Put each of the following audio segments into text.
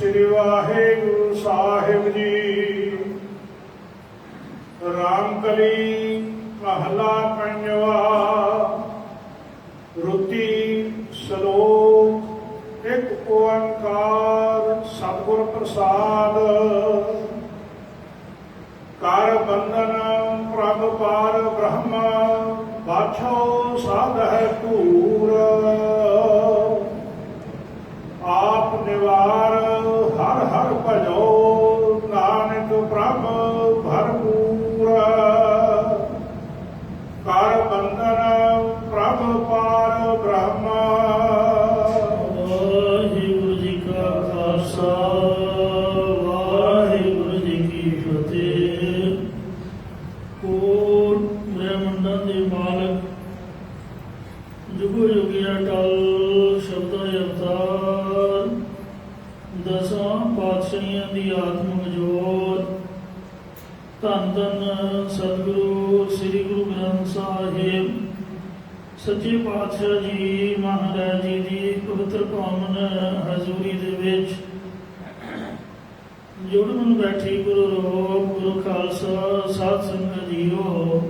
ਸ੍ਰੀ ਵਾਹਿਗੁਰੂ ਸਾਹਿਬ ਜੀ। ਰਾਮਕਲੀ ਮਹਲਾ ਪੰਜਵਾ। ਰੁਤੀ ਸ਼ਲੋਕ। ਇੱਕ ਓੰਕਾਰ ਸਤਿਗੁਰ ਪ੍ਰਸਾਦ। ਕਰ ਬੰਧਨ ਪ੍ਰਭ ਪਾਰ ਬ੍ਰਹਮ, ਬਾਛੋ ਸਾਧ ਹੈ ਧੂਰ। ਆਪ ਨਿਵਾਰ ਹਰ ਹਰ ਭਜੋ, ਨਾਨਕ ਪ੍ਰਭ ਭਰਪੂਰ। ਕਰ ਬੰਧਨ ਪ੍ਰਭ ਪਾਰ ਬ੍ਰਹਮ। ਵਾਹਿਗੁਰੂ ਜੀ ਕਾ ਖਾਲਸਾ, ਵਾਹਿਗੁਰੂ ਜੀ ਕੀ ਫਤਿਹ। ਕੋਟ ਬ੍ਰਹਮੰਡਾਂ ਦੇ ਮਾਲਕ, ਜੁਗੋ ਜੁਗੀ ਅਟਲ ਸ਼ਬਦਾਂ ਅਵਤਾਰ, ਦਸਾਂ ਪਾਤਸ਼ਾਹੀਆਂ ਦੀ ਆਤਮਿਕ ਜੋਤ, ਧੰਨ ਧੰਨ ਸਤਿਗੁਰੂ ਸ੍ਰੀ ਗੁਰੂ ਗ੍ਰੰਥ ਸਾਹਿਬ ਸੱਚੇ ਪਾਤਸ਼ਾਹ ਜੀ ਮਹਾਰਾਜ ਜੀ ਦੀ ਪਵਿੱਤਰ ਪਾਵਨ ਹਜ਼ੂਰੀ ਦੇ ਵਿੱਚ ਜੁੜਨ ਬੈਠੀ ਗੁਰੂ ਰੂਪ ਗੁਰੂ ਖਾਲਸਾ ਸਾਧ ਸੰਗਤ ਜੀਓ।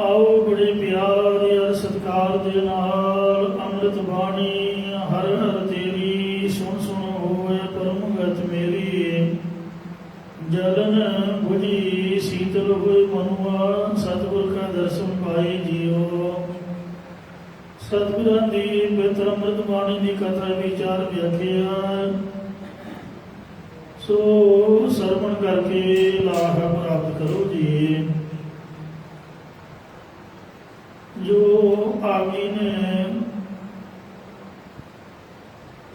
ਆਓ ਬੜੇ ਪਿਆਰ ਔਰ ਸਤਿਕਾਰ ਦੇ ਨਾਲ ਅੰਮ੍ਰਿਤ ਬਾਣੀ ਹਰ ਹਰ ਤੇਰੀ ਸੁਣ ਸੁਣ ਹੋਏ ਪਰਮ ਗਤ ਮੇਰੀ। ਜਲਨ ਬੁਝੀ ਸੀਤਲ ਹੋਏ ਮਨੁਆ, ਸਤਿਗੁਰ ਕਾ ਦਰਸ਼ਨ ਪਾਏ ਜੀਓ। ਸਤਿਗੁਰਾਂ ਦੀ ਪਵਿੱਤਰ ਅੰਮ੍ਰਿਤ ਬਾਣੀ ਦੀ ਕਥਾ ਵਿਚਾਰ ਵਿਆਖਿਆ ਸੋ ਸਰਵਣ ਕਰਕੇ ਲਾਭ ਪ੍ਰਾਪਤ ਕਰੋ ਜੀ। ਜੋ ਆਗੀ ਨੇ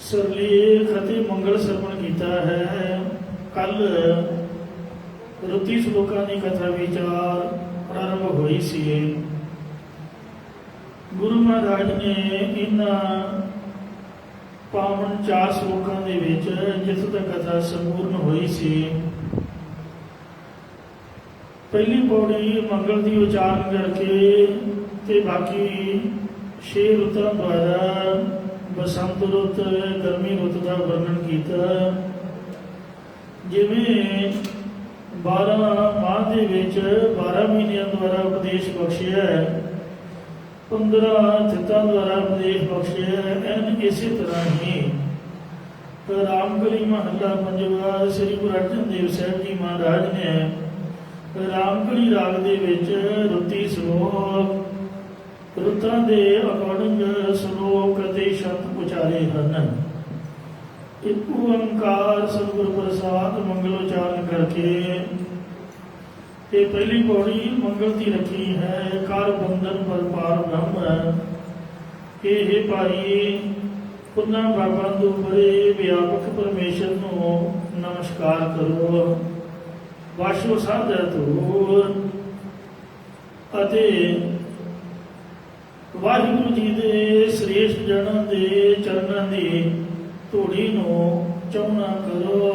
ਸਰਲੇਖ ਅਤੇ ਮੰਗਲ ਸਰਵਣ ਕੀਤਾ ਹੈ। ਕੱਲ ਰੁਤੀ ਸ਼ਲੋਕਾਂ ਦੀ ਕਥਾ ਵਿਚਾਰ ਪ੍ਰਾਰੰਭ ਹੋਈ ਸੀ। ਗੁਰੂ ਮਹਾਰਾਜ ਨੇ ਇਹਨਾਂ ਪਾਵਨ 4 ਸ਼ਲੋਕਾਂ ਦੇ ਵਿੱਚ ਜਿੱਥੋਂ ਤੱਕ ਕਥਾ ਸੰਪੂਰਨ ਹੋਈ ਸੀ, ਪਹਿਲੀ ਪੌੜੀ ਮੰਗਲ ਦੀ ਉਚਾਰਨ ਕਰਕੇ ਤੇ ਬਾਕੀ 6 ਰੁੱਤਾਂ ਦੁਆਰਾ ਬਸੰਤ ਰੁੱਤ, ਗਰਮੀ ਰੁੱਤ ਦਾ ਵਰਣਨ ਕੀਤਾ। ਜਿਵੇਂ 12 ਮਾਹ ਦੇ ਵਿੱਚ 12 ਮਹੀਨਿਆਂ ਦੁਆਰਾ ਉਪਦੇਸ਼ ਬਖਸ਼ਿਆ, 15 ਥਿੱਤਾਂ ਦੁਆਰਾ ਉਪਦੇਸ਼ ਬਖਸ਼ਿਆ। ਐਨ ਇਸੇ ਤਰ੍ਹਾਂ ਹੀ ਰਾਮਕਲੀ ਮਹੱਲਾ ਪੰਜਵਾ ਸ੍ਰੀ ਗੁਰੂ ਅਰਜਨ ਦੇਵ ਸਾਹਿਬ ਜੀ ਮਹਾਰਾਜ ਨੇ ਰਾਮਕਲੀ ਰਾਗ ਦੇ ਵਿੱਚ ਰੁੱਤੀ ਸ਼ਲੋਕ, ਰੁੱਤਾਂ ਦੇ ਅਕੋਰਡਿੰਗ ਸ਼ਲੋਕ ਅਤੇ ਸ਼ਬਦ ਉਚਾਰੇ ਹਨ। ਇੱਕ ਓੰਕਾਰ ਸਤਿਗੁਰ ਪ੍ਰਸਾਦ ਮੰਗਲ ਉਚਾਰਨ ਕਰਕੇ ਤੇ ਪਹਿਲੀ ਪੌੜੀ ਮੰਗਲ ਦੀ ਰੱਖੀ ਹੈ। ਕਰ ਬੰਧਨ ਪਰਪਾਰ ਬ੍ਰਹਮ, ਕਿ ਹੇ ਭਾਈ ਪੁੰਨਾ ਬਾਬਾ ਤੋਂ ਬੜੇ ਵਿਆਪਕ ਪਰਮੇਸ਼ਰ ਨੂੰ ਨਮਸਕਾਰ ਕਰੋ। ਵਾਸ਼ੋ ਸਾਧ ਧੂਰ ਅਤੇ ਵਾਹਿਗੁਰੂ ਜੀ ਦੇ ਸ੍ਰੇਸ਼ਟ ਜਨਾਂ ਦੇ ਚਰਨਾਂ ਦੀ ਧੂੜੀ ਨੂੰ ਚੌਣਾ ਕਰੋ।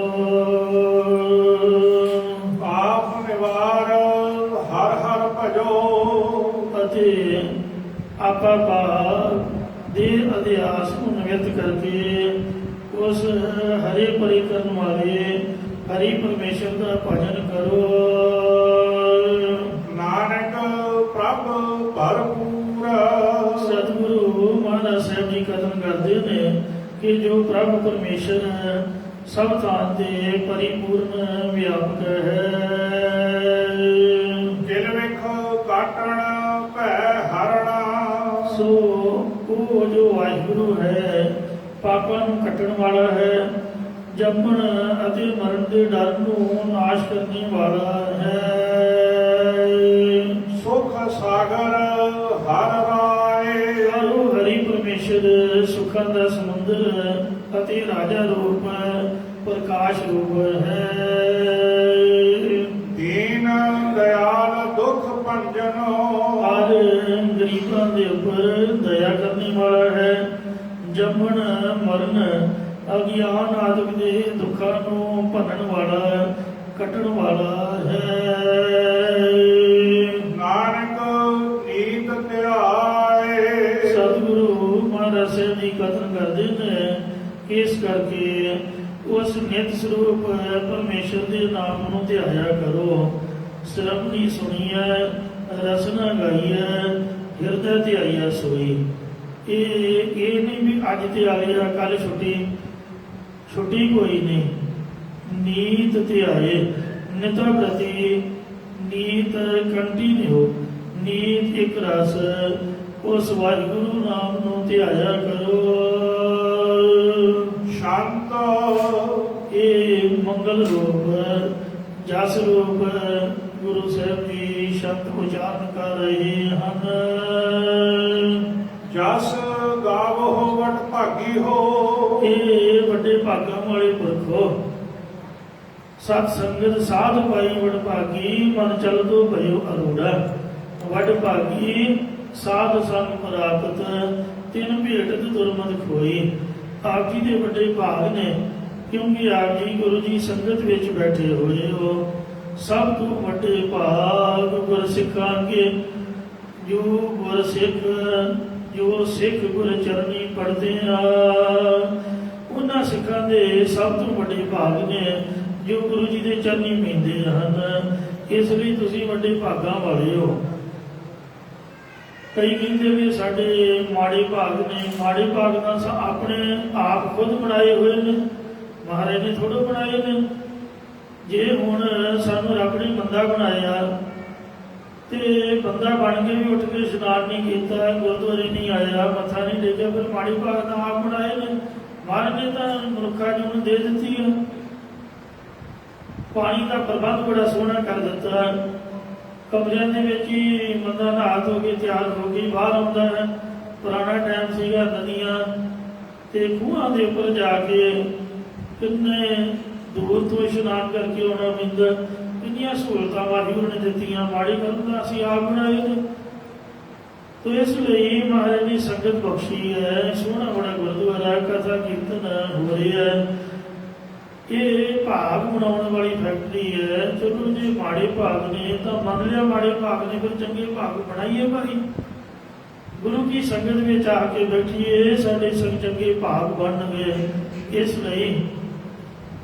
ਆਪ ਨਿਵਾਰ ਹਰ ਹਰ ਭਜੋ, ਅਤੇ ਆਪਾ ਭਾਵ ਦੇ ਅਧਿਆਸ ਨੂੰ ਨਿਵਰਤ ਕਰਕੇ ਉਸ ਹਰੇ ਪਰੇ ਕਰਨ ਵਾਲੇ ਹਰੀ ਪਰਮੇਸ਼ਰ ਦਾ ਭਜਨ ਕਰੋ। ਨਾਨਕ ਪ੍ਰਭ ਭਰਪੂਰ। ਸਤਿਗੁਰੂ ਮਹਾਰਾਜ ਸਾਹਿਬ ਜੀ ਕਥਨ ਕਰਦੇ ਨੇ ਕਿ ਜੋ ਪ੍ਰਭ ਪਰਮੇਸ਼ਰ ਸਭ ਥਾਂ ਤੇ ਪਰਿਪੂਰਨ ਵਿਆਪਕ ਹੈ। ਦਿਲ ਵੇਖ ਕਾਟਣ ਭੈ ਹਰਣਾ। ਸੋ ਉਹ ਜੋ ਵਾਹਿਗੁਰੂ ਹੈ ਪਾਪਾਂ ਨੂੰ ਕੱਟਣ ਵਾਲਾ ਹੈ, ਜੰਮਣ ਅਤੇ ਮਰਨ ਦੇ ਡਰ ਨੂੰ ਨਾਸ਼ ਕਰਨ ਵਾਲਾ ਹੈ। ਸੁਖ ਸਾਗਰ ਹਰ ਰਾਏ। ਹਰੋ ਹਰੀ ਪਰਮੇਸ਼ਰ ਸੁੱਖਾਂ ਦਾ ਸਮੁੰਦਰ ਅਤੇ ਰਾਜਾ ਰੂਪ ਪ੍ਰਕਾਸ਼ ਰੂਪ ਹੈ। ਦੀਨ ਦਇਆਲ ਦੁਖ ਭੰਜਨੋ। ਹਰ ਗਰੀਬਾਂ ਦੇ ਉੱਪਰ ਦਇਆ ਕਰਨ ਵਾਲਾ ਹੈ। ਜੰਮਣ ਮਰਨ ਅਗਿਆਨ ਆਦਿਕ ਦੇ ਦੁੱਖਾਂ ਨੂੰ ਭੰਨਣ ਵਾਲਾ, ਕੱਟਣ ਵਾਲਾ ਹੈ। ਨਾਨਕ ਨੀਤ ਧਿਆਏ। ਸਤਿਗੁਰੂ ਮਹਾਰਾਜ ਸਾਹਿਬ ਜੀ ਕਥਨ ਕਰਦੇ ਨੇ ਇਸ ਕਰਕੇ ਉਸ ਨਿਤ ਸਰੂਪ ਪਰਮੇਸ਼ਰ ਦੇ ਨਾਮ ਨੂੰ ਧਿਆਇਆ ਕਰੋ। ਸ਼ਰਮਣੀ ਸੁਣੀਐ ਰਸਨਾ ਗਾਈਐ ਹਿਰਦੈ ਧਿਆਈਐ ਸੋਈ। ਇਹ ਨਹੀਂ ਵੀ ਅੱਜ ਤੇ ਆ ਗਿਆ ਕੱਲ ਛੁੱਟੀ ਕੋਈ ਨਹੀਂ। ਨੀਤ ਧਿਆਏ ਨਿਤਾ ਪ੍ਰਤੀ ਨੀਤ ਕੰਟੀਨਿਊ ਨੀਤ ਇੱਕ ਰਸ ਉਸ ਵਾਹਿਗੁਰੂ ਨਾਮ ਨੂੰ ਧਿਆਇਆ ਕਰੋ। ਸ਼ਾਂਤ ਇਹ ਮੰਗਲ ਰੂਪ ਜਸ ਰੂਪ ਗੁਰੂ ਸਾਹਿਬ ਜੀ ਸ਼ਬਦ ਉਚਾਰਨ ਕਰ ਰਹੇ ਹਨ। ਜਸ ਗਾਵੋ ਵਟ ਭਾਗੀ ਹੋ। ਇਹ ਵੱਡੇ ਭਾਗਾਂ ਵਾਲੇ ਪੁਰਖੋ ਸਤ ਸੰਗਤ ਸਾਧ ਪਾਈ ਵਡ ਭਾਗੀ ਮਨ ਚਲਦੋ ਭਇਓ ਅਰੂੜਾ। ਵਡ ਭਾਗੀ ਸਾਧ ਸੰਗ ਪ੍ਰਾਪਤ ਤਿਨ ਭੇਟਤ ਦੁਰਮਤ ਖੋਈ। ਆਪ ਜੀ ਦੇ ਵੱਡੇ ਭਾਗ ਨੇ ਕਿਉਂਕਿ ਆਪ ਜੀ ਗੁਰੂ ਜੀ ਸੰਗਤ ਵਿੱਚ ਬੈਠੇ ਹੋਏ ਹੋ। ਸਭ ਤੋਂ ਵੱਡੇ ਭਾਗ ਗੁਰਸਿੱਖਾਂ ਕੇ ਜੋ ਸਿੱਖ ਗੁਰ ਚਰਨੀ ਪੜਦੇ ਆ ਉਹਨਾਂ ਸਿੱਖਾਂ ਦੇ ਸਭ ਤੋਂ ਵੱਡੇ ਭਾਗ ਨੇ ਜੋ ਗੁਰੂ ਜੀ ਦੇ ਚਰਨੀ ਪੀਂਦੇ ਹਨ। ਇਸ ਲਈ ਤੁਸੀਂ ਵੱਡੇ ਭਾਗਾਂ ਵਾਲੇ ਹੋ। ਕਈ ਕਹਿੰਦੇ ਵੀ ਸਾਡੇ ਮਾੜੇ ਭਾਗ ਨੇ। ਮਾੜੇ ਭਾਗ ਤਾਂ ਆਪਣੇ ਆਪ ਖੁਦ ਬਣਾਏ ਹੋਏ ਨੇ, ਮਹਾਰਾਜ ਨੇ ਥੋੜ੍ਹੇ ਬਣਾਏ ਨੇ। ਜੇ ਹੁਣ ਸਾਨੂੰ ਰੱਬ ਨੇ ਬੰਦਾ ਬਣਾਇਆ ਤੇ ਬੰਦਾ ਬਣ ਕੇ ਵੀ ਉੱਠ ਕੇ ਇਸ਼ਨਾਨ ਨਹੀਂ ਕੀਤਾ, ਗੁਰਦੁਆਰੇ ਨਹੀਂ ਆਇਆ, ਮੱਥਾ ਨਹੀਂ ਟੇਕਿਆ, ਫਿਰ ਮਾੜੀ ਭਾਗ ਤਾਂ ਆਪ ਬਣਾਏ ਨੇ। ਮਹਾਰਾਜ ਨੇ ਤਾਂ ਮਨੁੱਖਾਂ ਨੂੰ ਦੇ ਦਿੱਤੀ ਹੈ। ਪਾਣੀ ਦਾ ਪ੍ਰਬੰਧ ਬੜਾ ਸੋਹਣਾ ਕਰ ਦਿੱਤਾ। ਕਮਰਿਆਂ ਦੇ ਵਿੱਚ ਹੀ ਬੰਦਾ ਨਹਾ ਧੋ ਕੇ ਤਿਆਰ ਹੋ ਕੇ ਬਾਹਰ ਆਉਂਦਾ ਹੈ। ਪੁਰਾਣਾ ਟਾਈਮ ਸੀਗਾ ਨਦੀਆਂ ਤੇ ਖੂਹਾਂ ਦੇ ਉੱਪਰ ਜਾ ਕੇ ਕਿੰਨੇ ਦੂਰ ਤੋਂ ਇਸ਼ਨਾਨ ਕਰਕੇ ਆਉਣਾ ਪੈਂਦਾ। ਕਿੰਨੀਆਂ ਸਹੂਲਤਾਂ ਵਾਹਿਗੁਰੂ ਨੇ ਦਿੱਤੀਆਂ। ਮਾੜੀ ਗੱਲ ਤਾਂ ਅਸੀਂ ਆਪ ਬਣਾਏ ਨੇ। ਤੋ ਇਸ ਲਈ ਮਹਾਰਾਜ ਨੇ ਸੰਗਤ ਬਖਸ਼ੀ ਹੈ। ਸੋਹਣਾ ਬੜਾ ਗੁਰਦੁਆਰਾ ਕਥਾ ਕੀਰਤਨ ਹੋ ਰਿਹਾ ਹੈ। ਇਹ ਭਾਗ ਬਣਾਉਣ ਵਾਲੀ ਫੈਕਟਰੀ ਹੈ। ਚਲੋ ਜੇ ਮਾੜੇ ਭਾਗ ਨੇ ਤਾਂ ਮੰਨ ਲਿਆ ਮਾੜੇ ਭਾਗ ਨੇ, ਫਿਰ ਚੰਗੇ ਭਾਗ ਬਣਾਈਏ ਭਾਈ। ਗੁਰੂ ਕੀ ਸੰਗਤ ਵਿੱਚ ਆ ਕੇ ਬੈਠੀਏ, ਸਾਡੇ ਚੰਗੇ ਭਾਗ ਬਣਨਗੇ। ਇਸ ਲਈ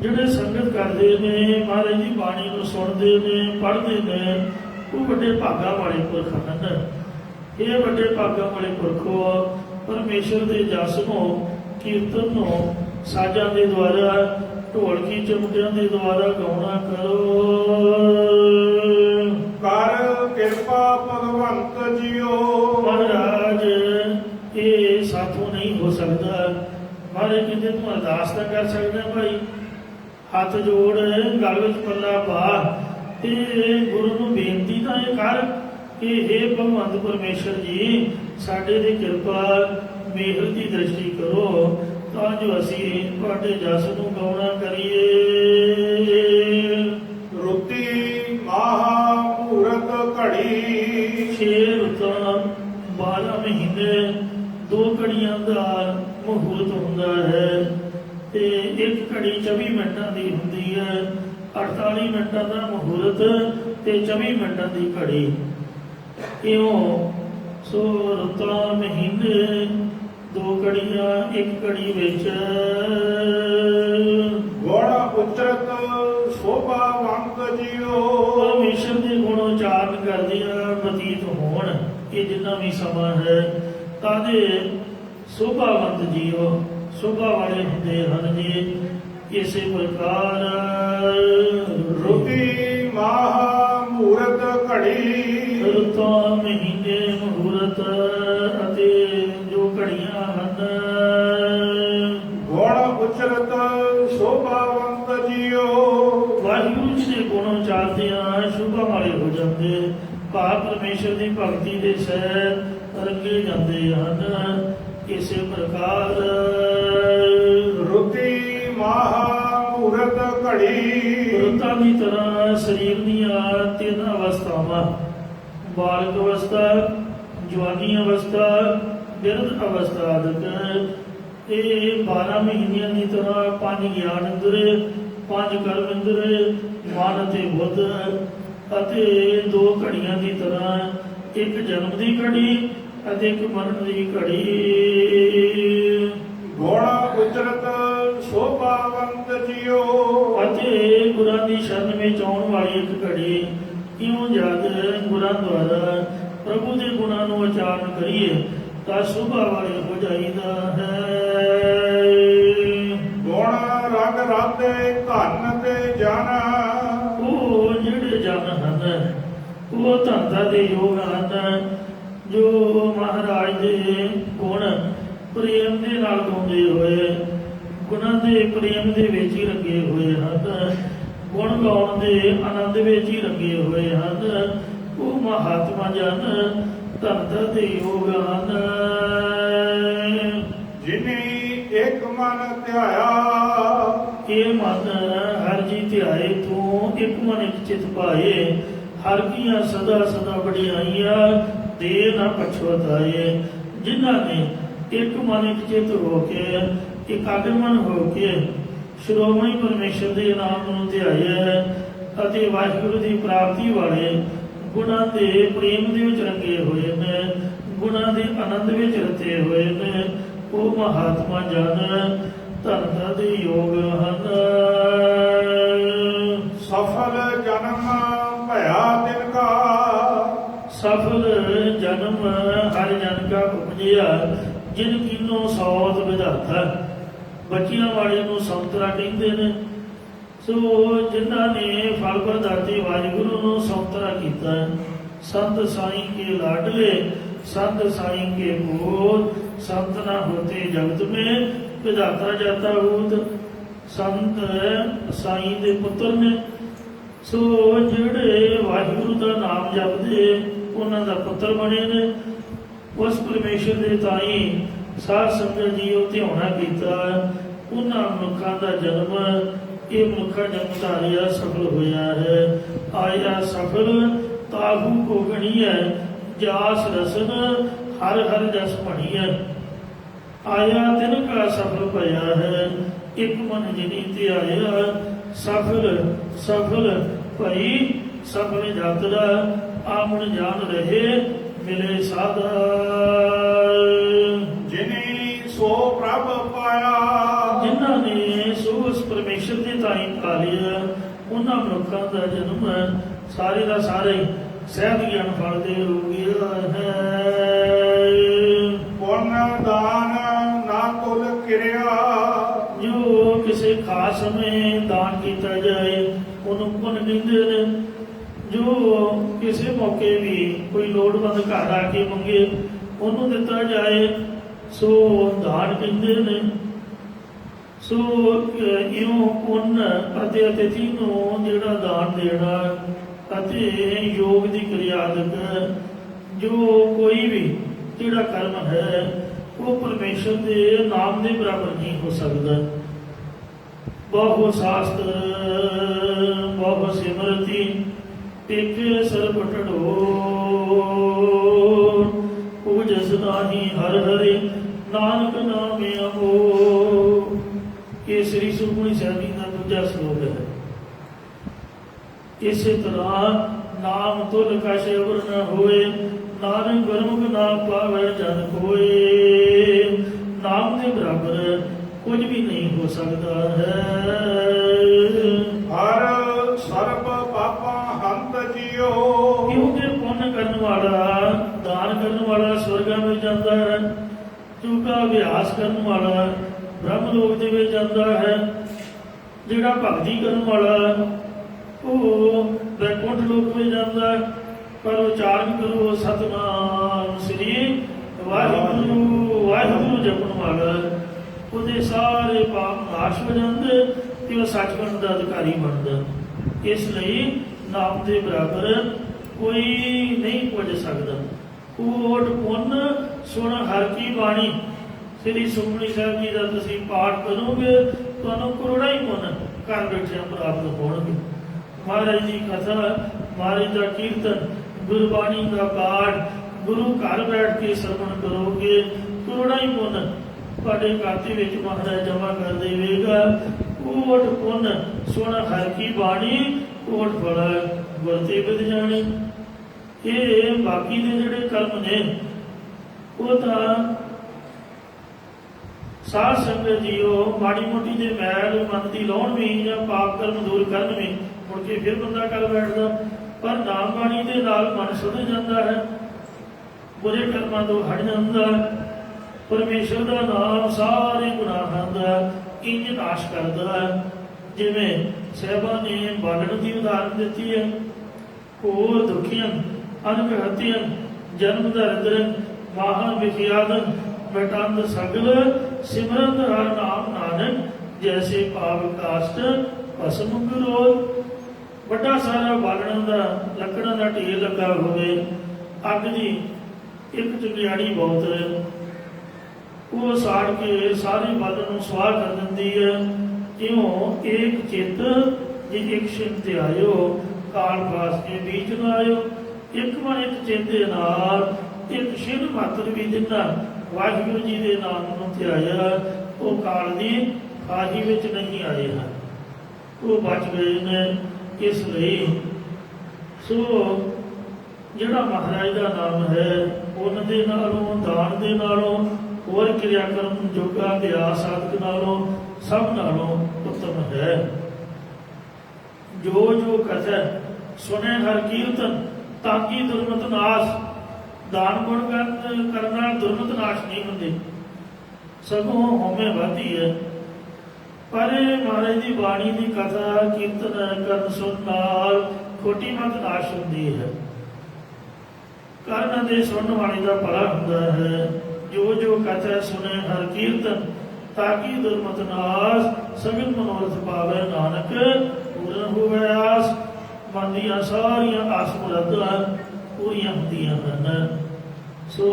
ਜਿਹੜੇ ਸੰਗਤ ਕਰਦੇ ਨੇ, ਮਹਾਰਾਜ ਦੀ ਬਾਣੀ ਨੂੰ ਸੁਣਦੇ ਨੇ, ਪੜ੍ਹਦੇ ਨੇ, ਉਹ ਵੱਡੇ ਭਾਗਾਂ ਵਾਲੇ ਪੁਰਖ ਹਨ। ਇਹ ਵੱਡੇ ਭਾਗਾਂ ਵਾਲੇ ਪੁਰਖੋ ਪਰਮੇਸ਼ਰ ਦੇ ਜਸ ਨੂੰ, ਕੀਰਤਨ ਨੂੰ ਸਾਜ਼ਾਂ ਦੇ ਦੁਆਰਾ, ਢੋਲਕੀ ਚਮਟਿਆਂ ਦੇ ਦੁਆਰਾ ਗਾਉਣਾ ਕਰੋ। ਕਰ ਕਿਰਪਾ ਭਗਵੰਤ ਜੀਓ। ਮਹਾਰਾਜ ਇਹ ਸਾਥੋਂ ਨਹੀਂ ਹੋ ਸਕਦਾ। ਮਹਾਰਾਜ ਕਹਿੰਦੇ ਤੂੰ ਅਰਦਾਸ ਤਾਂ ਕਰ ਸਕਦਾ ਭਾਈ, ਹੱਥ ਜੋੜ, ਗਲ ਵਿੱਚ ਪੱਲਾ ਪਾ ਤੇ ਗੁਰੂ ਨੂੰ ਬੇਨਤੀ ਤਾਂ ਇਹ ਕਰ ਕਿ ਹੇ ਭਗਵੰਤ ਪਰਮੇਸ਼ਰ ਜੀ, ਸਾਡੇ ਤੇ ਕਿਰਪਾ ਮਿਹਰ ਦੀ ਦ੍ਰਿਸ਼ਟੀ ਕਰੋ ਤਾਂ ਜੋ ਅਸੀਂ ਤੁਹਾਡੇ ਜਸ ਨੂੰ ਗਾਉਣਾ ਕਰੀਏ। ਰੁੱਤੀ ਮਾਹ ਮੂਰਤ ਘੜੀ। 6 ਰੁੱਤਾਂ 12 ਮਹੀਨੇ 2 ਘੜੀਆਂ ਦਾ ਮਹੂਰਤ ਹੁੰਦਾ ਹੈ ਤੇ ਇੱਕ ਘੜੀ 24 ਮਿੰਟਾਂ ਦੀ ਹੁੰਦੀ ਹੈ। 48 ਮਿੰਟਾਂ ਦਾ ਮਹੂਰਤ ਤੇ 24 ਮਿੰਟਾਂ ਦੀ ਘੜੀ। ਇਉਂ ਸੋ ਰੁੱਤਾਂ ਮਹੀਨੇ 2 ਘੜੀਆਂ, ਇੱਕ ਘੜੀ ਵਿੱਚ ਗੁਣ ਉਚਰਤ ਸ਼ੋਭਾਵੰਤ ਜੀਓ। ਪਰਮੇਸ਼ਰ ਦੇ ਗੁਣ ਉਚਾਰਨ ਕਰਦਿਆਂ ਬਤੀਤ ਹੋਣ ਇਹ ਜਿੰਨਾ ਵੀ ਸਮਾਂ ਹੈ ਤਾਦੇ ਸ਼ੋਭਾਵੰਤ ਜੀਓ, ਸ਼ੋਭਾ ਵਾਲੇ ਹੁੰਦੇ ਹਨ ਜੀ। ਇਸੇ ਪ੍ਰਕਾਰ ਰੁੱਤੀ ਮਾਹ ਮੂਰਤ ਘੜੀ। ਰੁੱਤਾਂ ਮਹੀਨੇ ਮਹੂਰਤ ਅਤੇ ਜੋ ਘੜੀਆਂ ਹਨ। ਗੁਣ ਉਚਰਤ ਸ਼ੋਭਾਵੰਤ ਜੀਓ। ਵਾਹਿਗੁਰੂ ਜੀ ਦੇ ਗੁਣ ਉਚਾਰਦਿਆਂ ਸ਼ੋਭਾ ਵਾਲੇ ਹੋ ਜਾਂਦੇ। ਭਾਵ ਪਰਮੇਸ਼ਰ ਦੀ ਭਗਤੀ ਦੇ ਸਹਿ ਰੰਗੇ ਜਾਂਦੇ ਹਨ। ਇਸੇ ਪ੍ਰਕਾਰ ਰੁੱਤੀ ਮਾਹ ਮੂਰਤ ਘੜੀ। ਰੁੱਤਾਂ ਦੀ ਤਰ੍ਹਾਂ ਸਰੀਰ ਦੀਆਂ 3 ਅਵਸਥਾਵਾਂ, ਬਾਲਕ ਅਵਸਥਾ, ਜਵਾਨੀ ਅਵਸਥਾ, ਬਿਰਧ ਅਵਸਥਾ ਆਦਿਕ। ਇਹ 12 ਮਹੀਨਿਆਂ ਦੀ ਤਰ੍ਹਾਂ 5 ਗਿਆਨ ਇੰਦਰੀ, 5 ਕਰਮ ਇੰਦਰੀ, ਮਨ ਅਤੇ ਬੁੱਧ ਅਤੇ 2 ਘੜੀਆਂ ਦੀ ਤਰ੍ਹਾਂ, ਇੱਕ ਜਨਮ ਦੀ ਘੜੀ ਅਤੇ ਇੱਕ ਮਰਨ ਦੀ ਘੜੀ। ਗੁਣ ਉਚਰਤ ਜੀਓ। ਅਤੇ ਗੁਰਾਂ ਦੀ ਸ਼ਰਨ ਵਿੱਚ ਆਉਣ ਵਾਲੀ ਇੱਕ ਘੜੀ ਇਉਂ ਜਦ ਗੁਰਾਂ ਦੁਆਰਾ ਪ੍ਰਭੂ ਦੇ ਗੁਣਾਂ ਨੂੰ ਉਚਾਰਨ ਕਰੀਏ ਤਾਂ ਸੁਭਾ ਵਾਲੇ ਹੋ ਜਾਈਦਾ ਹੈ। ਗੁਣ ਰਗ ਰਾਤੇ ਧਨ ਤੇ ਜਨ। ਉਹ ਜਿਹੜੇ ਜਨ ਹਨ ਉਹ ਧੰਦਾ ਦੇ ਯੋਗ ਹਨ, ਜੋ ਮਹਾਰਾਜ ਦੇ ਗੁਣ ਪ੍ਰੇਮ ਦੇ ਨਾਲ ਗਾਉਂਦੇ ਹੋਏ ਗੁਣਾਂ ਦੇ ਪ੍ਰੇਮ ਦੇ ਵਿੱਚ ਹੀ ਲੱਗੇ ਹੋਏ ਹਨ, ਗੁਣ ਗਾਉਣ ਦੇ ਆਨੰਦ ਵਿੱਚ ਹੀ ਲੱਗੇ ਹੋਏ ਹਨ। ਉਹ ਮਹਾਤਮਾ ਜਨ ਧੰਦਾ ਦੇ ਯੋਗ ਹਨ। ਜਿਨੀ ਇੱਕ ਮਨ ਧਿਆਇਆ। ਇਹ ਮਨ ਹਰ ਜੀ ਧਿਆਏ ਤੂੰ, ਇੱਕ ਮਨ ਇੱਕ ਚਿਤ ਪਾਏ। ਹਰ ਕੀਆਂ ਸਦਾ ਸਦਾ ਵਡਿਆਈਆਂ ਦੇ ਨਾ ਪਛਤਾਏ। ਜਿਨ੍ਹਾਂ ਨੇ ਇੱਕ ਮਨ ਇੱਕ ਚਿਤ ਹੋ ਕੇ ਇਕਾਗਰ ਮਨ ਹੋ ਕੇ ਸ਼੍ਰੋਮਣੀ ਪਰਮੇਸ਼ਰ ਦੇ ਨਾਮ ਨੂੰ ਧਿਆਇਆ ਅਤੇ ਵਾਹਿਗੁਰੂ ਦੀ ਪ੍ਰਾਪਤੀ ਵਾਲੇ ਗੁਣਾਂ ਦੇ ਪ੍ਰੇਮ ਦੇ ਵਿੱਚ ਰੰਗੇ ਹੋਏ ਨੇ, ਗੁਣਾਂ ਦੇ ਆਨੰਦ ਵਿੱਚ ਰਤੇ ਹੋਏ ਨੇ, ਉਹ ਮਹਾਤਮਾ ਜਨ ਧੰਦਾ ਦੇ ਯੋਗ ਹਨ। ਸਫਲ ਜਨਮ ਭਇਆ ਤਿਨ ਕਾ। ਸਫਲ ਜਨਮ ਹਰ ਜਨ ਕਾ ਉਪਜਿਆ, ਜਿਨ ਕੀਨੋ ਸੌਤ ਵਿਧਾਤਾ। ਬੱਚਿਆਂ ਵਾਲੇ ਨੂੰ ਸੰਤਰਾ ਕਹਿੰਦੇ ਨੇ। ਸੋ ਜਿਨ੍ਹਾਂ ਨੇ ਫਲ ਪ੍ਰਦਾਤੇ ਵਾਹਿਗੁਰੂ ਨੂੰ ਸੰਤਰਾ ਕੀਤਾ। ਸੰਤ ਸਾਈਂ ਕੇ ਲਾਡਲੇ संत साईं के भूत, संत न होते जगत में विधाता जाता भूत। संत साईं दे पुत्र ने, सो ਜਿਹੜੇ ਵਾਹਿਗੁਰੂ ਦਾ ਨਾਮ ਜਪਦੇ ਉਹਨਾਂ ਦਾ ਪੁੱਤਰ ਬਣੇ ਨੇ। ਉਸ ਪਰਮੇਸ਼ਰ ਦੇ ਤਾਈ ਸਾਧ ਸੰਗਤ ਜੀਓ ਧਿਆਉਣਾ ਕੀਤਾ। ਉਹਨਾਂ ਮਨੁੱਖਾਂ ਦਾ ਜਨਮ, ਇਹ ਮਨੁੱਖਾ ਜਨਮ ਧਾਰਿਆ ਸਫਲ ਹੋਇਆ ਹੈ। ਆਇਆ ਸਫਲ ਤਾਹੂ ਕੋ ਗਣੀਐ, ਜਾਸ ਰਸਨ ਹਰ ਹਰ ਜਸ ਭਣੀਐ। ਆਇਆ ਤਿਨ ਕਾ ਸਫਲ ਭਇਆ ਹੈ, ਇੱਕ ਮਨ ਜਿਨੀ ਧਿਆਇਆ। ਸਫਲ ਸਫਲ ਭਈ ਸਫਲ ਯਾਤਰਾ, ਆਮਣ ਜਾਣ ਰਹੇ ਮਿਲੇ ਸਾਧਾ। ਜਿਨੀ ਸੋ ਪ੍ਰਭ ਪਾਇਆ। ਜਿਨ੍ਹਾਂ ਨੇ ਸੋ ਉਸ ਪਰਮੇਸ਼ਰ ਦੇ ਤਾਈ ਪਾ ਲਿਆ, ਉਹਨਾਂ ਮਨੁੱਖਾਂ ਦਾ ਜਨਮ ਸਾਰੇ ਦਾ ਸਾਰੇ ਸਹਿਬ ਗਿਆਨ ਫਲ ਦੇ ਰੋਗੀਆ ਹੈ। ਪੁੰਨ ਦਾਨ ਨਾ ਤੁਲ ਕਿਰਿਆ। ਜੋ ਕਿਸੇ ਖਾਸ ਸਮੇਂ ਦਾਨ ਕੀਤਾ ਜਾਏ ਉਹਨੂੰ ਪੁੰਨ ਕਹਿੰਦੇ ਨੇ। ਜੋ ਕਿਸੇ ਮੌਕੇ ਵੀ ਕੋਈ ਲੋੜਵੰਦ ਘਰ ਆ ਕੇ ਮੰਗੇ ਉਹਨੂੰ ਦਿੱਤਾ ਜਾਏ ਸੋ ਦਾਨ ਕਹਿੰਦੇ ਨੇ। ਸੋ ਇਉਂ ਪੁੰਨ ਅਤੇ ਅਤਿਥੀ ਨੂੰ ਜਿਹੜਾ ਦਾਨ ਦੇਣਾ ਅਤੇ ਯੋਗ ਦੀ ਕਿਰਿਆਦਕ, ਜੋ ਕੋਈ ਵੀ ਜਿਹੜਾ ਕਰਮ ਹੈ ਉਹ ਪਰਮੇਸ਼ਰ ਦੇ ਨਾਮ ਦੇ ਬਰਾਬਰ ਨਹੀਂ ਹੋ ਸਕਦਾ। ਬਹੁ ਸ਼ਾਸਤਰ ਬਹੁ ਸਿਮਰਤੀ ਇੱਕ ਸਰਬ ਢੜੋਰ, ਪੂਜਸ ਨਾਹੀ ਹਰ ਹਰਿ ਨਾਨਕ ਨਾਮੇ ਅਮੋਰ। ਇਹ ਸ੍ਰੀ ਸੁਖਮਨੀ ਸਾਹਿਬ ਜੀ ਦਾ ਦੂਜਾ ਸ਼ਲੋਕ ਹੈ। ਇਸੇ ਤਰ੍ਹਾਂ ਨਾਮ ਤੁਲ ਕਛ ਉਰ ਨ ਹੋਏ, ਨਾਨਕ ਗੁਰਮੁਖ ਨਾਮ ਪਾਵੈ ਜਨ ਕੋਏ। ਨਾਮ ਦੇ ਬਰਾਬਰ ਕੁਝ ਵੀ ਨਹੀਂ ਹੋ ਸਕਦਾ ਹੈ। ਹਰ ਸਰਬ ਪਾਪਾ ਹੰਤ ਜੀਓ। ਕਿਉਂਕਿ ਪੁੰਨ ਕਰਨ ਵਾਲਾ, ਦਾਨ ਕਰਨ ਵਾਲਾ ਸਵਰਗਾਂ ਵਿੱਚ ਜਾਂਦਾ ਹੈ। ਚੂਕਾ ਅਭਿਆਸ ਕਰਨ ਵਾਲਾ ਬ੍ਰਹਮ ਲੋਕ ਦੇ ਵਿੱਚ ਜਾਂਦਾ ਹੈ। ਜਿਹੜਾ ਭਗਤੀ ਕਰਨ ਵਾਲਾ ਉਹ ਬੈਕੁੰਠ ਲੋਕ ਵਿੱਚ ਜਾਂਦਾ। ਪਰ ਉਚਾਰਨ ਕਰੋ ਸਤਿਨਾਮ ਸ੍ਰੀ ਵਾਹਿਗੁਰੂ ਵਾਹਿਗੁਰੂ ਜਪਣ ਵਾਲਾ, ਉਹਦੇ ਸਾਰੇ ਪਾਪ ਨਾਸ਼ ਹੋ ਜਾਂਦੇ ਤੇ ਉਹ ਸੱਚਖੰਡ ਦਾ ਅਧਿਕਾਰੀ ਬਣਦਾ। ਇਸ ਲਈ ਨਾਮ ਦੇ ਬਰਾਬਰ ਕੋਈ ਨਹੀਂ ਪੁੱਜ ਸਕਦਾ। ਕੋਟ ਪੁੰਨ ਸੁਣ ਹਰ ਕੀ ਬਾਣੀ। ਸ੍ਰੀ ਸੁਖਮਨੀ ਸਾਹਿਬ ਜੀ ਦਾ ਤੁਸੀਂ ਪਾਠ ਕਰੋਗੇ ਤੁਹਾਨੂੰ ਕਰੋੜਾਂ ਹੀ ਪੁੰਨ ਘਰ ਬੈਠਿਆਂ ਪ੍ਰਾਪਤ ਹੋਣਗੇ। ਮਹਾਰਾਜ ਦੀ ਕਥਾ, ਮਹਾਰਾਜ ਦਾ ਕੀਰਤਨ, ਗੁਰਬਾਣੀ ਦਾ ਪਾਠ ਗੁਰੂ ਘਰ ਬੈਠ ਕੇ ਸਰਵਣ ਕਰੋਗੇ, ਕਰੋੜਾਂ ਹੀ ਪੁੰਨ ਤੁਹਾਡੇ ਖਾਤੇ ਵਿੱਚ ਮਹਾਰਾਜ ਜਮ੍ਹਾਂ ਕਰ ਦੇਵੇਗਾ। ਕੋਟ ਪੁੰਨ ਸੁਣ ਹਰ ਕੀ ਬਾਣੀ, ਕੋਟ ਫਲ ਗੁਰਤੇ ਵਿਦ ਜਾਣੀ। ਇਹ ਬਾਕੀ ਦੇ ਜਿਹੜੇ ਕਰਮ ਨੇ ਉਹ ਤਾਂ ਸਾਧ ਸੰਗਤ ਜੀਓ, ਮਾੜੀ ਮੋਟੀ ਦੇ ਮੈਲ ਮਨ ਦੀ ਲਾਉਣ ਵੀ ਜਾਂ ਪਾਪ ਕਰਮ ਦੂਰ ਕਰਨ ਵੀ ਮੁੜ ਕੇ ਫਿਰ ਬੰਦਾ ਕਰ ਬੈਠਦਾ, ਪਰ ਨਾਮ ਬਾਣੀ ਦੇ ਨਾਲ ਮਨ ਸੁਧ ਜਾਂਦਾ ਹੈ, ਬੁਰੇ ਕਰਮਾਂ ਤੋਂ ਹਟ ਜਾਂਦਾ ਹੈ। ਪਰਮੇਸ਼ਰ ਦਾ ਨਾਮ ਸਾਰੇ ਗੁਨਾਹਾਂ ਦਾ ਇੰਜ ਨਾਸ਼ ਕਰਦਾ ਹੈ। ਜਿਵੇਂ ਸਾਹਿਬਾਂ ਨੇ ਬਾਲਣ ਦੀ ਉਦਾਹਰਨ ਦਿੱਤੀ ਹੈ, ਹੋਰ ਦੁਖੀਆਂ ਅਨਗਹਤੀਆਂ ਜਨਮ ਦਰਿਦਰਨ ਵਾਹਨ ਵਿਖਿਆਦਨ ਬਟੰਦ ਸਗਲ ਸਿਮਰਨ ਹਰ ਨਾਮ ਨਾਨਕ ਜੈਸੇ ਪਾਪ ਕਾਸ਼ਟ ਭਸਮ ਗੁਰੋ। ਵੱਡਾ ਸਾਰਾ ਬਾਲਣ ਦਾ ਲੱਕੜਾਂ ਦਾ ਢੇਰ ਲੱਗਾ ਹੋਵੇ, ਅੱਗ ਦੀ ਇੱਕ ਚੁਗਿਆੜੀ ਬਹੁਤ ਹੈ, ਉਹ ਸਾੜ ਕੇ ਸਾਰੇ ਬਾਲਣ ਨੂੰ ਸਵਾਹ ਕਰ ਦਿੰਦੀ ਹੈ। ਇਉਂ ਇੱਕ ਚਿੱਤ ਜੇ ਇੱਕ ਸ਼ਿਵ ਤੇ ਆਇਓ, ਕਾਲ ਫਾਸ ਕੇ ਬੀਚ ਨਾ ਆਇਓ। ਇੱਕ ਮਨ ਇੱਕ ਚਿੱਤ ਦੇ ਨਾਲ ਇੱਕ ਸ਼ਿਵ ਮਾਤਰ ਵੀ ਜਿੰਨਾ ਵਾਹਿਗੁਰੂ ਜੀ ਦੇ ਨਾਮ ਨੂੰ ਧਿਆਇਆ, ਉਹ ਕਾਲ ਦੀ ਫਾਹੀ ਵਿੱਚ ਨਹੀਂ ਆਏ ਹਨ, ਉਹ ਬਚ ਗਏ ਨੇ। ਇਸ ਲਈ ਸੋ ਜਿਹੜਾ ਮਹਾਰਾਜ ਦਾ ਨਾਮ ਹੈ, ਉਹਨਾਂ ਦੇ ਨਾਲੋਂ ਦਾਨ ਦੇ ਨਾਲੋਂ ਹੋਰ ਕਿਰਿਆ ਕਰਮ ਜੋਗਾ ਅਭਿਆਸ ਸਾਧਕ ਨਾਲੋਂ ਸਭ ਨਾਲੋਂ ਉੱਤਮ ਹੈ। ਜੋ ਜੋ ਕਥੈ ਸੁਣੇ ਹਰ ਕੀਰਤਨ ਤਾਕੀ ਦੁਰਮਤ ਨਾਸ਼। ਦਾਨ ਗੁਣ ਕਰਨ ਨਾਲ ਦੁਰਮਤ ਨਾਸ਼ ਨਹੀਂ ਹੁੰਦੀ, ਸਗੋਂ ਹਉਮੈ ਵੱਧਦੀ ਹੈ। ਪਰ ਮਹਾਰਾਜ ਦੀ ਬਾਣੀ ਦੀ ਕਥਾ ਕੀਰਤਨ ਕਰਨ ਸੁਣ ਨਾਲ ਖੋਟੀ ਮਤ ਨਾਸ਼ ਹੁੰਦੀ ਹੈ। ਕਰਨ ਦੇ ਸੁਣਨ ਵਾਲੇ ਦਾ ਭਲਾ ਹੁੰਦਾ ਹੈ। ਜੋ ਜੋ ਕਥਾ ਸੁਣੇ ਹਰ ਕੀਰਤਨ ਤਾਕੀ ਦੁਰਮਤ ਨਾਸ਼। ਸਗਲ ਮਨੋਰਥ ਪਾਵੇ ਨਾਨਕ ਪੂਰਨ ਹੋਵੇ ਆਸ। ਮਨ ਦੀਆਂ ਸਾਰੀਆਂ ਆਸ ਮੁਰਾਦਾਂ ਪੂਰੀਆਂ ਹੁੰਦੀਆਂ ਹਨ। ਸੋ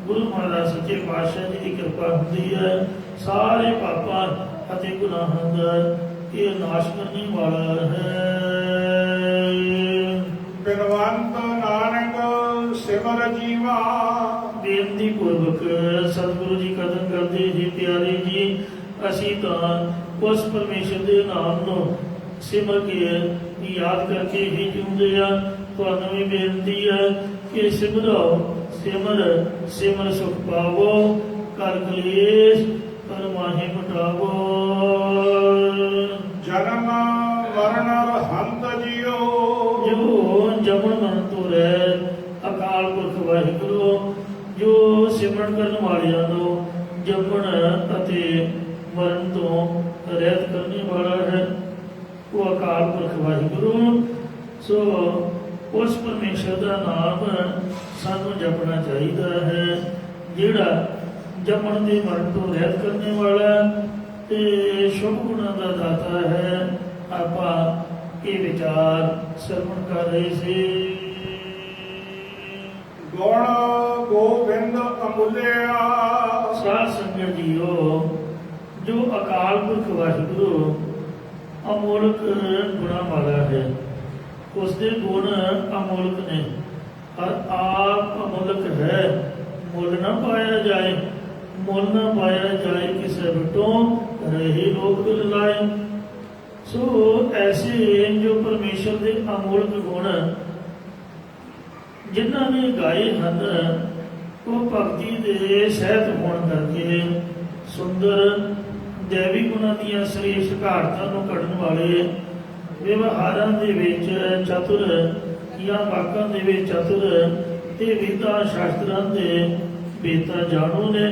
ਗੁਰੂ ਮਹਾਰਾਜ ਸੱਚੇ ਪਾਤਸ਼ਾਹ ਜੀ ਦੀ ਕਿਰਪਾ ਹੁੰਦੀ ਹੈ। ਸਾਰੇ ਪਾਪਾਂ ਅਤੇ ਗੁਨਾਹਾਂ ਦਾ ਇਹ ਨਾਸ਼ ਕਰਨ ਵਾਲਾ ਹੈ। ਬਿਨਵੰਤ ਨਾਨਕ ਸਿਮਰ ਜੀਵਾ। ਬੇਨਤੀ ਪੂਰਵਕ ਸਤਿਗੁਰੂ ਜੀ ਕਥਨ ਕਰਦੇ ਜੀ, ਪਿਆਰੇ ਜੀ, ਅਸੀਂ ਤਾਂ ਉਸ ਪਰਮੇਸ਼ਰ ਦੇ ਨਾਮ ਨੂੰ ਸਿਮਰ ਕੇ ਯਾਦ ਕਰਕੇ ਹੀ ਜਿਉਂਦੇ ਆ। ਤੁਹਾਨੂੰ ਵੀ ਬੇਨਤੀ ਹੈ ਕਿ ਸਿਮਰੋ, ਸਿਮਰ ਸਿਮਰ ਸੁਖ ਪਾਵੋ, ਕਰ ਕਲੇਸ਼ ਕਰ ਮਾਹੇ ਮਟਾਵੋ। ਜਨਮ ਮਰਨ ਹੰਤ ਜਿਉ। ਜੋ ਜਮਨ ਮਰਨ ਤੋਂ ਰਹਿ ਅਕਾਲ ਪੁਰਖ ਵਾਹਿਗੁਰੂ, ਜੋ ਸਿਮਰਨ ਕਰਨ ਵਾਲਿਆਂ ਨੂੰ ਜੰਮਣ ਅਤੇ ਮਰਨ ਤੋਂ ਰਹਿਤ ਕਰਨ ਵਾਲਾ ਹੈ, ਉਹ ਅਕਾਲ ਪੁਰਖ ਵਾਹਿਗੁਰੂ। ਸੋ ਉਸ ਪਰਮੇਸ਼ਰ ਦਾ ਨਾਮ ਸਾਨੂੰ ਜਪਣਾ ਚਾਹੀਦਾ ਹੈ, ਜਿਹੜਾ ਜੰਮਣ ਦੇ ਮਰਨ ਤੋਂ ਰਹਿਤ ਕਰਨ ਵਾਲਾ ਤੇ ਸ਼ੁਭ ਗੁਣਾਂ ਦਾ ਦਾਤਾ ਹੈ। ਆਪਾਂ ਇਹ ਵਿਚਾਰ ਸਰਵਣ ਕਰ ਰਹੇ ਸੀ। ਗੁਣ ਗੋਬਿੰਦ ਅਮੁੱਲਿਆ। ਸਾਧ ਸੰਗਤ ਜੀਓ, ਜੋ ਅਕਾਲ ਪੁਰਖ ਵਾਹਿਗੁਰੂ ਅਮੋਲਕ ਗੁਣਾਂ ਵਾਲਾ ਹੈ, ਉਸਦੇ ਗੁਣ ਅਮੋਲਕ ਨੇ, ਔਰ ਆਪ ਅਮੋਲਕ ਹੈ। ਮੁੱਲ ਨਾ ਪਾਇਆ ਜਾਏ, ਮੁੱਲ ਨਾ ਪਾਇਆ ਜਾਏ ਕਿਸੇ ਬਿਟੋਂ ਰਹੇ ਲੋਕ ਦਿਲ ਲਾਏ। ਸੋ ਐਸੇ ਜੋ ਪਰਮੇਸ਼ਰ ਦੇ ਅਮੋਲਕ ਗੁਣ ਜਿਨ੍ਹਾਂ ਨੇ ਗਾਏ ਹਨ, ਉਹ ਭਗਤੀ ਦੇ ਸਹਿਤ ਹੋਣ ਕਰਕੇ ਸੁੰਦਰ ਦੇਵੀ ਗੁਣਾਂ ਦੀਆਂ ਸ੍ਰੇਸ਼ਟ ਘਾਟਾਂ ਨੂੰ ਕੱਢਣ ਵਾਲੇ, ਵਿਵਹਾਰਾਂ ਦੇ ਵਿੱਚ ਚਤੁਰ ਜਾਂ ਵਾਕਾਂ ਦੇ ਵਿੱਚ ਚਤੁਰ ਤੇ ਵੇਦਾਂ ਸ਼ਾਸਤਰਾਂ ਦੇ ਵੇਦਾਂ ਜਾਣੂ ਨੇ,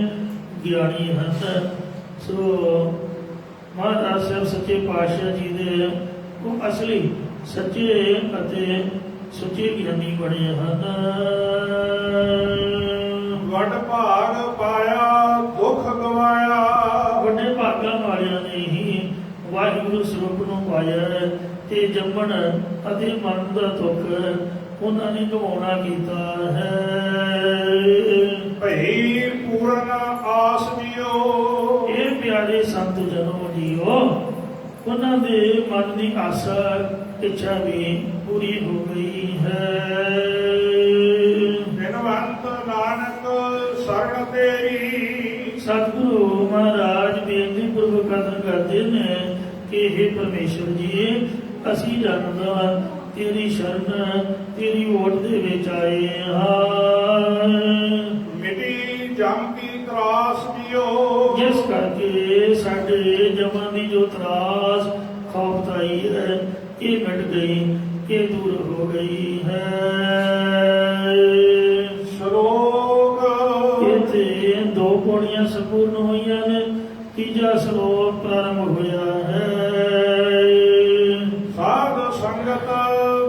ਗਿਆਨੀ ਹਨ। ਸੋ ਮਹਾਰਾਜ ਸਾਹਿਬ ਸੱਚੇ ਪਾਤਸ਼ਾਹ ਜੀ ਦੇ ਉਹ ਅਸਲੀ ਸੱਚੇ ਅਤੇ ਸੁੱਚੇ ਗਿਆਨੀ ਬਣੇ ਹਨ। ਵੱਡ ਭਾਗ ਪਾਇਆ ਦੁੱਖ ਗਵਾਇਆ। ਵੱਡੇ ਭਾਗਾਂ ਵਾਲਿਆਂ ਨੇ ਹੀ ਵਾਹਿਗੁਰੂ ਸਰੂਪ ਨੂੰ ਪਾਇਆ ਤੇ ਜੰਮਣ ਅਤੇ ਮਰਨ ਦਾ ਦੁੱਖ ਉਹਨਾਂ ਨੇ ਗਵਾਉਣਾ ਕੀਤਾ ਹੈ। ਭਈ ਪੂਰਨ ਆਸ ਦਿਓ। ਇਹ ਪਿਆਰੇ ਸੰਤ ਜਨੋ ਜੀਓ, ਉਹਨਾਂ ਦੇ ਮਨ ਦੀ ਆਸਾ ਇੱਛਾ ਵੀ ਪੂਰੀ ਹੋ ਗਈ ਹੈ। ਬਿਨਵੰਤ ਨਾਨਕ ਸਰਣ ਤੇਰੀ। ਸਤਿਗੁਰੂ ਮਹਾਰਾਜ ਬੇਨਤੀ ਪੂਰਵਕ ਕਥਨ ਕਰਦੇ ਨੇ ਕਿ हे ਪਰਮੇਸ਼ਰ ਜੀ, ਅਸੀਂ ਜਾਣਦਾ ਤੇਰੀ ਸ਼ਰਨ ਤੇਰੀ ਓਟ ਦੇ ਵਿੱਚ ਆਏ ਹਾਂ। ਮਿਟੀ ਜਮ ਕੀ ਤਰਾਸ ਦਿਓ। ਜਿਸ ਕੇ ਸਾਡੇ ਜਮਾਂ ਦੀ ਜੋ ਤਰਾਸ ਖੌਫਤਾਈ ਹੈ ਇਹ ਮਿਟ ਗਈ, ਇਹ ਦੂਰ ਹੋ ਗਈ ਹੈ। ਸ਼ਲੋਕ ਇੱਥੇ ਦੋ ਪੌੜੀਆਂ ਸੰਪੂਰਨ ਹੋਈਆਂ ਨੇ, ਤੀਜਾ ਸ਼ਲੋਕ ਪ੍ਰਾਰੰਭ ਹੋਇਆ ਹੈ। ਸਾਧ ਸੰਗਤ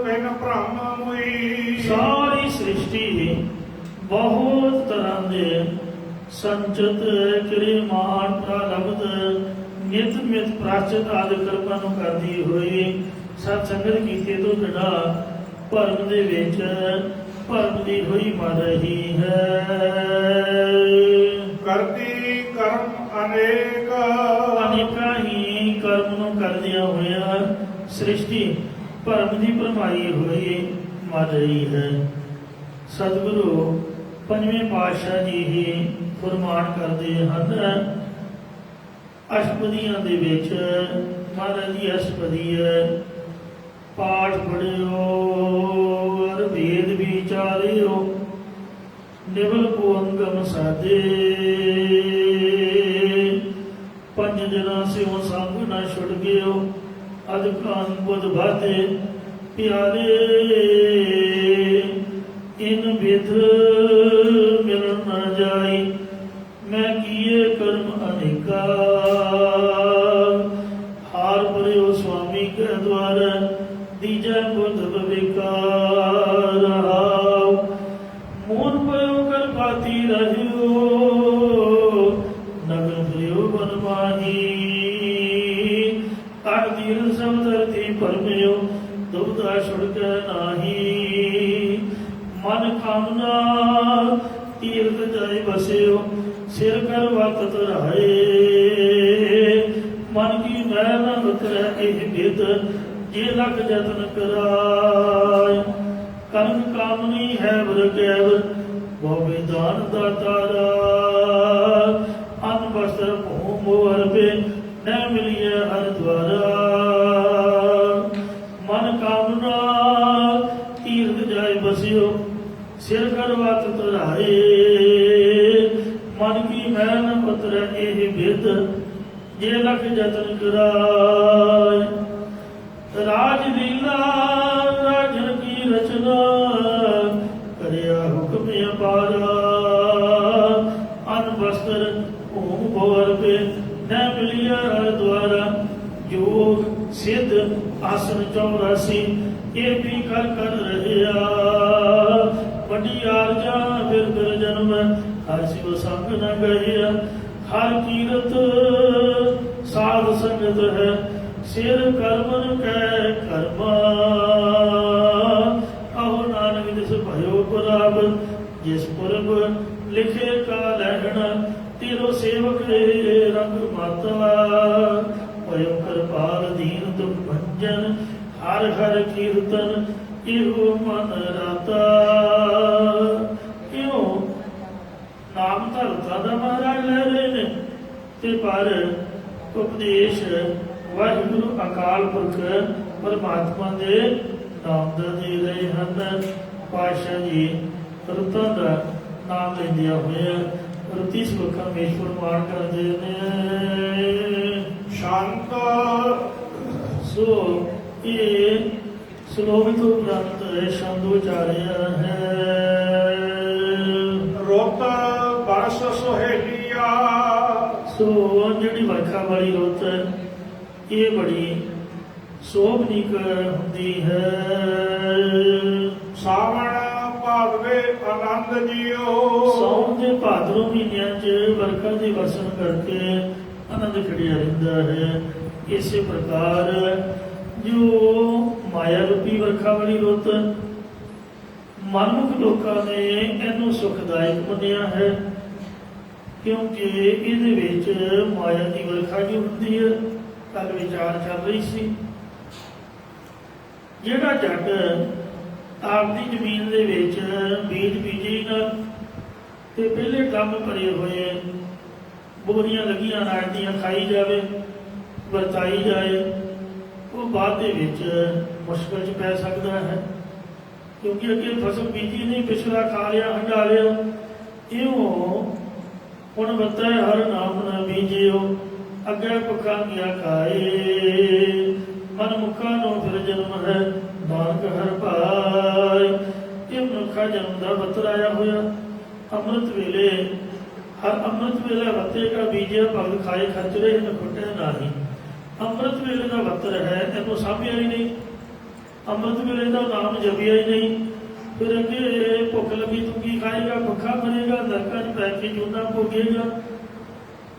ਬਿਨ ਭ੍ਰਮ ਹੋਈ। ਸਾਰੀ ਸ੍ਰਿਸ਼ਟੀ ਬਹੁਤ ਤਰ੍ਹਾਂ ਦੇ ਸੰਚਿਤ ਕਿਰਿਆਮਾਨ ਪ੍ਰਲਬਧ ਨਿਤ ਪ੍ਰਾਚਿਤ ਆਦਿ ਕਰਮਾਂ ਨੂੰ ਕਰਦੀ ਹੋਈ ਸਤ ਸੰਗਤ ਕੀਤੇ ਤੋਂ ਬਿਨਾਂ ਭਰਮ ਦੇ ਵਿੱਚ ਭਰਮ ਦੀ ਹੋਈ ਮਰ ਰਹੀ ਹੈ। ਕਰਤੀ ਕਰਮ ਅਨੇਕ। ਅਨੇਕਾਂ ਹੀ ਕਰਮ ਨੂੰ ਕਰਦਿਆਂ ਹੋਇਆ ਸ੍ਰਿਸ਼ਟੀ ਭਰਮ ਦੀ ਭਰਮਾਈ ਹੋਈ ਮਰ ਰਹੀ ਹੈ। ਸਤਿਗੁਰੂ ਪੰਜਵੇਂ ਪਾਤਸ਼ਾਹ ਜੀ ਹੀ ਫਰਮਾਨ ਕਰਦੇ ਹਨ। ਅਸ਼ਟਪਦੀਆਂ ਦੇ ਵਿੱਚ ਮਹਾਰਾਜ ਜੀ ਅਸ਼ਟਪਦੀ ਹੈ, ਪਾਠ ਪੜਿਓ ਅਰ ਵੇਦ ਵਿਚਾਰਿਓ ਨਿਵਲ ਕੋ ਅੰਗਮ ਸਾਧੇ ਪੰਜ ਜਨਾਂ ਸਿਓ ਸੰਗ ਨਾ ਛੁੱਟ ਗਿਓ ਅਦਕਾਨ ਬੁੱਧ ਬਾਤੇ ਪਿਆਰੇ ਇਨ ਵਿਧ ਮਿਲਣ ਨਾ ਜਾਈ ਮੈਂ ਕੀਏ ਕਰਮ ਅਨੇਕਾ ਹਾਰ ਭਰਿਓ ਸੁਆਮੀ ਕੇ ਦਵਾਰ ਦੀਜੈ ਬੁੱਧ ਵਿਕਾਰ ਰਹਾਉ ਮੋਨ ਪਇਓ ਕਰ ਪਾਤੀ ਰਹਿਓ ਨਗਰ ਭਰਿਓ ਬਨਮਾਹੀ ਅੜ ਦੀਰ ਸਭ ਧਰਤੀ ਪਰਮਿਓ ਦੁਬਦਾ ਛੁੜਕ ਨਾਹੀ ਮਨ ਕਾਮਨਾ ਤੀਰਥ ਜਾਇ ਬਸਿਓ ਸਿਰ ਕਰ ਵਤ ਧਰਾਏ ਮਨ ਕੀ ਮੈਂ ਨਾ ਉਤਰੈ ਇਹ ਬਿਦ ਜੇ ਲਖ ਜਤਨ ਕਰਾਇ ਕਰਮ ਕਾਮਨੀ ਹੈ ਵਰ ਕੈਵ ਬਹੁ ਵਿਦਾਨ ਦਾਤਾਰਾ ਅਨ ਬਸਰ ਭੂਮ ਵਰਪੇ ਨ ਮਿਲਿਐ ਹਰ ਦਵਾਰਾ ਮਨ ਕਾਮਨਾ ਤੀਰਥ ਜਾਇ ਬਸਿਓ ਸਿਰ ਕਰ ਵਤ ਧਰਾਏ ਮਨ ਕੀ ਮੈਂ ਨ ਉਤਰੈ ਇਹ ਬਿਦ ਜੇ ਲਖ ਜਤਨ ਕਰਾਇ ਰਾਜ ਲੀਲਾ ਰਾਜਨ ਕੀ ਰਚਨਾ ਕਰਿਆ ਹੁਕਮ ਅਪਾਰਾ ਅਨ ਬਸਤਰ ਭੂਮ ਭਵਰ ਪੇ ਨ ਮਿਲਿਆ ਹਰ ਦਵਾਰਾ ਜੋਗ ਸਿੱਧ ਆਸਨ 84 ਇਹ ਵੀ ਕਰ ਰਹਿਆ ਵੱਡੀ ਆਰਜਾ ਫਿਰ ਜਨਮ ਹਰ ਸਿਵ ਸੰਗ ਨ ਗਹਿਆ ਹਰ ਕੀਰਤ ਸਾਧ ਸੰਗਤ ਹੈ ਸਿਰ ਕਰਮਨ ਕੈ ਕਰਮਾ ਆਹੋ ਨਾਨਕ ਜਿਸ ਭਇਓ ਪੁਰਾਬ ਜਿਸ ਪੁਰਬ ਲਿਖੇ ਕਾ ਲਹਿਣ ਤੇਰੋ ਸੇਵਕ ਰੰਗ ਮਾਤਾ ਭਇਓ ਕਿਰਪਾਲ ਦੀਨ ਦੁਖ ਭੰਜਨ ਹਰ ਹਰ ਕੀਰਤਨ ਇਹੋ ਮਨ ਰਾਤਾ। ਕਿਉਂ ਨਾਮ ਧਰਤਾ ਦਾ ਮਹਾਰਾਜ ਲੈ ਰਹੇ ਨੇ ਤੇ ਪਰ ਉਪਦੇਸ਼ ਵਾਹਿਗੁਰੂ ਅਕਾਲ ਪੁਰਖ ਪਰਮਾਤਮਾ ਦੇ ਨਾਮ ਦਾ ਦੇ ਰਹੇ ਹਨ। ਪਾਤਸ਼ਾਹ ਜੀ ਰੁੱਤਾਂ ਦਾ ਨਾਮ ਲੈਂਦਿਆਂ ਹੋਇਆ ਰੁੱਤੀ ਸਲੋਕਾਂ ਵਿੱਚ ਫਰਮਾਨ ਕਰਦੇ ਨੇ। ਸ਼ਾਂਤ ਸੋ ਇਹ ਸ਼ਲੋਕ ਤੋਂ ਪ੍ਰਾਪਤ ਸ਼ਬਦ ਉਚਾਰਿਆ ਹੈ। ਰੁੱਤ ਬਰਸ ਸੁਹੇਲੀਆ। ਸੋ ਜਿਹੜੀ ਵਰਖਾ ਵਾਲੀ ਰੁੱਤ ਇਹ ਬੜੀ ਸੋਭਨੀਕ ਹੁੰਦੀ ਹੈ। ਸਾਵਣ ਭਾਦਵੇ ਆਨੰਦ ਜੀਓ। ਸਾਉਣ ਦੇ ਭਾਦਰੋਂ ਮਹੀਨਿਆਂ 'ਚ ਵਰਖਾ ਦੇ ਵਰਸਣ ਕਰਕੇ ਆਨੰਦ ਖਿੜਿਆ ਰਹਿੰਦਾ ਹੈ। ਇਸੇ ਪ੍ਰਕਾਰ ਜੋ ਮਾਇਆ ਰੂਪੀ ਵਰਖਾ ਵਾਲੀ ਰੁੱਤ ਮਨੁੱਖ ਲੋਕਾਂ ਨੇ ਇਹਨੂੰ ਸੁਖਦਾਇਕ ਮੰਨਿਆ ਹੈ ਕਿਉਂਕਿ ਇਹਦੇ ਵਿੱਚ ਮਾਇਆ ਦੀ ਵਰਖਾ ਜੋ ਹੁੰਦੀ ਹੈ। ਕੱਲ ਵਿਚਾਰ ਚੱਲ ਰਹੀ ਸੀ ਜਿਹੜਾ ਜੱਟ ਆਪਦੀ ਜ਼ਮੀਨ ਦੇ ਵਿੱਚ ਬੀਜ ਬੀਜੇ ਨਾ ਤੇ ਪਹਿਲੇ ਕੰਮ ਭਰੇ ਹੋਏ ਬੋਰੀਆਂ ਲੱਗੀਆਂ ਨਾੜ ਦੀਆਂ ਖਾਈ ਜਾਵੇ ਵਰਤਾਈ ਜਾਏ ਉਹ ਬਾਅਦ ਦੇ ਵਿੱਚ ਮੁਸ਼ਕਲ 'ਚ ਪੈ ਸਕਦਾ ਹੈ ਕਿਉਂਕਿ ਅੱਗੇ ਫਸਲ ਬੀਜੀ ਨਹੀਂ ਪਿਛਲਾ ਖਾ ਲਿਆ ਹੰਡਾ ਲਿਆ ਇਉਂ ਹੁਣ ਬਤੈ ਹਰ ਨਾਮ ਨ ਬੀਜਿਓ ਅੱਗੇ ਭੁੱਖਾ ਗਿਆ ਖਾਏ ਮਨ ਮੁਖਾ ਨੂੰ ਫਿਰ ਜਨਮ ਹੈ ਨਾਨਕ ਹਰ ਭਾਈ। ਇਹ ਮਨੁੱਖਾ ਜਨਮ ਦਾ ਬਤਰ ਆਇਆ ਹੋਇਆ ਅੰਮ੍ਰਿਤ ਵੇਲੇ ਹਰ ਅੰਮ੍ਰਿਤ ਵੇਲੇ ਬੱਤੇ ਕਾ ਬੀਜਿਆ ਭਗਤ ਖਾਏ ਖਚਰੇ ਨ ਖੁੱਟੇ ਨਾਹੀ। ਅੰਮ੍ਰਿਤ ਵੇਲੇ ਦਾ ਬਤਰ ਹੈ ਇਹਨੂੰ ਸਾਂਭਿਆ ਹੀ ਨਹੀਂ, ਅੰਮ੍ਰਿਤ ਵੇਲੇ ਦਾ ਨਾਮ ਜਪਿਆ ਹੀ ਨਹੀਂ। ਫਿਰ ਅੱਗੇ ਭੁੱਖ ਲੱਗੀ ਤੂੰ ਕੀ ਖਾਏਗਾ, ਭੁੱਖਾ ਮਰੇਗਾ, ਨਰਕਾਂ 'ਚ ਪੈ ਕੇ ਜੂਨਾ ਭੋਗੇਗਾ।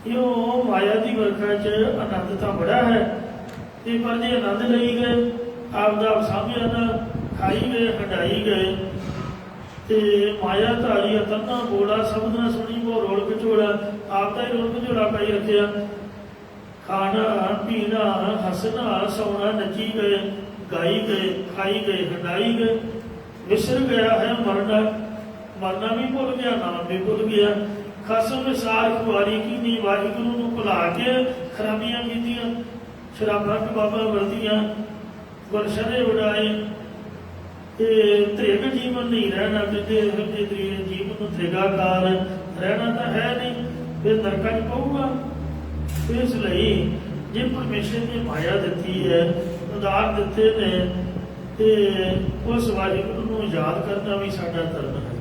ਇਉਂ ਮਾਇਆ ਦੀ ਵਰਖਾ 'ਚ ਆਨੰਦ ਤਾਂ ਬੜਾ ਹੈ ਤੇ ਪਰ ਜੇ ਆਨੰਦ ਲਈ ਗਏ ਆਪਦਾ ਆਪ ਸਾਂਭਿਆ ਨਾ, ਖਾਈ ਗਏ ਹੰਡਾਈ ਗਏ ਤੇ ਮਾਇਆ ਧਾਰੀ ਅਤਨਾ ਬੋਲਾ ਸ਼ਬਦ ਨਾ ਸੁਣੀ ਮੋ ਰੋਲ ਵਿਚੋਲਾ ਆਪਦਾ ਹੀ ਰੋਲ ਵਿਚੋਲਾ ਪਾਈ ਰੱਖਿਆ। ਖਾਣਾ ਪੀਣਾ ਹੱਸਣਾ ਸੌਣਾ ਨੱਚੀ ਗਏ, ਗਾਈ ਗਏ, ਖਾਈ ਗਏ, ਹੰਡਾਈ ਗਏ। ਵਿਸਰ ਗਿਆ ਹੈ ਮਰਨਾ, ਮਰਨਾ ਵੀ ਭੁੱਲ ਗਿਆ, ਨਾਮ ਵੀ ਭੁੱਲ ਗਿਆ। ਖਸਮ ਵਿਸਾਰ ਖੁਆਰੀ ਕੀਨੀ ਵਾਹਿਗੁਰੂ ਨੂੰ ਭੁਲਾ ਕੇ ਖਰਾਬੀਆਂ ਕੀਤੀਆਂ, ਸ਼ਰਾਬਾਂ ਕਬਾਬਾਂ ਵਰਤੀਆਂ, ਗੁਲਸ਼ਨੇ ਉਡਾਏ ਤੇ ਤ੍ਰਿਗ ਜੀਵਨ ਨਹੀਂ ਰਹਿਣਾ। ਕਿਤੇ ਜੀਵਨ ਨੂੰ ਤ੍ਰਿਗਾਕਾਰ ਰਹਿਣਾ ਤਾਂ ਹੈ ਨਹੀਂ, ਫਿਰ ਨਰਕਾਂ 'ਚ ਪਊਗਾ। ਇਸ ਲਈ ਜੇ ਪਰਮੇਸ਼ਰ ਨੇ ਮਾਇਆ ਦਿੱਤੀ ਹੈ, ਉਦਾਰ ਦਿੱਤੇ ਨੇ ਤੇ ਉਸ ਵਾਹਿਗੁਰੂ ਨੂੰ ਯਾਦ ਕਰਨਾ ਵੀ ਸਾਡਾ ਧਰਮ ਹੈ।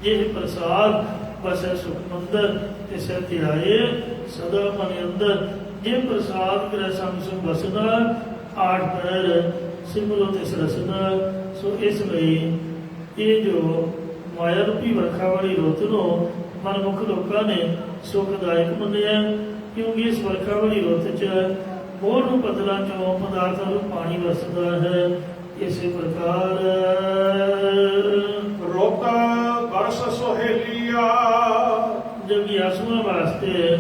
ਇਹ ਪ੍ਰਸਾਦ ਬਸੈ ਸੁਖ ਮੰਦਰ ਤੇ ਸਿਰ ਧਿਆਏ ਸਦਾ ਮਨ ਅੰਦਰ। ਜੇ ਪ੍ਰਸਾਦ ਕਰੇ ਸੰਗ ਸੁਖ ਬਸਨਾ ਆਠ ਪੈਰ ਸਿਮਰੋ ਤਿਸ ਰਸਨਾ। ਸੋ ਇਸ ਲਈ ਇਹ ਜੋ ਮਾਇਆ ਰੂਪੀ ਵਰਖਾ ਵਾਲੀ ਰੁੱਤ ਨੂੰ ਮਨਮੁਖ ਲੋਕਾਂ ਨੇ ਸੁਖਦਾਇਕ ਮੰਨਿਆ, ਕਿਉਂਕਿ ਇਸ ਵਰਖਾ ਵਾਲੀ ਰੁੱਤ 'ਚ ਮੋਹ ਨੂੰ ਬਦਲਾਂ 'ਚੋਂ ਪਦਾਰਥਾਂ ਨੂੰ ਪਾਣੀ ਵਰਸਦਾ ਹੈ। ਇਸੇ ਪ੍ਰਕਾਰ ਰੁੱਤ ਬਰਸ ਸੁਹੇਲੀਆ ਜਗਿਆਸੂਆਂ ਵਾਸਤੇ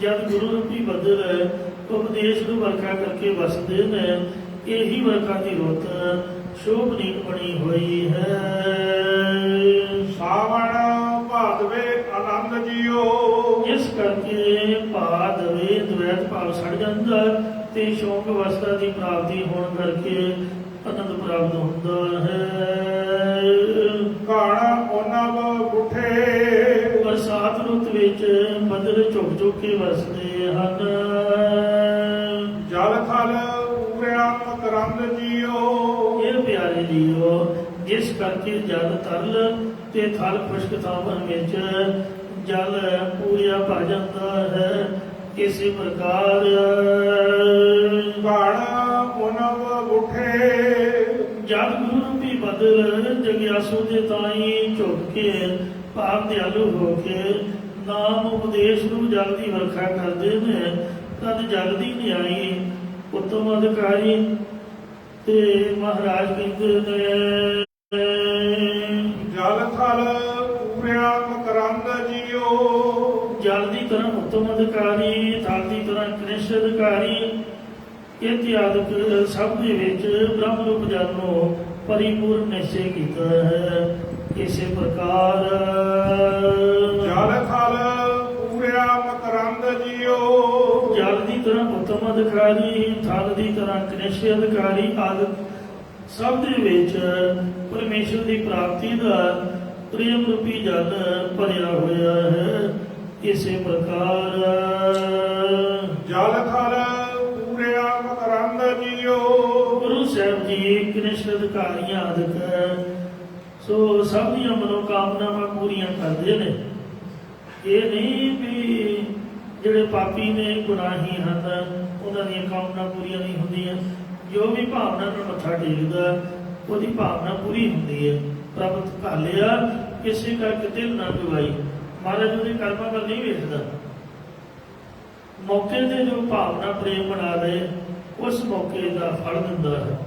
ਜਦ ਗੁਰੂ ਰੂਪੀ ਬੱਦਲ ਉਪਦੇਸ਼ ਨੂੰ ਵਰਖਾ ਕਰਕੇ ਵਸਦੇ ਨੇ, ਇਹੀ ਵਰਖਾ ਦੀ ਰੁੱਤ ਸ਼ੋਭਨੀ ਬਣੀ ਹੋਈ ਹੈ। ਸਾਵਣ ਭਾਦਵੇ ਆਨੰਦ ਜੀਓ ਇਸ ਕਰਕੇ ਭਾਦਵੇ ਦਵੈਤ ਭਾਵ ਛੱਡ ਜਾਂਦਾ ਤੇ ਸ਼ੌਕ ਅਵਸਥਾ ਦੀ ਪ੍ਰਾਪਤੀ ਹੋਣ ਕਰਕੇ ਆਨੰਦ ਪ੍ਰਾਪਤ ਹੁੰਦਾ ਹੈ। ਘਣ ਉਨਵ ਗੁਠੇ ਬਰਸਾਤ ਰੁੱਤ ਵਿੱਚ ਬੱਦਲ ਝੁਕ ਝੁਕ ਕੇ ਵਰਸਦੇ ਹਨ। ਜਲ ਥਲ ਉਰਿਆ ਮਕਰੰਦ ਜੀਓ ਇਹ ਪਿਆਰੇ ਜੀਓ, ਜਿਸ ਕਰਕੇ ਜਲ ਤਰਲ ਤੇ ਥਲ ਖੁਸ਼ਕ ਥਾਵਾਂ ਵਿੱਚ ਜਲ ਪੂਰਿਆ ਭਰ ਜਾਂਦਾ ਹੈ। ਇਸੇ ਪ੍ਰਕਾਰ ਘਣ ਉਨਵ ਗੁਠੇ ਜਦ ਗੁਰੂ ਰੂਪੀ ਬਦਲ ਜਗਿਆਸੂ ਦੇ ਤਾਈ ਝੁਕ ਕੇ ਭਾਵ ਦਿਆਲੂ ਹੋ ਕੇ ਨਾਮ ਉਪਦੇਸ਼ ਨੂੰ ਜਲ ਦੀ ਵਰਖਾ ਕਰਦੇ ਨੇ, ਤਦ ਜਲ ਦੀ ਨਿਆਈ ਉੱਤਮ ਅਧਿਕਾਰੀ ਤੇ ਮਹਾਰਾਜ ਕਹਿੰਦੇ ਨੇ ਜਲ ਥਲ ਉਰਿਆ ਮਕਰੰਦ ਜੀਓ ਜਲ ਦੀ ਤਰ੍ਹਾਂ ਉੱਤਮ ਅਧਿਕਾਰੀ, ਥਲ ਦੀ ਤਰ੍ਹਾਂ ਕ੍ਰਿਸ਼ ਅਧਿਕਾਰੀ ਇਤਿਆਦਿਕ ਸਭ ਦੇ ਵਿੱਚ ਬ੍ਰਹਮ ਰੂਪ ਜਲ ਨੂੰ ਪਰਿਪੂਰਨ ਨਿਸ਼ਚੈ ਕੀਤਾ ਹੈ। ਇਸੇ ਪ੍ਰਕਾਰ ਜਲ ਥਲ ਉਰਿਆ ਮਕਰੰਦ ਜੀਓ ਜਲ ਦੀ ਤਰ੍ਹਾਂ ਉੱਤਮ ਅਧਿਕਾਰੀ, ਥਲ ਦੀ ਤਰ੍ਹਾਂ ਕ੍ਰਿਸ਼ ਅਧਿਕਾਰੀ ਆਦਿ ਸਭ ਦੇ ਵਿੱਚ ਪਰਮੇਸ਼ਰ ਦੀ ਪ੍ਰਾਪਤੀ ਦਾ ਪ੍ਰੇਮ ਰੂਪੀ ਜਲ ਭਰਿਆ ਹੋਇਆ ਹੈ। ਇਸੇ ਪ੍ਰਕਾਰ ਜਲ ਥਲ ਉਰਿਆ ਮਕਰੰਦ ਜੀਓ ਗੁਰੂ ਸਾਹਿਬ ਜੀ ਕ੍ਰਿਸ਼ ਅਧਿਕਾਰੀਆਂ ਆਦਿਕ ਸੋ ਸਭ ਦੀਆਂ ਮਨੋਕਾਮਨਾਵਾਂ ਪੂਰੀਆਂ ਕਰਦੇ ਨੇ। ਇਹ ਨਹੀਂ ਵੀ ਜਿਹੜੇ ਪਾਪੀ ਨੇ ਗੁਨਾਹੀ ਹਨ ਉਹਨਾਂ ਦੀਆਂ ਕਾਮਨਾ ਪੂਰੀਆਂ ਨਹੀਂ ਹੁੰਦੀਆਂ। ਜੋ ਵੀ ਭਾਵਨਾ ਨਾਲ ਮੱਥਾ ਟੇਕਦਾ ਉਹਦੀ ਭਾਵਨਾ ਪੂਰੀ ਹੁੰਦੀ ਹੈ। ਪ੍ਰਭੂ ਭਾਲਿਆ ਕਿਸੇ ਕਰਕੇ ਦਿਲ ਨਾ ਗਵਾਈ। ਮਹਾਰਾਜ ਉਹਦੇ ਕਰਮਾਂ ਵੱਲ ਨਹੀਂ ਵੇਖਦਾ। ਮੌਕੇ ਤੇ ਜੋ ਭਾਵਨਾ ਪ੍ਰੇਮ ਬਣਾ ਲਏ ਉਸ ਮੌਕੇ ਦਾ ਫਲ ਦਿੰਦਾ ਹੈ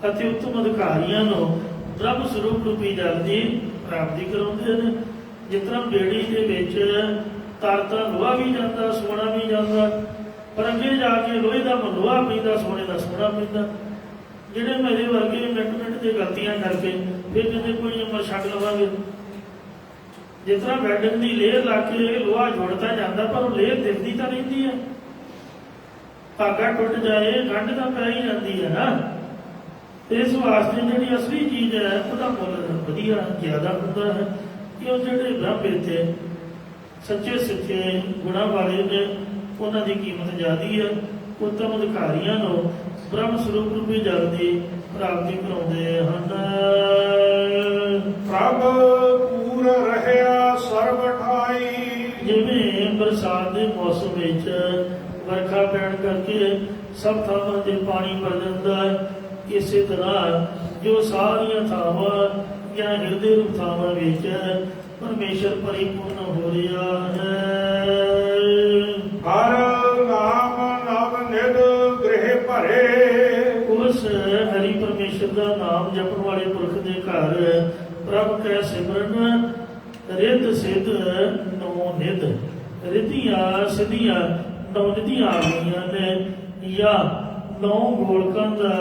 ਅਤੇ ਉੱਤਮ ਅਧਿਕਾਰੀਆਂ ਨੂੰ ਬ੍ਰਹਮ ਸਰੂਪ ਰੂਪੀ ਜਲ ਦੀ ਪ੍ਰਾਪਤੀ ਕਰਾਉਂਦੇ ਨੇ। ਜਿਸ ਤਰ੍ਹਾਂ ਬੇੜੀ ਦੇ ਵਿੱਚ ਤਰਤਾ ਲੋਹਾ ਵੀ ਜਾਂਦਾ, ਸੋਨਾ ਵੀ ਜਾਂਦਾ, ਪਰ ਅੱਗੇ ਜਾ ਕੇ ਲੋਹੇ ਦਾ ਲੋਹਾ ਪੀਂਦਾ, ਸੋਨੇ ਦਾ ਸੋਨਾ ਪੀਂਦਾ। ਜਿਹੜੇ ਮੇਰੇ ਵਰਗੇ ਮਿੰਟ ਤੇ ਗਲਤੀਆਂ ਕਰਕੇ ਫਿਰ ਕਹਿੰਦੇ ਕੋਈ ਉਮਰ ਛੱਡ ਲਵਾਂਗੇ। ਜਿਸ ਤਰ੍ਹਾਂ ਬੈਡਿੰਗ ਦੀ ਲੇਅਰ ਲਾ ਕੇ ਲੋਹਾ ਜੁੜਦਾ ਜਾਂਦਾ ਪਰ ਉਹ ਲੇਅਰ ਦਿਖਦੀ ਤਾਂ ਰਹਿੰਦੀ ਹੈ। ਧਾਗਾ ਟੁੱਟ ਜਾਏ ਗੰਢ ਤਾਂ ਪੈ ਹੀ ਜਾਂਦੀ ਹੈ ਨਾ। ਇਸ ਵਾਸਤੇ ਜਿਹੜੀ ਅਸਲੀ ਚੀਜ਼ ਹੈ ਉਹਦਾ ਮੁੱਲ ਵਧੀਆ ਜ਼ਿਆਦਾ ਹੁੰਦਾ ਹੈ। ਕਿ ਉਹ ਜਿਹੜੇ ਬ੍ਰਹਮ ਇੱਥੇ ਸੱਚੇ ਸੱਚੇ ਗੁਣਾਂ ਵਾਲੇ ਨੇ, ਉਹਨਾਂ ਦੀ ਕੀਮਤ ਜ਼ਿਆਦੀ ਹੈ। ਉੱਤਮ ਅਧਿਕਾਰੀਆਂ ਨੂੰ ਬ੍ਰਹਮ ਸਰੂਪ ਰੂਪੀ ਜਲ ਦੀ ਪ੍ਰਾਪਤੀ ਕਰਾਉਂਦੇ ਹਨ। ਪ੍ਰਭ ਪੂਰ ਰਹਿਆ ਸਰਬ ਠਾਈ, ਜਿਵੇਂ ਬਰਸਾਤ ਦੇ ਮੌਸਮ ਵਿੱਚ ਵਰਖਾ ਪੈਣ ਕਰਕੇ ਸਭ ਥਾਵਾਂ ਤੇ ਪਾਣੀ ਭਰ ਜਾਂਦਾ ਹੈ, ਇਸੇ ਤਰ੍ਹਾਂ ਜੋ ਸਾਰੀਆਂ ਥਾਵਾਂ ਜਾਂ ਹਿਰਦੇ ਰੂਪ ਥਾਵਾਂ ਵਿੱਚ ਪਰਮੇਸ਼ਰ ਪਰਿਪੂਰਨ ਹੋ ਰਿਹਾ ਹੈ। ਹਰ ਨਾਮ ਨਵ ਨਿਧ ਗ੍ਰਹਿ ਭਰੇ, ਉਸ ਹਰੀ ਪਰਮੇਸ਼ਰ ਦਾ ਨਾਮ ਜਪਣ ਵਾਲੇ ਪੁਰਖ ਦੇ ਘਰ ਪ੍ਰਭ ਕੈ ਸਿਮਰਨ ਰਿੱਧ ਸਿੱਧ ਨੌ ਨਿਧ, ਰਿੱਧੀਆਂ ਸਿੱਧੀਆਂ ਨੌ ਨਿਧੀਆਂ ਆ ਗਈਆਂ ਨੇ, ਜਾਂ ਨੌ ਗੋਲਕਾਂ ਦਾ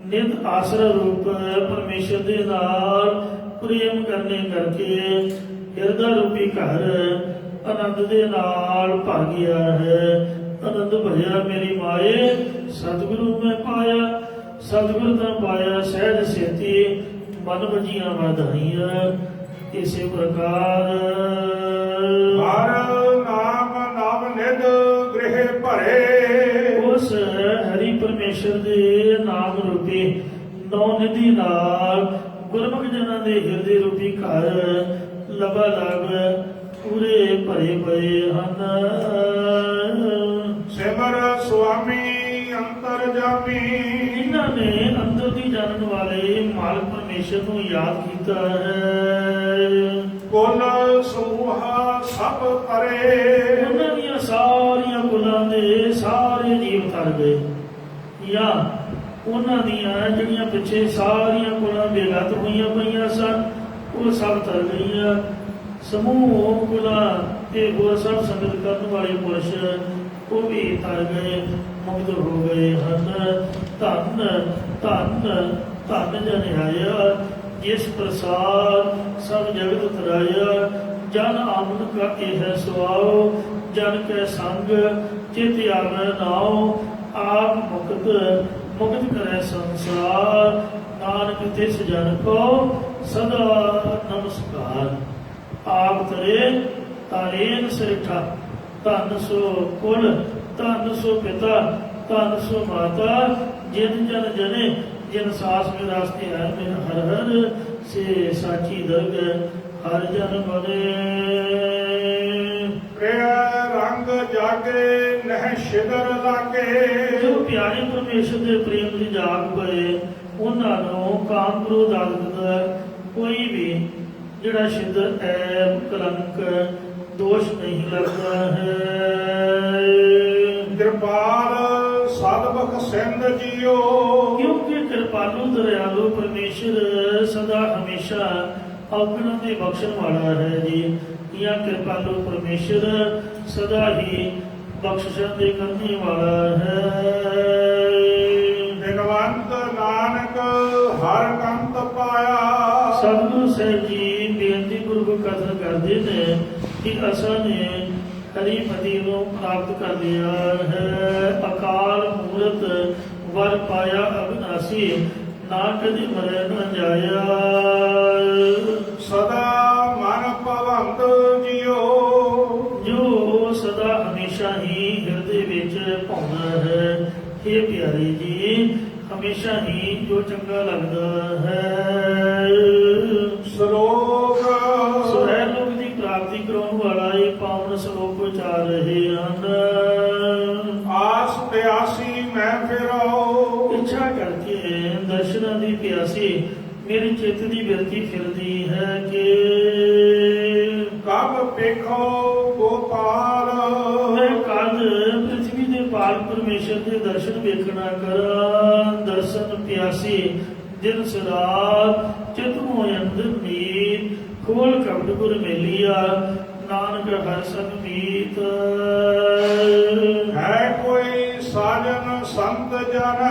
ਨਿਧ ਆਸਰਾ ਰੂਪ ਪਰਮੇਸ਼ਰ ਦੇ ਨਾਲ ਪ੍ਰੇਮ ਕਰਨੇ ਕਰਕੇ ਹਿਰਦਾ ਰੂਪੀ ਘਰ ਆਨੰਦ ਦੇ ਨਾਲ ਭਰ ਗਿਆ ਹੈ। ਆਨੰਦ ਭਰਿਆ ਮੇਰੀ ਮਾਏ ਸਤਿਗੁਰੂ ਮੈਂ ਪਾਇਆ, ਸਤਿਗੁਰ ਤਾਂ ਪਾਇਆ ਸਹਿਜ ਸੇਤੀ, ਮਨ ਵਜੀਆਂ ਵਧਾਈਆਂ। ਇਸੇ ਪ੍ਰਕਾਰ ਹਰ ਨਾਮ ਨਵ ਨਿਧ ਗ੍ਰਹਿ ਭਰੇ, ਉਸ ਹਰੀ ਪਰਮੇਸ਼ਰ ਦੇ ਨਾਮ ਰੂਪੀ ਨੌ ਨਿਧੀ ਨਾਲ ਗੁਰਮੁਖ ਜਨਾਂ ਦੇ ਹਿਰਦੇ ਰੂਪੀ ਘਰ ਲਬਾ ਲਬ ਪੂਰੇ ਭਰੇ ਪਏ ਹਨ। ਸਿਮਰ ਸੁਆਮੀ ਅੰਤਰ ਜਾਮੀ, ਇਹਨਾਂ ਨੇ ਅੰਦਰ ਦੀ ਜਾਣਨ ਵਾਲੇ ਮਾਲਕ ਪਰਮੇਸ਼ਰ ਨੂੰ ਯਾਦ ਕੀਤਾ ਹੈ। ਕੁਲ ਸਮੂਹਾ ਸਭ ਪਰੇ, ਉਹਨਾਂ ਦੀਆਂ ਸਾਰੀਆਂ ਕੁਲਾਂ ਦੇ ਸਾਰੇ ਜੀਵ ਤਰ ਗਏ, ਜਾਂ ਉਹਨਾਂ ਦੀਆਂ ਜਿਹੜੀਆਂ ਪਿੱਛੇ ਸਾਰੀਆਂ ਕੁਲਾਂ ਬੇਗਤ ਹੋਈਆਂ ਪਈਆਂ ਸਨ ਉਹ ਸਭ ਤਰ ਗਈਆਂ। ਸਮੂਹ ਕੁਲਾਂ ਤੇ ਹੋਰ ਸਭ ਸੰਗਤ ਕਰਨ ਵਾਲੇ ਪੁਰਸ਼ ਉਹ ਵੀ ਤਰ ਗਏ, ਮੁਕਤ ਹੋ ਗਏ ਹਨ। ਧੰਨ ਧੰਨ ਧੰਨ ਜਨ ਆਇਆ, ਜਿਸ ਪ੍ਰਸਾਦ ਸਭ ਜਗਤ ਤਰਾਇਆ। ਜਨ ਆਮਨ ਕਾ ਇਹ ਸੁਆਓ, ਜਨ ਕੈ ਸੰਗ ਚਿਤ ਆਵੈ ਨਾਉ। ਆਪ ਮੁਕਤ ਮੁਕਤ ਕਰੈ ਸੰਸਾਰ, ਨਾਨਕ ਤਿਸ ਜਨ ਕੋ ਸਦਾ ਨਮਸਕਾਰ। ਆਪ ਤਰੇ ਤਾਰੇਨ ਸਿਰਠਾ, ਧੰਨ ਸੋ ਕੁਲ ਧੰਨ ਸੋ ਪਿਤਾ ਧੰਨ ਸੋ ਮਾਤਾ। ਜਿਨ ਜਨ ਜਨੇ ਜਿਨ ਸਾਸ ਮੇ ਰਾਸਤੇ ਹੈ ਮੇਰਾ ਹਰ ਹਰ ਸੇ ਸਾਚੀ ਦਰਗ ਹਰ ਜਨ ਬਨੇ। ਪ੍ਰਿਆ ਰੰਗ ਜਾਗੇ ਨਹਿ ਸ਼ਿਦਰ ਲਾਗੇ, ਜੋ ਪਿਆਰੇ ਪਰਮੇਸ਼ਰ ਦੇ ਪ੍ਰੇਮ ਦੀ ਜਾਗ ਪਏ ਉਹਨਾਂ ਨੂੰ ਕਾਮ ਕ੍ਰੋਧ ਆਦਿ ਦਾ ਕੋਈ ਵੀ ਜਿਹੜਾ ਸ਼ਿਦਰ ਐਬ ਕਲੰਕ ਦੋਸ਼ ਨਹੀਂ ਲੱਗਦਾ ਹੈ। ਕਿਰਪਾਲ ਸਦਬਖ ਸਿੰਧ ਜੀਓ, ਕਿਉਂਕਿ ਕਿਰਪਾਲੂ ਦਇਆਲੂ ਪਰਮੇਸ਼ਰ ਸਦਾ ਹਮੇਸ਼ਾ ਔਗਣਾਂ ਦੇ ਬਖਸ਼ਣ ਵਾਲਾ ਹੈ ਜੀ। ਜਾਂ ਕਿਰਪਾਲੂ ਪਰਮੇਸ਼ਰ ਸਦਾ ਹੀ ਬਖਸ਼ਿਸ਼ਾਂ ਦੇ ਕਰਨੇ ਵਾਲਾ ਹੈ। ਭਗਵੰਤ ਨਾਨਕ ਹਰ ਕੰਤ ਪਾਇਆ, ਸਤਿਗੁਰੂ ਸਾਹਿਬ ਜੀ ਬੇਨਤੀ ਪੂਰਵਕ ਕਥਨ ਕਰਦੇ ਨੇ ਕਿ ਅਸਾਂ ਨੇ ਹਰੀਮਤੀ ਨੂੰ ਪ੍ਰਾਪਤ ਕਰ ਲਿਆ ਹੈ। ਅਕਾਲ ਮੂਰਤ ਵਰ ਪਾਇਆ ਅਬਨਾਸੀ, ਨਾ ਕਦੇ ਮਰੈ ਨਾ ਜਾਇਆ। ਸਦਾ ਮਨ ਭਵੰਤ ਜੀਓ, ਜੋ ਸਦਾ ਹਮੇਸ਼ਾ ਹੀ ਹਿਰਦੇ ਵਿੱਚ ਭਾਉਂਦਾ ਹੈ। ਇਹ ਪਿਆਰੇ ਜੀ ਹਮੇਸ਼ਾ ਹੀ ਜੋ ਚੰਗਾ ਲੱਗਦਾ ਹੈ। ਸ਼ਲੋਕ ਸਵੈ ਲੋਕ ਦੀ ਪ੍ਰਾਪਤੀ ਕਰਾਉਣ ਵਾਲਾ ਇਹ ਪਾਵਨ ਸ਼ਲੋਕ ਉਚਾਰ ਰਹੇ ਹਨ। ਆਸ ਪਿਆਸੀ ਮੈਂ ਫਿਰੋ, ਇੱਛਾ ਕਰਕੇ ਦਰਸ਼ਨਾਂ ਦੀ ਪਿਆਸੀ ਮੇਰੇ ਚਿੱਤ ਦੀ ਬਿਰਤੀ ਫਿਰਦੀ ਹੈ ਕਿ ਕਬ ਵੇਖੋ ਗੋਪਾਲ, ਮੈਂ ਕਦ ਪ੍ਰਿਥਵੀ ਦੇ ਪਾਲ ਪਰਮੇਸ਼ਰ ਦੇ ਦਰਸ਼ਨ ਵੇਖਣਾ ਕਰਾਂ। ਦਰਸ਼ਨ ਪਿਆਸੀ ਦਿਨ ਸਦਾ ਚਿਤ ਮੋਇ ਅੰਦਰ ਮੀਤ, ਖੋਲ ਕਬਡ ਗੁਰ ਮੇਲੀਆ ਨਾਨਕ ਹਰ ਸੰਗ ਮੀਤ। ਹੈ ਕੋਈ ਸਾਜਨ ਸੰਤ ਜਨ,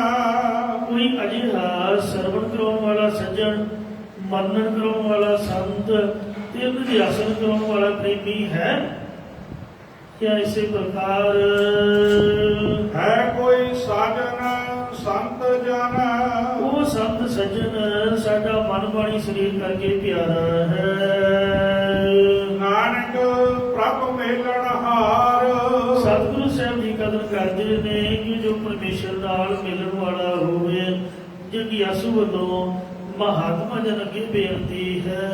ਕੋਈ ਅਜਿਹਾ ਸਰਵਣ ਕਰਾਉਣ ਵਾਲਾ ਸੱਜਣ, ਮੰਨਣ ਕਰਾਉਣ ਵਾਲਾ ਸੰਤ ਤੇ ਅਭਿਆਸਨ ਕਰਾਉਣ ਵਾਲਾ ਪ੍ਰੇਮੀ ਹੈ। ਕਿਆ ਇਸੇ ਪ੍ਰਕਾਰ ਹੈ ਕੋਈ ਸਾਜਨ ਸੰਤ ਜਨ, ਉਹ ਸੰਤ ਸੱਜਣ ਸਾਡਾ ਮਨ ਬਾਣੀ ਸਰੀਰ ਕਰਕੇ ਪਿਆਰਾ ਹੈ। ਨਾਨਕ ਪ੍ਰਭ ਕਰਦੇ ਨੇ ਕਿ ਜੋ ਪਰਮੇਸ਼ਰ ਨਾਲ ਮਿਲਣ ਵਾਲਾ ਹੋਵੇ। ਜਗਿਆਸੂ ਵੱਲੋਂ ਮਹਾਤਮਾ ਜਨ ਅੱਗੇ ਬੇਨਤੀ ਹੈ।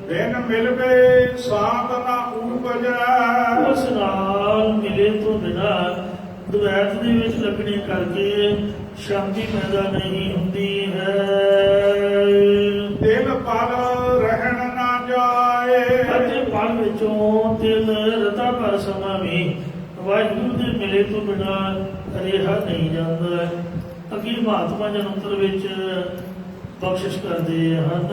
ਬਿਨ ਮਿਲਵੇ ਸਾਧ ਨਾ ਉਪਜੈ। ਉਸ ਨਾਲ ਮਿਲੇ ਤੋਂ ਬਿਨਾ ਦੁਵੈਤ ਦੇ ਵਿੱਚ ਲੱਗਣੇ ਕਰਕੇ ਸ਼ਾਂਤੀ ਪੈਦਾ ਨਹੀਂ ਹੁੰਦੀ ਹੈ। ਦਿਲ ਪਲ ਰਹਿਣ ਨਾ ਜਾਏ। ਅਤੇ ਪਲ ਵਿੱਚੋਂ ਦਿਲ ਰਤਾ ਪਰ ਸਮਾਂ ਵੀ ਵਾਹਿਗੁਰੂ ਦੇ ਮਿਲੇ ਤੋਂ ਬਿਨਾ ਰਿਹਾ ਨਹੀਂ ਜਾਂਦਾ। ਅੱਗੇ ਮਹਾਤਮਾ ਜਨੰਤਰ ਵਿੱਚ ਬਖਸ਼ਿਸ਼ ਕਰਦੇ ਹਨ।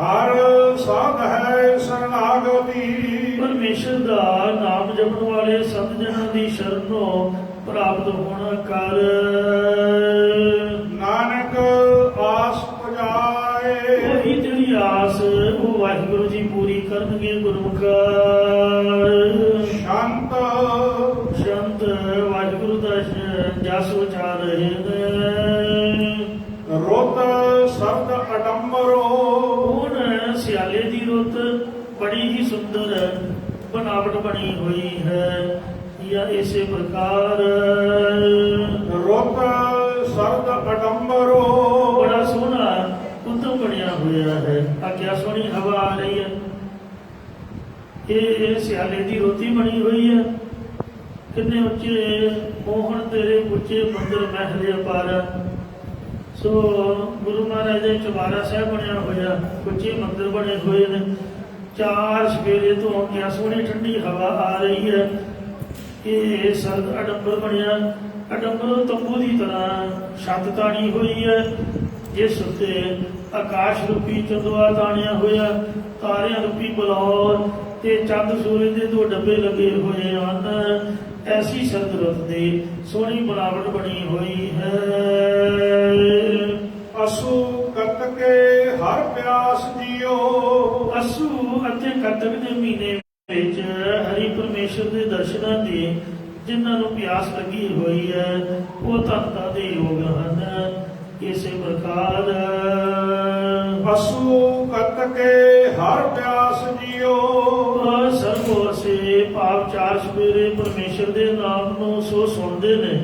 ਹਰ ਸਾਧ ਹੈ ਸਰਨਾਗਤੀ। ਪਰਮੇਸ਼ਰ ਦਾ ਨਾਮ ਜਪਣ ਵਾਲੇ ਸੰਤ ਜਨਾਂ ਦੀ ਸ਼ਰਨੋਂ ਪ੍ਰਾਪਤ ਹੋਣਾ ਕਰ। ਨਾਨਕ ਆਸ ਪੁਜਾਏ। ਉਹੀ ਜਿਹੜੀ ਆਸ ਉਹ ਵਾਹਿਗੁਰੂ ਜੀ ਪੂਰੀ ਕਰਨਗੇ ਗੁਰਮੁਖ। ਸ਼ਾਂਤ ਸ਼ੰਤ ਵਾਹਿਗੁਰੂ ਦਾ ਜਸ ਉਚਾਰ ਰਹੇ ਨੇ। ਰੁੱਤ ਸਰਦ ਅਡੰਬਰੋ। ਹੁਣ ਸਿਆਲੇ ਦੀ ਰੁੱਤ ਬੜੀ ਹੀ ਸੁੰਦਰ ਬਨਾਵਟ ਬਣੀ ਹੋਈ ਹੈ। ਜਾਂ ਇਸੇ ਪ੍ਰਕਾਰ ਰੁੱਤ ਸਰਦ ਅਡੰਬਰੋ। ਬੜਾ ਸੋਹਣਾ ਉਦਮ ਬਣਿਆ ਹੋਇਆ ਹੈ। ਆ ਕਿਆ ਸੋਹਣੀ ਹਵਾ ਆ ਰਹੀ ਹੈ। ਇਹ ਸਿਆਲੇ ਦੀ ਰੋਟੀ ਬਣੀ ਹੋਈ ਹੈ। ਕਿੰਨੇ ਉੱਚੇ ਮੋਹਨ ਤੇਰੇ ਉੱਚੇ ਮੰਦਰ ਮਹਿਲ ਅਪਾਰ। ਸੋ ਗੁਰੂ ਮਹਾਰਾਜ ਦੇ ਚੁਬਾਰਾ ਸਾਹਿਬ ਬਣਿਆ ਹੋਇਆ, ਉੱਚੇ ਮੰਦਰ ਬਣੇ ਹੋਏ ਨੇ। ਚਾਰ ਸਵੇਰੇ ਤੋਂ ਕਿਆ ਸੋਹਣੀ ਠੰਡੀ ਹਵਾ ਆ ਰਹੀ ਹੈ। ਇਹ ਸਰਦ ਅਡੰਬਰ ਬਣਿਆ। ਅਡੰਬਰ ਤੰਬੂ ਦੀ ਤਰ੍ਹਾਂ ਛੱਤ ਤਾਣੀ ਹੋਈ ਹੈ, ਜਿਸ ਉੱਤੇ ਆਕਾਸ਼ ਰੂਪੀ ਚੰਦਵਾ ਤਾਣਿਆ ਹੋਇਆ, ਤਾਰਿਆਂ ਰੂਪੀ ਬਲੌਰ ਤੇ ਚੰਦ ਸੂਰਜ ਦੇ ਦੋ ਡੱਬੇ ਲੱਗੇ ਹੋਏ ਹਨ। ਐਸੀ ਸਰਦ ਰੁੱਤ ਦੀ ਸੋਹਣੀ ਬਣਾਵਟ ਬਣੀ ਹੋਈ ਹੈ। ਅਸੂ ਕਤਕੇ ਹਰ ਪਿਆਸ ਜੀਓ। ਅਸੂ ਅਤੇ ਕੱਤਕ ਦੇ ਮਹੀਨੇ ਵਿੱਚ ਹਰੀ ਪਰਮੇਸ਼ਰ ਦੇ ਦਰਸ਼ਨਾਂ ਦੀ ਜਿਨ੍ਹਾਂ ਨੂੰ ਪਿਆਸ ਲੱਗੀ ਹੋਈ ਹੈ ਉਹ ਧੰਨਤਾ ਦੇ ਯੋਗ ਹਨ। ਇਸੇ ਪ੍ਰਕਾਰ ਅਸੂ ਕਤਕੇ ਹਰ ਪਿਆਸ ਜੀਓ। ਸਰਵੋਸੇ ਭਾਵ ਚਾਰ ਸਵੇਰੇ ਪਰਮੇਸ਼ਰ ਦੇ ਨਾਮ ਨੂੰ ਸੋ ਸੁਣਦੇ ਨੇ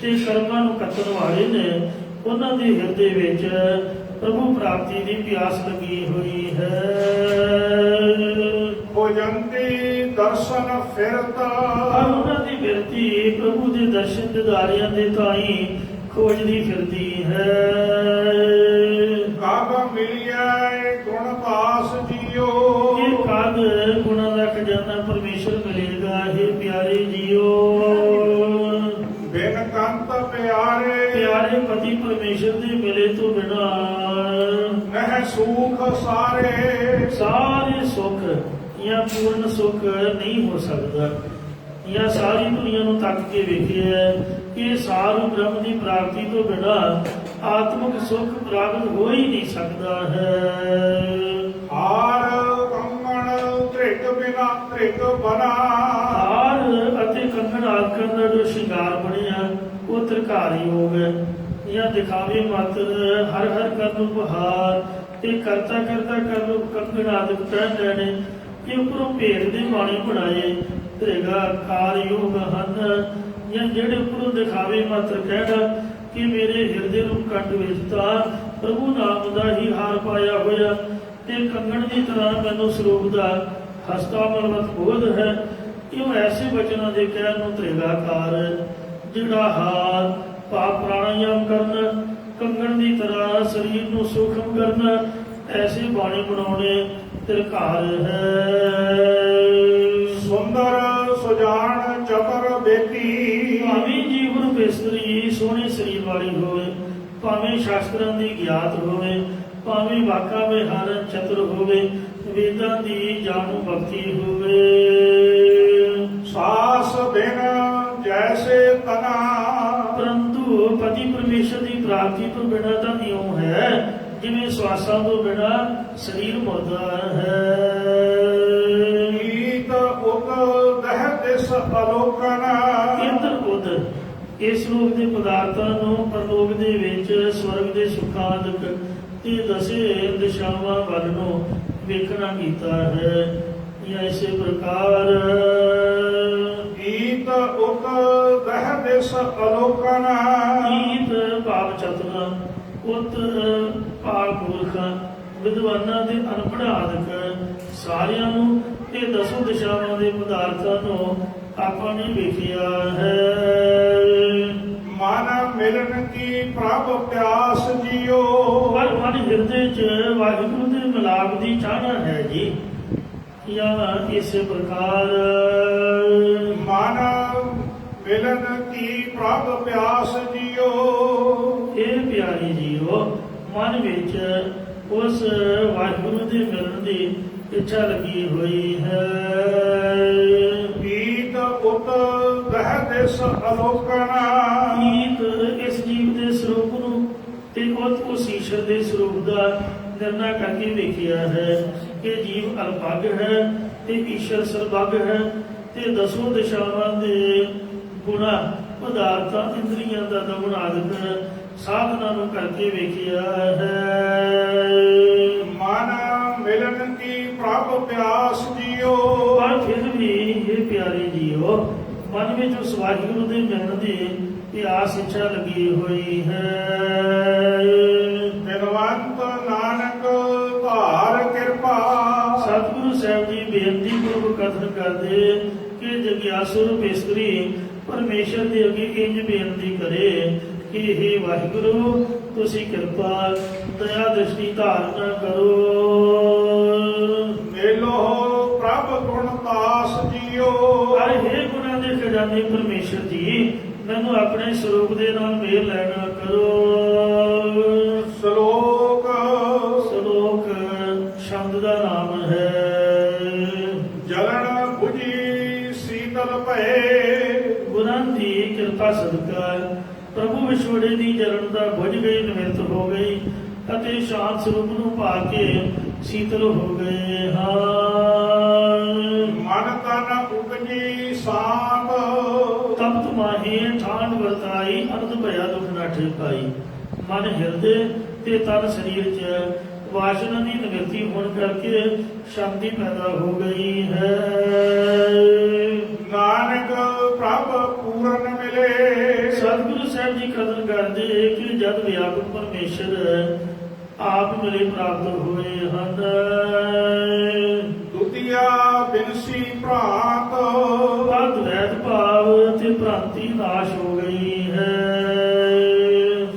ਤੇ ਕਰਮਾਂ ਨੂੰ ਕੱਤਣ ਵਾਲੇ ਨੇ। ਉਹਨਾਂ ਦੇ ਹਿਰਦੇ ਵਿੱਚ ਪ੍ਰਭੂ ਪ੍ਰਾਪਤੀ ਦੀ ਪਿਆਸ ਲੱਗੀ ਹੋਈ ਹੈ। ਭੋਜੰਤੀ ਦਰਸ਼ਨ ਫਿਰਤਾ। ਉਹਨਾਂ ਦੀ ਬਿਰਤੀ ਪ੍ਰਭੂ ਦੇ ਦਰਸ਼ਨ ਦਿਦਾਰਿਆਂ ਦੇ ਤਾਈਂ ਖੋਜਦੀ ਫਿਰਦੀ ਹੈ। ਕਬ ਮਿਲਿਆ ਗੁਣ ਪਾਸ ਜੀਓ। ਇਹ ਕਦ ਗੁਣਾਂ ਦਾ ਖਜ਼ਾਨਾ ਪਰਮੇਸ਼ਰ ਮਿਲੇਗਾ। ਇਹ ਪਿਆਰੇ ਜੀਓ, ਬਿਨ ਕੰਤ ਪਿਆਰੇ। ਪਿਆਰੇ ਪਤੀ ਪਰਮੇਸ਼ਰ ਦੇ ਮਿਲੇ ਤੋਂ ਬਿਨਾ ਨਹਿ ਸੁਖ ਸਾਰੇ। ਸਾਰੇ ਸੁੱਖ ਜਾਂ ਪੂਰਨ ਸੁੱਖ ਨਹੀਂ ਹੋ ਸਕਦਾ। ਜਾਂ ਸਾਰੀ ਦੁਨੀਆ ਨੂੰ ਤੱਕ ਕੇ ਵੇਖਿਆ ਕਿ ਸਾਰੂ ਬ੍ਰਹਮ ਦੀ ਪ੍ਰਾਪਤੀ ਤੋਂ ਬਿਨਾ ਆਤਮਿਕ ਸੁੱਖ ਪ੍ਰਾਪਤ ਹੋ ਹੀ ਨਹੀਂ ਸਕਦਾ ਹੈ। ਹਾਰ ਕੰਗਣ ਧ੍ਰਿਕ ਬਿਨਾ ਧ੍ਰਿਕ ਬਨਾ। ਹਾਰ ਅਤੇ ਕੰਗਣ ਆਦਿਕਾਂ ਦਾ ਜੋ ਸ਼ਿੰਗਾਰ ਬਣਿਆ ਉਹ ਧਿਰਕਾਰ ਯੋਗ ਹੈ। ਜਾਂ ਦਿਖਾਵੇ ਮਾਤਰ ਹਰ ਹਰ ਕਰਨ ਉਪਹਾਰ ਤੇ ਕਰਤਾ ਕਰਤਾ ਕਰਨ ਕੰਗਣ ਆਦਿਕ ਕਹਿ ਲੈਣੇ ਕਿ ਉੱਪਰੋਂ ਭੇਦ ਦੇ ਬਾਣੀ ਬਣਾਏ ਧ੍ਰਿਗਾ ਕਾਰ ਯੋਗ ਹਨ। ਜਾਂ ਜਿਹੜੇ ਉੱਪਰੋਂ ਦਿਖਾਵੇ ਮਾਤਰ ਕਹਿਣਾ ਕਿ ਮੇਰੇ ਹਿਰਦੇ ਨੂੰ ਕੰਡ ਵਿੱਚ ਤਾਂ ਪ੍ਰਭੂ ਨਾਮ ਦਾ ਹੀ ਹਾਰ ਪਾਇਆ ਹੋਇਆ ਤੇ ਕੰਗਣ ਦੀ ਤਰ੍ਹਾਂ ਮੈਨੂੰ ਸਰੂਪ ਦਾ ਹਸਤਾ ਮਲਵਤ ਬੋਧ ਹੈ। ਇਉਂ ਐਸੇ ਬਚਨਾਂ ਦੇ ਕਹਿਣ ਨੂੰ ਧ੍ਰਿਗਾਕਾਰ। ਜਿਹੜਾ ਹਾਰ ਪਾਪ ਪ੍ਰਾਣਾਯਾਮ ਕਰਨਾ, ਕੰਗਣ ਦੀ ਤਰ੍ਹਾਂ ਸਰੀਰ ਨੂੰ ਸੂਖਮ ਕਰਨਾ, ਐਸੇ ਬਾਣੀ ਬਣਾਉਣੇ ਧਿਰਕਾਰ ਹੈ। ਸੁੰਦਰ ਸੁਜਾਨ ਚਤਰ ਬੇਟੀ। ਭਾਵੇਂ ਜੀਵਨ ਬਿਸਤਰੀ ਸੋਹਣੇ ਸਰੀਰ ਵਾਲੀ ਹੋਵੇ, ਭਾਵੇਂ ਸ਼ਾਸਤਰਾਂ ਦੀ ਗਿਆਤ ਹੋਵੇ, ਭਾਵੇਂ ਵਾਕਾਂ ਵਿਹਾਰਨ ਚਤੁਰ ਹੋਵੇ, ਵੇਦਾਂ ਦੀ ਜਾਣੂ ਭਗਤੀ ਹੋਵੇ। ਸਾਸ ਬਿਨ ਜੈਸੇ ਤਨਾ। ਪਰੰਤੂ ਪਤੀ ਪਰਮੇਸ਼ਰ ਦੀ ਪ੍ਰਾਪਤੀ ਤੋਂ ਬਿਨਾਂ ਤਾਂ ਇਉਂ ਹੈ ਜਿਵੇਂ ਸਵਾਸਾਂ ਤੋਂ ਬਿਨਾਂ ਸਰੀਰ ਮੁਰਦਾ ਹੈ। ਈਤ ਉਤ ਦਹ ਦਿਸ ਅਲੋਕਨ। ਇੰਦਰ ਉਦਰ ਇਸ ਲੋਕ ਦੇ ਪਦਾਰਥਾਂ ਨੂੰ ਪਰਲੋਕ ਦੇ ਵਿੱਚ ਸਵਰਗ ਦੇ ਸੁਖਾਦਿਕ ਤੇ ਦਸੇ ਦਿਸ਼ਾਵਾਂ ਵੱਲ ਨੂੰ ਵੇਖਣਾ ਕੀਤਾ ਹੈ। ਜਾਂ ਇਸੇ ਪ੍ਰਕਾਰ ਦਿਸ ਅਲੋਕਨ ਕੀਤ ਭਾਵ ਚਤੁਰ ਉਤ ਭਾਵ ਮੂਰਖ ਵਿਦਵਾਨਾਂ ਦੇ ਅਨਪੜ੍ਹ ਆਦਿਕ ਸਾਰਿਆਂ ਨੂੰ ਇਹ ਦਸੋਂ ਦਿਸ਼ਾਵਾਂ ਦੇ ਪਦਾਰਥਾਂ ਨੂੰ ਆਪਾਂ ਨੇ ਵੇਖਿਆ ਹੈ। ਮਨ ਮਿਲਨ ਕੀ ਪ੍ਰਭ ਪਿਆਸ ਜਿਓ ਪਰ ਮਨ ਹਿਰਦੇ 'ਚ ਵਾਹਿਗੁਰੂ ਦੇ ਮਿਲਾਪ ਦੀ ਚਾਹਨਾ ਹੈ ਜੀ। ਜਾਂ ਇਸੇ ਪ੍ਰਕਾਰ ਮਨ ਮਿਲਨ ਕੀ ਪ੍ਰਭ ਪਿਆਸ ਜਿਓ ਇਹ ਪਿਆਰੇ ਜੀਓ ਮਨ ਵਿੱਚ ਉਸ ਵਾਹਿਗੁਰੂ ਦੇ ਮਿਲਣ ਦੀ ਇੱਛਾ ਲੱਗੀ ਹੋਈ ਹੈ। ਗੀਤ ਉਤ ਗਹਿ ਦਿਸ ਅਲੋਕਨ ਗੀਤ ਇਸ ਜੀਵ ਦੇ ਸਰੂਪ ਨੂੰ ਤੇ ਉਸ ਈਸ਼ਰ ਦੇ ਸਰੂਪ ਦਾ ਨਿਰਣਾ ਕਰਕੇ ਵੇਖਿਆ ਹੈ ਕਿ ਜੀਵ ਅਲਪਗ ਹੈ ਤੇ ਈਸ਼ਰ ਸਰਬੱਗ ਹੈ ਤੇ ਦਸੋਂ ਦਿਸ਼ਾਵਾਂ ਦੇ ਗੁਣਾ ਪਦਾਰਥਾਂ ਇੰਦਰੀਆਂ ਦਾ ਦਮਨ ਆਦਿਕ ਸਾਧਨਾਂ ਨੂੰ ਕਰਕੇ ਵੇਖਿਆ ਹੈ। ਮਨ ਮਿਲਨ ਕੀ ਪ੍ਰਭ ਪਿਆਸ ਜਿਓ ਪਰ ਫਿਰ ਵੀ ਇਹ ਪਿਆਰੇ ਜੀਓ ਮਨ ਵਿੱਚ ਉਸ ਵਾਹਿਗੁਰੂ ਦੇ ਮਿਲਣ ਦੀ ਪਿਆਸ ਇੱਛਾ ਲੱਗੀ ਹੋਈ ਹੈ। ਬਿਨਵੰਤ ਨਾਨਕ ਧਾਰ ਕਿਰਪਾ ਸਤਿਗੁਰੂ ਸਾਹਿਬ ਜੀ ਬੇਨਤੀ ਪੂਰਵਕ ਕਥਨ ਕਰਦੇ ਕਿ ਜਗਿਆਸੂ ਰੂਪ ਇਸਤਰੀ ਪਰਮੇਸ਼ਰ ਦੇ ਅੱਗੇ ਇੰਜ ਬੇਨਤੀ ਕਰੇ ਕਿ हे ਵਾਹਿਗੁਰੂ ਤੁਸੀਂ ਕਿਰਪਾ ਦਇਆ ਦ੍ਰਿਸ਼ਟੀ ਧਾਰਨ ਕਰੋ। ਮੇਲੋ ਪ੍ਰਭ ਗੁਣ ਤਾਸ ਜਿਓ ਪਰ हे ਗੁਣਾਂ ਦੇ ਖਜ਼ਾਨੇ ਪਰਮੇਸ਼ਰ ਜੀ ਮੈਨੂੰ ਆਪਣੇ ਸਰੂਪ ਦੇ ਨਾਲ ਮੇਲ ਲੈਣਾ ਕਰੋ। ਸ਼ਲੋਕ ਸ਼ਲੋਕ ਸ਼ਬਦ ਦਾ ਨਾਮ ਹੈ। ਜਲਨ ਬੁਝੀ ਸੀਤਲ ਭਏ ਗੁਰਾਂ ਦੀ ਕਿਰਪਾ ਸਦਕਾ ਪ੍ਰਭੂ ਵਿਛੋੜੇ ਦੀ ਜਲਨ ਦਾ ਬੁਝ ਗਈ ਨਿਵਰਤ ਹੋ ਗਈ ਅਤੇ ਸ਼ਾਂਤ ਸਰੂਪ ਨੂੰ ਪਾ ਕੇ ਸੀਤਲ ਹੋ ਗਏ ਹਾਂ। ਮਨ ਤਨ ਉਪਜੀ ਸਾਂਭ ਤਪਤ ਮਾਹੀ ਠਾਂਡ ਵਰਤਾਈ ਅਨੰਦ ਭਇਆ ਦੁਖ ਨਾ ਠੇਕਾਈ। ਮਨ ਹਿਰਦੇ ਤੇ ਤਨ ਸਰੀਰ 'ਚ ਵਾਸ਼ਨਾ ਦੀ ਨਿਵਰਤੀ ਹੋਣ ਕਰਕੇ ਸ਼ਾਂਤੀ ਪੈਦਾ ਹੋ ਗਈ ਹੈ। ਨਾਨਕ ਪ੍ਰਭ ਪੂਰਨ ਮਿਲੇ ਸਤਿਗੁਰੂ ਸਾਹਿਬ ਜੀ ਕਥਨ ਕਰਦੇ ਕਿ ਜਦ ਵਿਆਪਕ ਪਰਮੇਸ਼ਰ ਆਪ ਮਿਲੇ ਪ੍ਰਾਪਤ ਹੋਏ ਹਨ। ਦੁਤੀਆ ਬਿਨਸੀ ਭ੍ਰਾਂਤ ਅਦਵੈਤ ਭਾਵ ਤੇ ਭ੍ਰਾਂਤੀ ਨਾਸ਼ ਹੋ ਗਈ ਹੈ।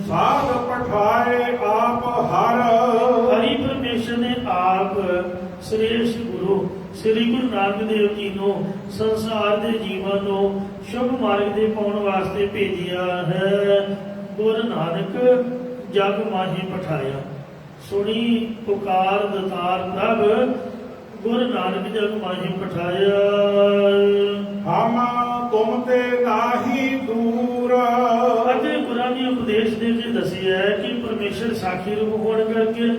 ਸਾਧ ਪਠਾਏ ਆਪ ਹਰ ਹਰੀ ਪਰਮੇਸ਼ਰ ਨੇ ਆਪ ਸ੍ਰੇਸ਼ਟ ਗੁਰੂ ਸ੍ਰੀ ਗੁਰੂ ਨਾਨਕ ਦੇਵ ਜੀ ਨੂੰ ਸੰਸਾਰ ਦੇ ਜੀਵਾਂ ਨੂੰ ਸ਼ੁਭ ਮਾਰਗ ਦੇ ਪਾਉਣ ਵਾਸਤੇ ਭੇਜਿਆ ਹੈ। ਗੁਰੂ ਨਾਨਕ ਜਗ ਮਾਹੀ ਪਠਾਇਆ ਸੁਣੀ ਪੁਕਾਰ ਦਤਾਰ ਪ੍ਰਭ ਗੁਰੂ ਨਾਨਕ ਜਗ ਮਾਹੀ ਪਠਾਇਆ। ਹਮ ਤੁਮ ਤੇ ਨਾਹੀ ਦੂਰ ਅਤੇ ਗੁਰਾਂ ਨੇ ਉਪਦੇਸ਼ ਦੇ ਕੇ ਦੱਸਿਆ ਹੈ ਕਿ ਪਰਮੇਸ਼ਰ ਸਾਖੀ ਰੂਪ ਹੋਣ ਕਰਕੇ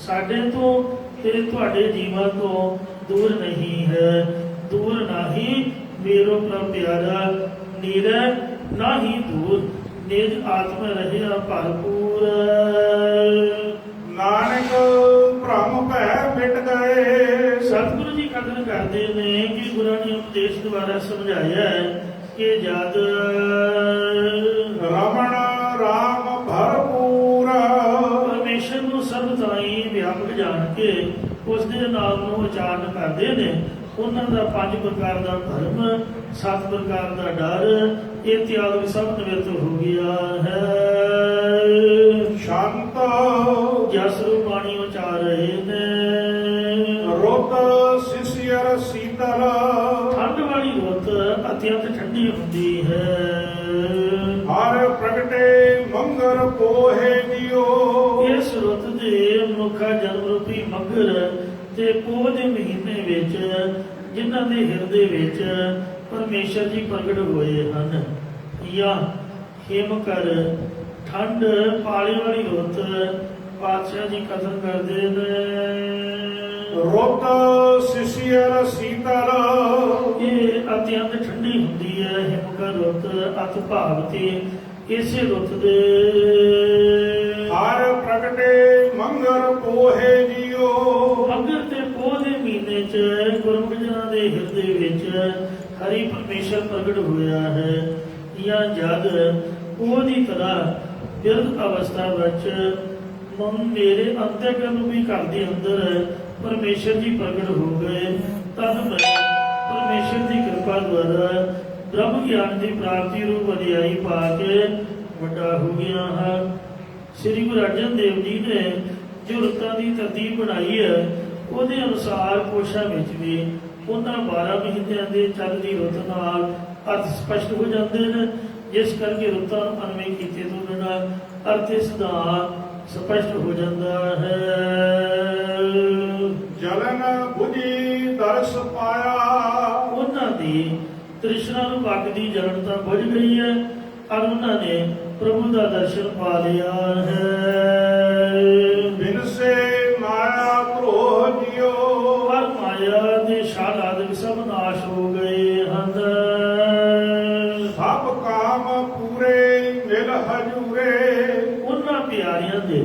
ਸਾਡੇ ਤੋਂ ਤੇ ਤੁਹਾਡੇ ਜੀਵਾਂ ਤੋਂ ਦੂਰ ਨਹੀਂ ਹੈ। ਦੂਰ ਨਹੀਂ ਮੇਰੋ ਪ੍ਰਭ ਪਿਆਰਾ ਨੀਰੈ ਨਾਹੀ ਦੂਰ ਨਿਜ ਆਤਮ ਰਹਿਆ ਭਰਪੂਰ। ਨਾਨਕ ਭ੍ਰਮ ਭੈ ਮਿਟ ਗਏ ਸਤਿਗੁਰੂ ਜੀ ਕਥਨ ਕਰਦੇ ਨੇ ਕਿ ਗੁਰਾਂ ਨੇ ਉਪਦੇਸ਼ ਦੁਆਰਾ ਸਮਝਾਇਆ ਹੈ ਕਿ ਜਦ ਰਮਣ ਰਾਮ ਭਰਪੂਰ ਪਰਮੇਸ਼ਰ ਨੂੰ ਸਰਬ ਥਾਈਂ ਵਿਆਪਕ ਜਾਣ ਕੇ ਉਸ ਦੇ ਨਾਮ ਨੂੰ ਉਚਾਰਨ ਕਰਦੇ ਨੇ ਉਹਨਾਂ ਦਾ 5 ਪ੍ਰਕਾਰ ਦਾ ਧਰਮ 7 ਪ੍ਰਕਾਰ ਦਾ ਡਰ ਇਹ ਤਿਆਗ ਸਭ ਨਿਵਰਤ ਹੋ ਗਿਆ ਹੈ। ਸ਼ਾਂਤ ਜਸ ਰੂਪ ਬਾਣੀ ਉਚਾਰ ਰਹੇ ਨੇ। ਰੁੱਤ ਸਿਸਿਅਰ ਸੀਤਲ ਠੰਡ ਵਾਲੀ ਰੁੱਤ ਅਤਿਅੰਤ ਠੰਡੀ ਹੁੰਦੀ ਹੈ। ਹਰ ਪ੍ਰਗਟੇ ਮੰਗਰ ਪੋਹੇ ਜਿਓ ਇਸ ਰੁੱਤ ਦੇ ਮਨੁੱਖਾ ਜਨਮ ਰੂਪੀ ਮੱਘਰ ਤੇ ਪੋਹ ਦੇ ਮਹੀਨੇ ਵਿੱਚ ਜਿਨ੍ਹਾਂ ਦੇ ਹਿਰਦੇ ਵਿੱਚ ਪਰਮੇਸ਼ਰ ਜੀ ਪ੍ਰਗਟ ਹੋਏ ਹਨ। ਜਾਂ ਹਿਮ ਕਰ ਠੰਡ ਪਾਲੇ ਵਾਲੀ ਰੁੱਤ ਪਾਤਸ਼ਾਹ ਜੀ ਕਥਨ ਕਰਦੇ ਨੇ। ਰੁੱਤ ਸਿਸਿਅਰ ਸੀਤਲ ਇਹ ਅਤਿਅੰਤ ਠੰਡੀ ਹੁੰਦੀ ਹੈ। ਹਿਮ ਕਰ ਰੁੱਤ ਅਤ ਭਾਵ ਤੇ ਇਸੇ ਰੁੱਤ ਦੇ ਹਰ ਪ੍ਰਗਟੇ ਮੰਗਰ ਪੋਹੇ ਜਿਓ ਮੱਘਰ ਤੇ ਪੋਹ ਦੇ ਮਹੀਨੇ 'ਚ ਗੁਰਮੁਖ ਜਨਾਂ ਦੇ ਹਿਰਦੇ ਵਿੱਚ ਹਰੀ ਪਰਮੇਸ਼ਰ ਪ੍ਰਗਟ ਹੋਇਆ ਹੈ। ਜਾਂ ਜਦ ਉਹਦੀ ਤਰ੍ਹਾਂ ਬਿਰਧ ਅਵਸਥਾ ਵਿੱਚ ਮਨ ਮੇਰੇ ਅੰਤਰਗਤ ਵੀ ਘਰ ਦੇ ਅੰਦਰ ਪਰਮੇਸ਼ਰ ਜੀ ਪ੍ਰਗਟ ਹੋ ਗਏ, ਤਦ ਮੈਂ ਪਰਮੇਸ਼ਰ ਦੀ ਕਿਰਪਾ ਦੁਆਰਾ ਬ੍ਰਹਮ ਗਿਆਨ ਦੀ ਪ੍ਰਾਪਤੀ ਨੂੰ ਵਡਿਆਈ ਪਾ ਕੇ ਵੱਡਾ ਹੋ ਗਿਆ ਹਾਂ। ਸ੍ਰੀ ਗੁਰੂ ਅਰਜਨ ਦੇਵ ਜੀ ਨੇ ਜੋ ਰੁੱਤਾਂ ਦੀ ਤਰਤੀਬ ਬਣਾਈ ਹੈ, ਉਹਦੇ ਅਨੁਸਾਰ ਕੋਸ਼ਾਂ ਵਿੱਚ ਵੀ ਉਹਨਾਂ 12 ਮਹੀਨਿਆਂ ਦੇ ਚੱਲਦੀ ਰੁੱਤ ਨਾਲ ਅਰਥ ਸਪਸ਼ਟ ਹੋ ਜਾਂਦੇ ਨੇ, ਜਿਸ ਕਰਕੇ ਰੁੱਤਾਂ ਨੂੰ ਅਨਵੇਂ ਕੀਤੇ ਤੋਂ ਬਿਨਾਂ ਅਰਥ ਇਸ ਦਾ ਸਪਸ਼ਟ ਹੋ ਜਾਂਦਾ ਹੈ। ਜਲਨ ਬੁਝੀ ਦਰਸ ਪਾਇਆ, ਉਹਨਾਂ ਦੀ ਤ੍ਰਿਸ਼ਨਾ ਨੂੰ ਪੱਗ ਦੀ ਜਲਨ ਤਾਂ ਬੁਝ ਗਈ ਹੈ, ਔਰ ਉਹਨਾਂ ਨੇ ਪ੍ਰਭੂ ਦਾ ਦਰਸ਼ਨ ਪਾ ਲਿਆ ਹੈ। ਬਿਨਸੇ ਮਾਇਆ ਧਰੋਹ ਜਿਓ, ਪਰ ਮਾਇਆ ਦੇ ਸ਼ਾਲ ਆਦਿਕ ਸਭ ਨਾਸ਼ ਹੋ ਗਏ ਹਨ। ਸਭ ਕਾਮ ਪੂਰੇ ਮਿਲ ਹਜੂਰੇ, ਉਹਨਾਂ ਪਿਆਰਿਆਂ ਦੇ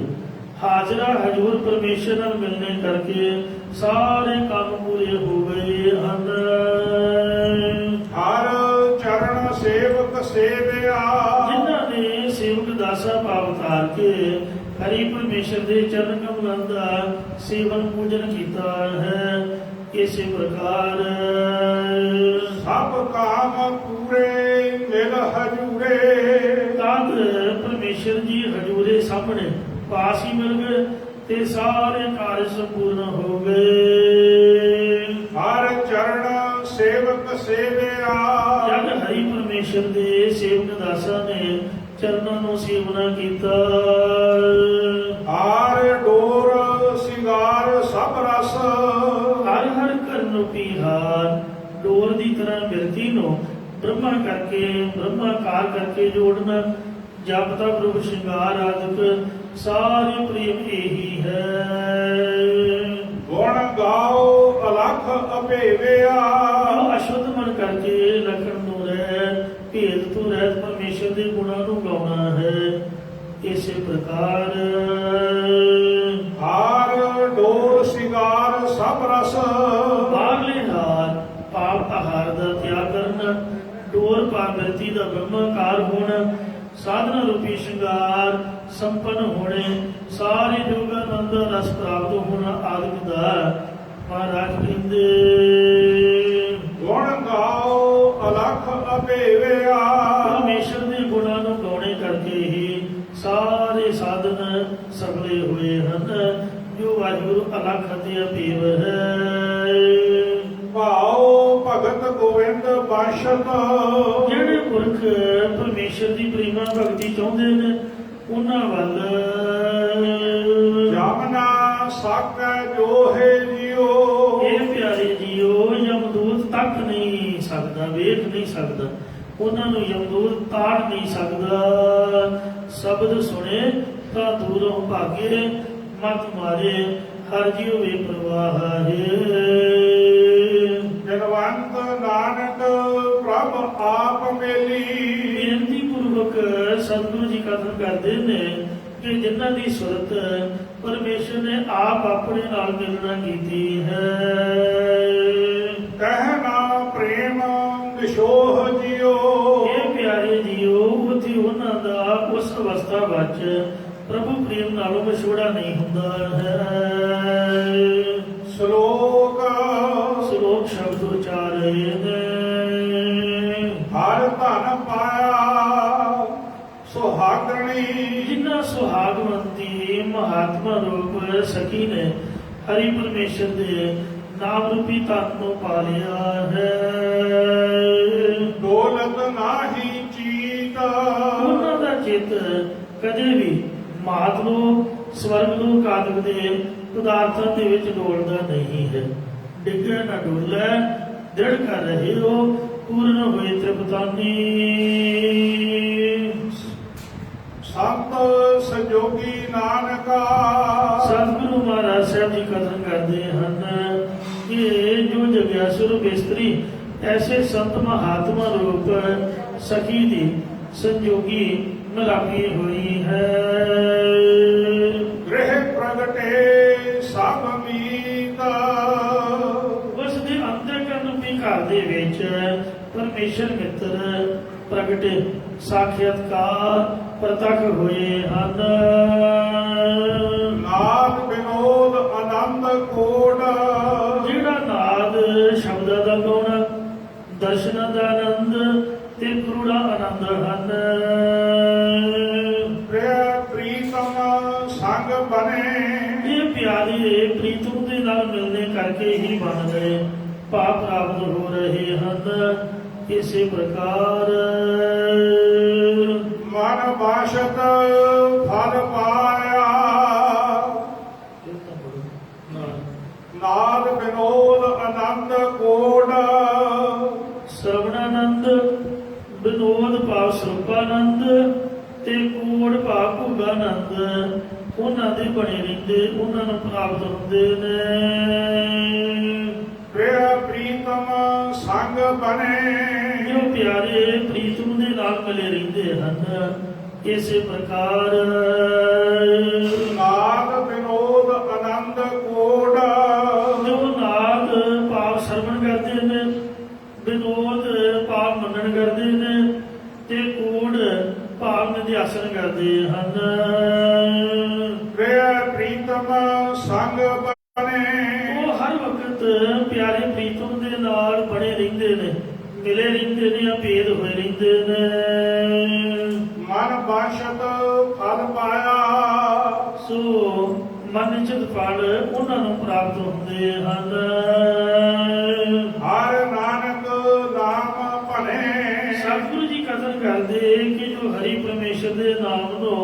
ਹਾਜ਼ਰਾ ਹਜ਼ੂਰ ਪਰਮੇਸ਼ਰ ਨਾਲ ਮਿਲਣੇ ਕਰਕੇ ਸਾਰੇ ਕੰਮ ਪੂਰੇ ਹੋ ਗਏ ਹਨ। ਹਰ ਚਰਨ ਸੇਵਕ ਸੇਵਿਆ, ਜਿਨ੍ਹਾਂ ਨੇ ਸੇਵਕ ਦਾਸਾ ਭਾਵ ਧਾਰ ਕੇ ਹਰੀ ਪਰਮੇਸ਼ਰ ਦੇ ਚਰਨ ਕਮਲਾਂ ਦਾ ਸੇਵਨ ਪੂਜਨ ਕੀਤਾ ਹੈ, ਇਸੇ ਪ੍ਰਕਾਰ ਸਭ ਕਾਮ ਪੂਰੇ ਮਿਲ ਹਜੂਰੇ, ਤਦ ਪਰਮੇਸ਼ਰ ਜੀ ਹਜ਼ੂਰੇ ਸਾਹਮਣੇ ਪਾਸ ਹੀ ਮਿਲ ਗਏ ਤੇ ਸਾਰੇ ਕਾਰਜ ਸੰਪੂਰਨ ਹੋ ਗਏ। ਹਰ ਚਰਨ ਸੇਵਕ ਸੇਵਿਆ, ਜਦ ਹਰੀ ਪਰਮੇਸ਼ਰ ਦੇ ਸੇਵਕ ਦਾਸਾਂ ਨੇ ਚਰਨਾਂ ਨੂੰ ਸੇਵਨਾ ਕੀਤਾ, ਹਾਰ ਡੋਰ ਸਿੰਗਾਰ ਸਭ ਰਸ, ਹਰ ਹਰ ਕਰਨ ਰੂਪੀ ਹਾਰ ਡੋਰ ਦੀ ਤਰ੍ਹਾਂ ਬਿਰਤੀ ਨੂੰ ਬ੍ਰਹਮਾ ਕਾਰ ਕਰਕੇ ਜੋੜਨਾ, ਜਪ ਤਪ ਰੂਪ ਸ਼ਿੰਗਾਰ ਆਦਿਕ ਸਾਰੇ ਪ੍ਰੇਮ ਇਹੀ ਹੈ। ਗੁਣ ਗਾਓ ਅਲਖ ਅਭੇਵਿਆ, ਜੋ ਅਸ਼ੁੱਧ ਮਨ ਕਰਕੇ ਲਖਣ ਨੂੰ ਰਹਿ ਭੇਦ ਤੋਂ ਰਹਿਤ ਪਰਮੇਸ਼ਰ ਦੇ ਗੁਣਾਂ ਨੂੰ ਗਾਉਣਾ ਹੈ, ਇਸੇ ਪ੍ਰਕਾਰ ਹਾਰ ਡੋਰ ਸਿੰਗਾਰ ਸਭ ਰਸ, ਬਾਹਰਲੇ ਹਾਰ ਪਾਪ ਆਹਾਰ ਦਾ ਤਿਆਗ ਕਰਨਾ, ਡੋਰ ਪਾਵਰਤੀ ਦਾ ਬ੍ਰਹਮਾਕਾਰ ਹੋਣਾ, ਸਾਧਨਾ ਰੂਪੀ ਸ਼ਿੰਗਾਰ ਸੰਪਨ ਹੋਣੇ, ਸਾਰੇ ਜੋਗਾਨੰਦ ਦਾ ਰਸ ਪ੍ਰਾਪਤ ਹੋਣਾ ਆਦਿਕ ਦਾ ਮਹਾਰਾਜ ਕਹਿੰਦੇ। ਗੁਣ ਗਾਓ ਅਲਖ ਅਭੇਵਿਆ, ਪਰਮੇਸ਼ਰ ਦੇ ਗੁਣਾਂ ਨੂੰ ਗਾਉਣੇ ਕਰਕੇ ਹੀ ਸਾਰੇ ਸਾਧਨ ਸਫਲੇ ਹੋਏ ਹਨ, ਜੋ ਵਾਹਿਗੁਰੂ ਅਲਖ ਅਤੇ ਅਭੇਵ ਹੈ। ਭਾਉ ਭਗਤ ਗੋਵਿੰਦ ਬਾਸ਼ਤ, ਜਿਹੜੇ ਪੁਰਖ ਪਰਮੇਸ਼ਰ ਦੀ ਪ੍ਰੇਮਾ ਭਗਤੀ ਚਾਹੁੰਦੇ ਨੇ, ਉਹਨਾਂ ਵੱਲ ਜਮਨਾ ਸਾਕੈ ਜੋ ਹੈ ਜਿਉ, ਇਹ ਪਿਆਰੇ ਜੀਓ ਯਮਦੂਤ ਤੱਕ ਨਹੀਂ ਸਕਦਾ, ਵੇਖ ਨਹੀਂ ਸਕਦਾ, ਉਹਨਾਂ ਨੂੰ ਯਮਦੂਤ ਤਾੜ ਨਹੀਂ ਸਕਦਾ। ਸ਼ਬਦ ਸੁਣੇ ਤਾਂ ਦੂਰੋਂ ਭਾਗੇ, ਮਤ ਮਾਰੇ ਹਰ ਜੀਉ ਵੇ ਪ੍ਰਵਾਹ ਹੈ। ਜਨਵੰਤ ਨਾਨਕ ਪ੍ਰਭ ਆਪ ਮੇਲੀ, ਬੇਨਤੀ ਪੂਰਵਕ ਸਤਿਗੁਰੂ ਜੀ ਕਥਨ ਕਰਦੇ ਨੇ ਕਿ ਜਿਨ੍ਹਾਂ ਦੀ ਸੁਰਤ ਪਰਮੇਸ਼ਰ ਨੇ ਆਪ ਆਪਣੇ ਨਾਲ ਮਿਲਣਾ ਕੀਤੀ ਹੈ। ਕਹਿਣਾ ਪ੍ਰੇਮ ਵਿਸ਼ੋਹ ਜਿਉ, ਇਹ ਪਿਆਰੇ ਜੀਓ ਉੱਥੇ ਉਹਨਾਂ ਦਾ ਉਸ ਅਵਸਥਾ ਵਿੱਚ ਪ੍ਰਭੂ ਪ੍ਰੇਮ ਨਾਲੋਂ ਵਿਛੋੜਾ ਨਹੀਂ ਹੁੰਦਾ ਹੈ। ਸ਼ਲੋਕ ਸ਼ਬਦ ਉਚਾਰੇ ਨੇ, ਹਰ ਧਨ ਪਾਇਆ ਸੁਹਾਗਣੀ, ਜਿਨ੍ਹਾਂ ਸੁਹਾਗਵੰਤੀ ਮਹਾਤਮਾ ਰੂਪ ਸਖੀ ਨੇ ਹਰੀ ਪਰਮੇਸ਼ਰ ਦੇ ਨਾਮ ਰੂਪੀ ਧਨ ਨੂੰ ਪਾ ਲਿਆ ਹੈ। ਦੌਲਤ ਨਾਹੀ ਚੀਤ, ਉਹਨਾਂ ਦਾ ਚਿੱਤ ਕਦੇ ਵੀ ਮਾਤ ਨੂੰ ਸਵਰਗ ਨੂੰ ਕਾਦਕ ਦੇ ਪਦਾਰਥਾਂ ਦੇ ਵਿੱਚ ਡੋਲਦਾ ਨਹੀਂ ਹੈ। ਡਿੱਗੇ ਨਾ ਡੋਲੇ, ਦ੍ਰਿੜ ਕਰ ਰਹੇ ਹੋ, ਪੂਰਨ ਹੋਏ ਤ੍ਰਿਪਤਾਨੀ। ਸੰਤ ਸੰਜੋਗੀ ਨਾਨਕਾ, ਸਤਿਗੁਰੂ ਮਹਾਰਾਜ ਸਾਹਿਬ ਜੀ ਕਥਨ ਕਰਦੇ ਹਨ ਕਿ ਜੋ ਜਗਿਆਸੂ ਰੂਪ ਇਸਤਰੀ ਐਸੇ ਸੰਤ ਮਹਾਤਮਾ ਰੂਪ ਸਖੀ ਦੀ ਸੰਜੋਗੀ ਮਿਲਾਪੀ ਹੋਈ ਹੈ। ਗ੍ਰਹਿ ਪ੍ਰਗਟੇ ਸਭ ਮੀਤ, ਉਸ ਦੇ ਅੰਤਰਗਤ ਵੀ ਘਰ ਦੇ ਵਿੱਚ ਪਰਮੇਸ਼ਰ ਮਿੱਤਰ ਪ੍ਰਗਟ ਸਾਖਿਆਤਕਾਰ ਪ੍ਰਤੱਖ ਹੋਏ ਹਨ। ਨਾਦ ਵਿਨੋਦ ਆਨੰਦ ਕੋੜ, ਜਿਹੜਾ ਨਾਦ ਸ਼ਬਦਾਂ ਦਾ ਗਾਉਣਾ, ਦਰਸ਼ਨਾਂ ਦਾ ਆਨੰਦ ਤੇ ਕਰੂੜਾ ਆਨੰਦ ਹਨ। ਪ੍ਰਿਆ ਪ੍ਰੀਤਮ ਸੰਗ ਬਨੇ, ਇਹ ਪਿਆਰੇ ਪ੍ਰੀਤਮ ਦੇ ਨਾਲ ਮਿਲਣੇ ਕਰਕੇ ਹੀ ਬਣ ਗਏ, ਭਾਵ ਪ੍ਰਾਪਤ ਹੋ ਰਹੇ ਹਨ। ਇਸੇ ਪ੍ਰਕਾਰ ਮਨ ਬਾਸ਼ਤ ਫਲ ਪਾਇਆ, ਨਾਦ ਵਿਨੋਦ ਆਨੰਦ ਕੋੜ, ਸਰਵਣਾਨੰਦ ਵਿਨੋਦ ਭਾਵ ਸਰੂਪਾਨੰਦ ਤੇ ਕੋੜ ਭਾਵ ਭੋਗਾਨੰਦ ਉਹਨਾਂ ਦੇ ਬਣੇ ਰਹਿੰਦੇ, ਉਹਨਾਂ ਨੂੰ ਪ੍ਰਾਪਤ ਹੁੰਦੇ ਨੇ। ਪ੍ਰਿਆ ਪ੍ਰੀਤਮ ਸੰਗ ਬਨੇ, ਜੋ ਪਿਆਰੇ ਪ੍ਰੀਤਮ ਦੇ ਨਾਲ ਮਿਲੇ ਰਹਿੰਦੇ ਹਨ। ਇਸੇ ਪ੍ਰਕਾਰ ਨਾਦ ਵਿਨੋਦ ਆਨੰਦ ਕੋੜ, ਜੋ ਨਾਦ ਭਾਵ ਸਰਵਣ ਕਰਦੇ ਨੇ, ਵਿਨੋਦ ਭਾਵ ਮੰਨਣ ਕਰਦੇ ਨੇ ਤੇ ਕੋੜ ਭਾਵ ਨਿਧਿਆਸਨ ਕਰਦੇ ਹਨ। ਪ੍ਰਿਆ ਪ੍ਰੀਤਮ ਸੰਗ ਬਨੇ, ਉਹ ਹਰ ਵਕਤ ਪਿਆਰੇ ਪ੍ਰੀਤਮ ਦੇ ਨਾਲ ਬਣੇ ਰਹਿੰਦੇ ਨੇ, ਮਿਲੇ ਰਹਿੰਦੇ ਨੇ, ਅਭੇਦ ਹੋਏ ਰਹਿੰਦੇ ਨੇ। ਮਨ ਬਾਸ਼ਤ ਫਲ ਪਾਇਆ, ਸੋ ਮਨ ਚਿਤ ਫਲ ਉਹਨਾਂ ਨੂੰ ਪ੍ਰਾਪਤ ਹੁੰਦੇ ਹਨ। ਹਰ ਨਾਨਕ ਨਾਮ ਭਲੇ, ਸਤਿਗੁਰੂ ਜੀ ਕਥਨ ਕਰਦੇ ਕਿ ਜੋ ਹਰੀ ਪਰਮੇਸ਼ਰ ਦੇ ਨਾਮ ਨੂੰ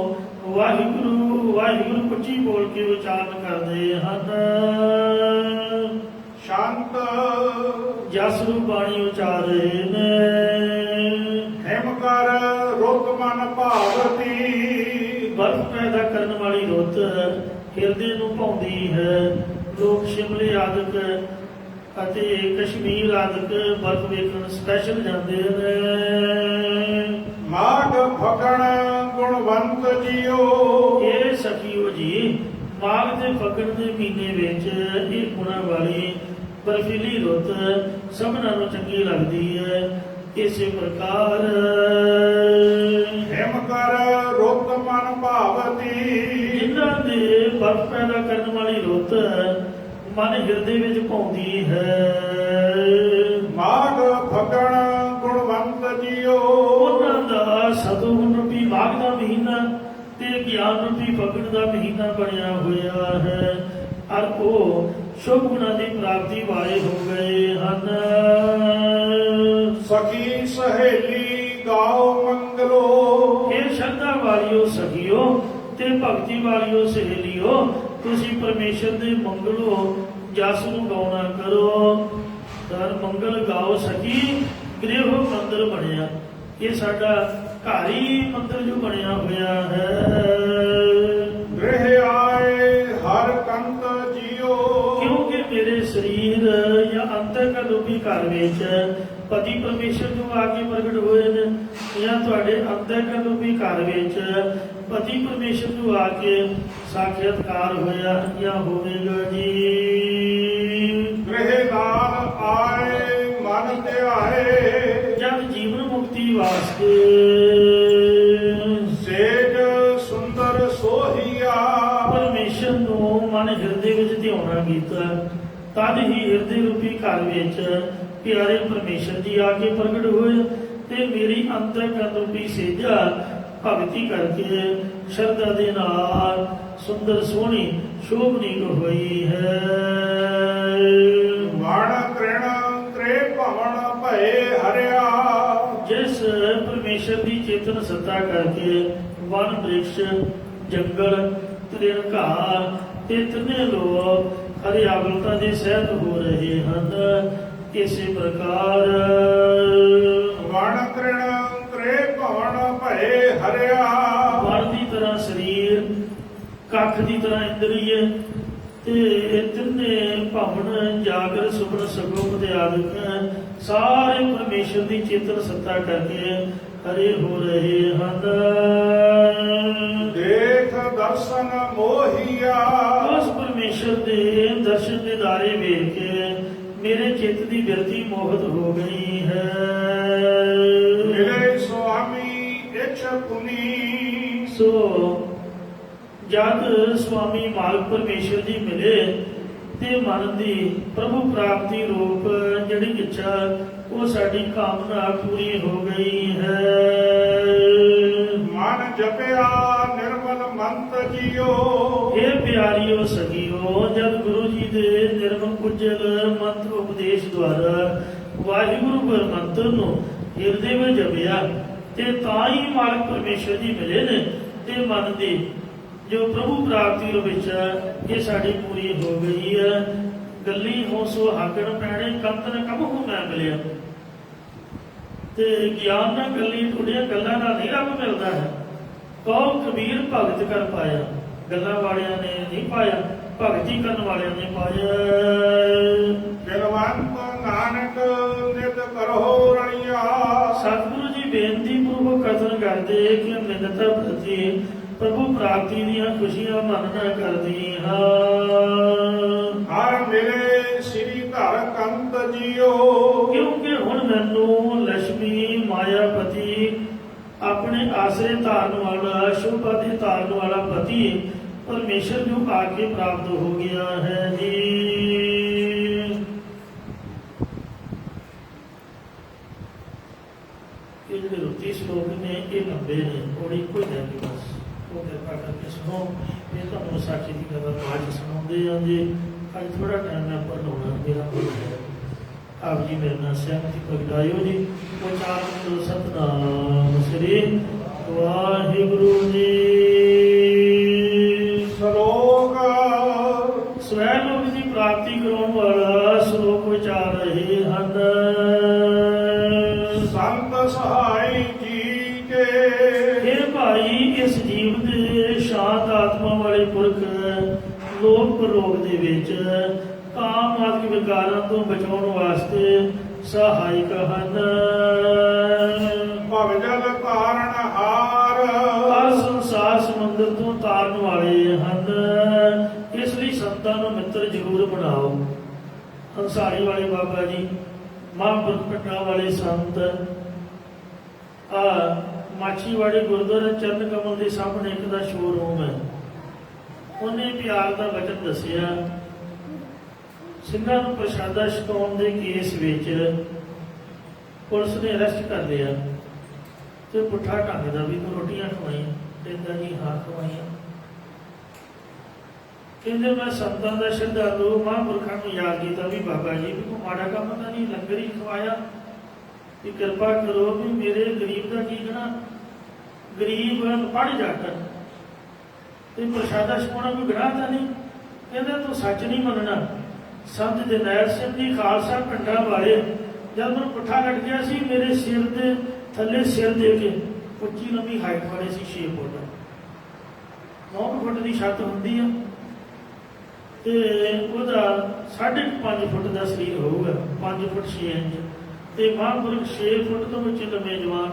ਵਾਹਿਗੁਰੂ ਵਾਹਿਗੁਰੂ ਉੱਚੀ ਬੋਲ ਕੇ ਉਚਾਰਨ ਕਰਦੇ ਹਨ, ਸ਼ਾਂਤ ਜਸ ਰੂਪ ਬਾਣੀ ਉਚਾਰੇ ਨੇ। ਹਿਮ ਕਰ ਰੁੱਤ ਮਨ ਭਾਵਤੀ, ਬਰਫ਼ ਪੈਦਾ ਕਰਨ ਵਾਲੀ ਰੁੱਤ ਹਿਰਦੇ ਨੂੰ ਭਾਉਂਦੀ ਹੈ। ਲੋਕ ਸ਼ਿਮਲੇ ਆਦਿਕ ਅਤੇ ਕਸ਼ਮੀਰ ਆਦਿਕ ਬਰਫ਼ ਵੇਖਣ ਸਪੈਸ਼ਲ ਜਾਂਦੇ ਨੇ। ਮਾਘ ਫਗਣ ਗੁਣਵੰਤ ਜੀਓ, ਇਹ ਸਖੀਓ ਜੀ, ਮਾਘ ਤੇ ਫੱਗਣ ਦੇ ਮਹੀਨੇ ਵਿੱਚ ਇਹ ਗੁਣਾਂ ਵਾਲੀ ਬਰਫੀਲੀ ਰੁੱਤ ਸਭਨਾਂ ਨੂੰ ਚੰਗੀ ਲੱਗਦੀ ਹੈ। ਇਸੇ ਪ੍ਰਕਾਰ ਹਿਮ ਕਰ ਰੁੱਤ ਮਨ ਭਾਵਤੀ, ਜਿਨ੍ਹਾਂ ਦੇ ਬਰਫ਼ ਪੈਦਾ ਕਰਨ ਵਾਲੀ ਰੁੱਤ ਮਨ ਹਿਰਦੇ ਵਿੱਚ ਭਾਉਂਦੀ ਹੈ। ਮਾਘ ਫਗਣ ਗੁਣਵੰਤ ਜੀਓ, ਉਹਨਾਂ ਦਾ ਸਤਿਗੁਣ ਰੂਪੀ ਮਾਘ ਦਾ ਮਹੀਨਾ ਤੇ ਗਿਆਨ ਰੂਪੀ ਫੱਗਣ ਦਾ ਮਹੀਨਾ ਬਣਿਆ ਹੋਇਆ ਹੈ, ਔਰ ਉਹ ਸ਼ੁਭ ਗੁਣਾਂ ਦੀ ਪ੍ਰਾਪਤੀ ਵਾਲੇ ਹੋ ਗਏ ਹਨ। ਸਖੀ ਸਹੇਲੀ ਗਾਓ ਮੰਗਲੋ, ਇਹ ਸ਼ਰਧਾ ਵਾਲਿਓ ਸਖੀਓ ਤੇ ਭਗਤੀ ਵਾਲਿਓ ਸਹੇਲੀਓ, ਤੁਸੀਂ ਪਰਮੇਸ਼ਰ ਦੇ ਮੰਗਲੋ ਜਸ ਨੂੰ ਗਾਉਣਾ ਕਰੋ। ਤਾਂ ਮੰਗਲ ਗਾਓ ਸਖੀ, ਗ੍ਰਹਿ ਮੰਦਰ ਬਣਿਆ, ਇਹ ਸਾਡਾ ਘਰ ਹੀ ਮੰਦਰ ਜੋ ਬਣਿਆ ਹੋਇਆ ਹੈ। ਗ੍ਰਹਿ ਆਏ ਹਰ ਕੰਤ ਜੀਓ, ਕਿਉਂਕਿ ਮੇਰੇ ਸਰੀਰ ਜਾਂ ਅੰਤਰਗਤ ਰੂਪੀ ਘਰ ਵਿੱਚ ਪਤੀ ਪਰਮੇਸ਼ਰ ਜੋ ਆ ਕੇ ਪ੍ਰਗਟ ਹੋਏ ਨੇ, ਜਾਂ ਤੁਹਾਡੇ ਅੰਤਰਗਤ ਰੂਪੀ ਘਰ ਵਿੱਚ ਪਤੀ ਪਰਮੇਸ਼ਰ ਜੋ ਆ ਕੇ ਸਾਖਿਆਤਕਾਰ ਹੋਇਆ ਜਾਂ ਹੋਵੇਗਾ ਜੀ। ਗ੍ਰਹਿ ਨਾਲ ਆਏ ਮਨ ਧਿਆਏ, ਜਦ ਜੀਵਨ ਮੁਕਤੀ ਵਾਸਤੇ ਸੇਜ ਸੁੰਦਰ ਸੋਹੀਆ, ਪਰਮੇਸ਼ਰ ਨੂੰ ਮਨ ਹਿਰਦੇ ਵਿੱਚ ਧਿਆਉਣਾ ਕੀਤਾ, ਤਦ ਹੀ ਹਿਰਦੇ ਰੂਪੀ ਘਰ ਵਿੱਚ ਪਿਆਰੇ ਪਰਮੇਸ਼ਰ ਜੀ ਆ ਕੇ ਪ੍ਰਗਟ ਹੋਏ ਤੇ ਮੇਰੀ ਅੰਤਰਗਤ ਰੂਪੀ ਸੇਜਾ ਭਗਤੀ ਕਰਕੇ ਸ਼ਰਧਾ ਦੇ ਨਾਲ ਸੁੰਦਰ ਸੋਹਣੀ ਸ਼ੋਭਨੀ ਹੋਈ ਹੈ। ਵਣ ਤ੍ਰਿਣ ਤ੍ਰੇ ਭਵਨ ਭਏ ਹਰਿਆ, ਜਿਸ ਪਰਮੇਸ਼ਰ ਦੀ ਚੇਤਨ ਸੱਤਾ ਕਰਕੇ ਵਨ ਬ੍ਰਿਕਸ਼ ਜੰਗਲ ਤ੍ਰਿਣ ਘਾਹ ਤੇ ਤਿੰਨੇ ਲੋਕ ਹਰਿਆਵਲਤਾ ਦੇ ਸਹਿਤ ਹੋ ਰਹੇ ਹਨ। ਇਸੇ ਪ੍ਰਕਾਰ ਵਣ ਤ੍ਰਿਣ ਤ੍ਰੇ ਭਵਨ ਭਏ ਹਰਿਆ, ਵਣ ਦੀ ਤਰ੍ਹਾਂ ਸਰੀਰ, ਕੱਖ ਦੀ ਤਰ੍ਹਾਂ ਇੰਦਰੀਏ ਤੇ ਤਿੰਨੇ ਭਵਨ ਜਾਗਰ ਸੁਪਨ ਸਗੋਪ ਦੇ ਆਦਿਕ ਸਾਰੇ ਪਰਮੇਸ਼ਰ ਦੀ ਚੇਤਨ ਸੱਤਾ ਕਰਕੇ ਹਰੇ ਹੋ ਰਹੇ ਹਨ। ਦੇਖ ਦਰਸ਼ਨ ਮੋਹੀਆ, ਉਸ ਪਰਮੇਸ਼ਰ ਦੇ ਦਰਸ਼ਨ ਦਿਦਾਰੇ ਵੇਖ ਕੇ ਮੇਰੇ ਚਿੱਤ ਦੀ ਬਿਰਤੀ ਮੋਹਿਤ ਹੋ ਗਈ ਹੈ। ਜਦ ਸੁਆਮੀ ਮਾਲਕ ਪਰਮੇਸ਼ਰ ਜੀ ਮਿਲੇ ਤੇ ਮਨ ਦੀ ਪ੍ਰਭੂ ਪ੍ਰਾਪਤੀ ਰੂਪ ਜਿਹੜੀ ਇੱਛਾ ਉਹ ਸਾਡੀ ਕਾਮਨਾ ਪੂਰੀ ਹੋ ਗਈ ਹੈ। ਮਨ ਜਪਿਆ ਨਿਰਮਲ ਮੰਤ ਜੀਓ। ਇਹ ਪਿਆਰੀਓ ਸਖੀਓ, ਜਦ ਗੁਰੂ ਜੀ ਦੇ ਨਿਰਮਲ ਕੁਜਲ ਮੰਤਰ ਉਪਦੇਸ਼ ਦੁਆਰਾ ਵਾਹਿਗੁਰੂ ਗੁਰਮੰਤਰ ਨੂੰ ਹਿਰਦੇ ਵਿੱਚ ਜਪਿਆ ਤੇ ਤਾਂ ਹੀ ਮਾਲਕ ਪਰਮੇਸ਼ਰ ਜੀ ਮਿਲੇ ਨੇ ਤੇ ਮਨ ਦੀ ਜੋ ਪ੍ਰਭੂ ਪ੍ਰਾਪਤੀ ਵਿੱਚ ਇਹ ਸਾਡੀ ਪੂਰੀ ਹੋ ਗਈ ਹੈ। ਗੱਲੀ ਹੋ ਸੁਹਾਗਣ ਪੈਣੇ ਕੰਤਨ ਕਬਹੂ ਮੈਂ ਮਿਲਿਆ। ਤੇ ਗਿਆਨ ਨਾਲ ਗੱਲੀ ਥੋੜੀਆਂ ਗੱਲਾਂ ਨਾਲ ਨਹੀਂ ਰੱਬ ਮਿਲਦਾ ਹੈ। ਕਹੋ ਕਬੀਰ ਭਗਤ ਕਰ ਪਾਇਆ, ਗੱਲਾਂ ਵਾਲਿਆਂ ਨੇ ਨਹੀਂ ਪਾਇਆ, ਭਗਤੀ ਕਰਨ ਵਾਲਿਆਂ ਨੇ ਪਾਇਆ। ਬਿਲਵੰਤ ਨਾਨਕ ਨਿਤ ਕਰੋ ਰਣੀਆ। ਸਤਿਗੁਰੂ ਜੀ ਬੇਨਤੀ ਪੂਰਵਕ ਕਥਨ ਕਰਦੇ ਕਿ ਨਿੰਦਤਾ ਪ੍ਰਤੀ ਪ੍ਰਭੂ ਪ੍ਰਾਪਤੀ ਦੀਆਂ ਖੁਸ਼ੀਆਂ ਮਨ ਨਾਲ ਕਰਦੀ ਹਾਂ। ਹਰ ਮਿਲੇ ਸ੍ਰੀ ਧਰ ਕੰਤ ਜੀਓ। ਕਿਉਂਕਿ ਹੁਣ ਮੈਨੂੰ ਲక్ష్ਮੀ ਮਾਇਆਪਤੀ ਆਪਣੇ ਆਸਰੇ ਧਾਰਨ ਵਾਲਾ ਸ਼ੋਭਾ ਦੇ ਧਾਰਨ ਵਾਲਾ ਪਤੀ ਪਰਮੇਸ਼ਰ ਜੋ ਆ ਕੇ ਪ੍ਰਾਪਤ ਹੋ ਗਿਆ ਹੈ ਜੀ। ਇਹ ਜਿਹੜੇ ਰੁੱਤੀ ਸ਼ਲੋਕ ਨੇ ਇਹ ਲੰਬੇ ਨੇ, ਥੋੜੀ ਕੋਈ ਨਹੀਂ ਬਸ ਉਹ ਕਿਰਪਾ ਕਰਕੇ ਸੁਣੋ। ਇਹ ਤੁਹਾਨੂੰ ਸਾਖੀ ਦੀ ਗੱਲ ਬਾਅਦ ਚ ਸੁਣਾਉਂਦੇ ਆ ਜੀ। ਅੱਜ ਥੋੜਾ ਟਾਈਮ ਮੈਂ ਪੜ੍ਹਾਉਣਾ ਮੇਰਾ ਕੋਲ ਹੈ। ਆਪ ਜੀ ਮੇਰੇ ਨਾਲ ਸਹਿਮਤੀ ਪ੍ਰਗਟਾਇਓ ਜੀ। ਉਚਾਰਨ ਸਤਨਾਮ ਸ੍ਰੀ ਵਾਹਿਗੁਰੂ ਜੀ। ਸ਼ਲੋਕ ਸਵੈ ਲੋਕ ਦੀ ਪ੍ਰਾਪਤੀ ਕਰਾਉਣ ਵਾਲਾ ਸ਼ਲੋਕ ਵਿਚਾਰ ਰਹੇ ਹਨ। ਸੰਤ ਸਹਾਈ ਜੀ ਕੇ। ਇਹ ਭਾਈ ਇਸ ਜੀਵ ਦੇ ਸ਼ਾਂਤ ਆਤਮਾ ਵਾਲੇ ਪੁਰਖ ਲੋਕ ਪਰਲੋਕ ਦੇ ਵਿੱਚ ਕਾਮ ਆਦਿ ਵਿਕਾਰਾਂ ਤੋਂ ਬਚਾਉਣ ਵਾਸਤੇ ਸਹਾਇਕ ਹਨ। ਭਵਜਲ ਤਾਰਨ ਹਾਰ। ਹਰ ਸੰਸਾਰ ਸਮੁੰਦਰ ਤੋਂ ਤਾਰਨ ਵਾਲੇ ਹਨ। ਇਸ ਲਈ ਸੰਤਾਂ ਨੂੰ ਮਿੱਤਰ ਜ਼ਰੂਰ ਬਣਾਓ। ਹੰਸਾਰੀ ਵਾਲੇ ਬਾਬਾ ਜੀ, ਮਹਾਂਪੁਰਖ ਪਟਨਾ ਵਾਲੇ ਸੰਤ, ਮਾਛੀਵਾੜੇ ਗੁਰਦੁਆਰਾ ਚਰਨ ਕਮਲ ਦੇ ਸਾਹਮਣੇ ਇੱਕ ਦਾ ਸ਼ੋਰੂਮ ਹੈ। ਉਹਨੇ ਪਿਆਰ ਦਾ ਵਚਨ ਦੱਸਿਆ। ਸਿੰਘਾਂ ਨੂੰ ਪ੍ਰਸ਼ਾਦਾ ਛਕਾਉਣ ਦੇ ਕੇਸ ਵਿੱਚ ਪੁਲਿਸ ਨੇ ਅਰੈਸਟ ਕਰ ਲਿਆ ਤੇ ਪੁੱਠਾ ਢੰਗ ਦਾ ਵੀ ਤੂੰ ਰੋਟੀਆਂ ਖਵਾਈਆਂ। ਕਹਿੰਦਾ ਜੀ ਹਾਂ ਖਵਾਈਆਂ। ਕਹਿੰਦੇ ਮੈਂ ਸੰਤਾਂ ਦਾ ਸ਼ਰਧਾਲੂ ਮਹਾਂਪੁਰਖਾਂ ਨੂੰ ਯਾਦ ਕੀਤਾ ਵੀ ਬਾਬਾ ਜੀ ਵੀ ਕੋਈ ਮਾੜਾ ਕੰਮ ਤਾਂ ਨਹੀਂ, ਲੰਗਰ ਹੀ ਖਵਾਇਆ, ਕਿ ਕਿਰਪਾ ਕਰੋ ਵੀ ਮੇਰੇ ਗਰੀਬ ਦਾ ਕੀ ਕਹਿਣਾ, ਗਰੀਬ ਪੜ੍ਹ ਜਾਟ ਤੇ ਪ੍ਰਸ਼ਾਦਾ ਛਕਾਉਣਾ ਕੋਈ ਗੁਨਾਹ ਤਾਂ ਨਹੀਂ। ਕਹਿੰਦਾ ਤੂੰ ਸੱਚ ਨਹੀਂ ਮੰਨਣਾ। ਸੰਤ ਜਰਨੈਲ ਸਿੰਘ ਜੀ ਖਾਲਸਾ ਪਿੰਡਾਂ ਵਾਲੇ ਜਦ ਮੈਨੂੰ ਪੁੱਠਾ ਲੱਗ ਗਿਆ ਸੀ, ਮੇਰੇ ਸਿਰ ਦੇ ਥੱਲੇ ਸਿਰ ਦੇ ਕੇ ਉੱਚੀ ਲੰਬੀ ਹਾਈਟ ਵਾਲੇ ਸੀ 6 ਫੁੱਟ 9 ਫੁੱਟ ਦੀ ਛੱਤ ਹੁੰਦੀ ਆ ਤੇ ਉਹਦਾ 5.5 ਫੁੱਟ ਦਾ ਸਰੀਰ ਹੋਊਗਾ, 5 ਫੁੱਟ 6 ਇੰਚ ਤੇ ਮਹਾਂਪੁਰਖ 6 ਫੁੱਟ ਤੋਂ ਉੱਚੇ ਲੰਮੇ ਜਵਾਨ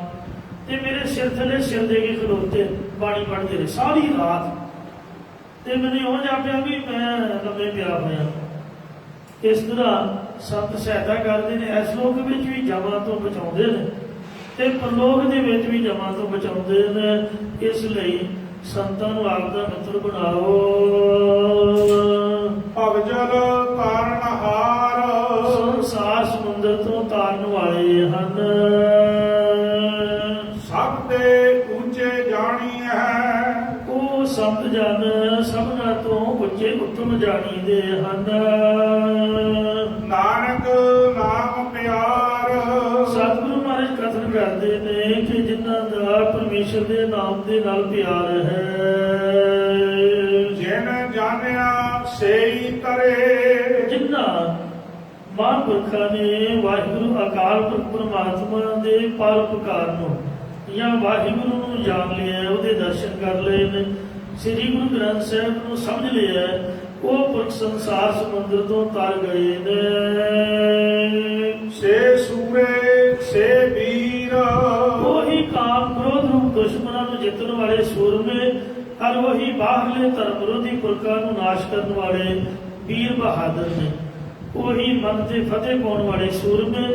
ਤੇ ਮੇਰੇ ਸਿਰ ਥੱਲੇ ਸਿਰ ਦੇ ਕੇ ਖਲੋਤੇ ਬਾਣੀ ਪੜ੍ਹਦੇ ਰਹੇ ਸਾਰੀ ਰਾਤ। ਤੇ ਮੈਨੂੰ ਉਹ ਜਾਪਿਆ ਵੀ ਮੈਂ ਲੰਮੇ ਪਿਆ ਹੋਇਆ। ਇਸ ਤਰ੍ਹਾਂ ਸੰਤ ਸਹਾਇਤਾ ਕਰਦੇ ਨੇ। ਇਸ ਲੋਕ ਵਿੱਚ ਵੀ ਜਮਾਂ ਤੋਂ ਬਚਾਉਂਦੇ ਨੇ ਤੇ ਪਰਲੋਕ ਦੇ ਵਿੱਚ ਵੀ ਜਮਾਂ ਤੋਂ ਬਚਾਉਂਦੇ ਨੇ। ਇਸ ਲਈ ਸੰਤਾਂ ਨੂੰ ਆਪ ਦਾ ਮਿੱਤਰ ਬਣਾਓ। ਭਵਜਲ ਤਾਰਨ ਹਾਰ। ਸੰਸਾਰ ਸਮੁੰਦਰ ਤੋਂ ਤਾਰਨ ਵਾਲੇ ਹਨ। ਸਭ ਦੇ ਉੱਚੇ ਜਾਣੀ ਹੈ। ਉਹ ਸੰਤ ਜਨ ਸਭਨਾਂ ਤੋਂ ਉੱਚੇ ਉੱਤਮ ਜਾਣੀ ਦੇ ਹਨ। ਨਾਨਕ ਨਾਮ ਪਿਆਰ। ਸਤਿਗੁਰੂ ਮਹਾਰਾਜ ਕਥਨ ਕਰਦੇ ਨੇ ਕਿ ਜਿਨ੍ਹਾਂ ਦਾ ਪਰਮੇਸ਼ਰ ਦੇ ਨਾਮ ਦੇ ਨਾਲ ਪਿਆਰ ਹੈ, ਜਿਨ ਜਾਣਿਆ ਸੇਈ ਤਰੇ। ਜਿਨ੍ਹਾਂ ਮਹਾਂਪੁਰਖਾਂ ਨੇ ਵਾਹਿਗੁਰੂ ਅਕਾਲ ਪੁਰਖ ਪਰਮਾਤਮਾ ਦੇ ਪਰਉਪਕਾਰ ਨੂੰ ਜਾਂ ਵਾਹਿਗੁਰੂ ਨੂੰ ਜਾਣ ਲਿਆ, ਉਹਦੇ ਦਰਸ਼ਨ ਕਰ ਲਏ ਨੇ, ਸ੍ਰੀ ਗੁਰੂ ਗ੍ਰੰਥ ਸਾਹਿਬ ਨੂੰ ਸਮਝ ਲਿਆ, ਉਹ ਪੁਰਖ ਸੰਸਾਰ ਸਮੁੰਦਰ ਤੋਂ ਤਰ ਗਏ ਨੇ। ਸੇ ਸੂਰੇ ਸੇ ਵੀਰ। ਉਹੀ ਕਾਮ ਕ੍ਰੋਧ ਰੂਪ ਦੁਸ਼ਮਣਾਂ ਨੂੰ ਜਿੱਤਣ ਵਾਲੇ ਸੂਰਮੇ ਔਰ ਉਹੀ ਬਾਹਰਲੇ ਧਰਮ ਵਿਰੋਧੀ ਪੁਰਖਾਂ ਨੂੰ ਨਾਸ਼ ਕਰਨ ਵਾਲੇ ਵੀਰ ਬਹਾਦਰ ਨੇ। ਉਹੀ ਮਨ ਤੇ ਫਤਿਹ ਪਾਉਣ ਵਾਲੇ ਸੂਰਮੇ,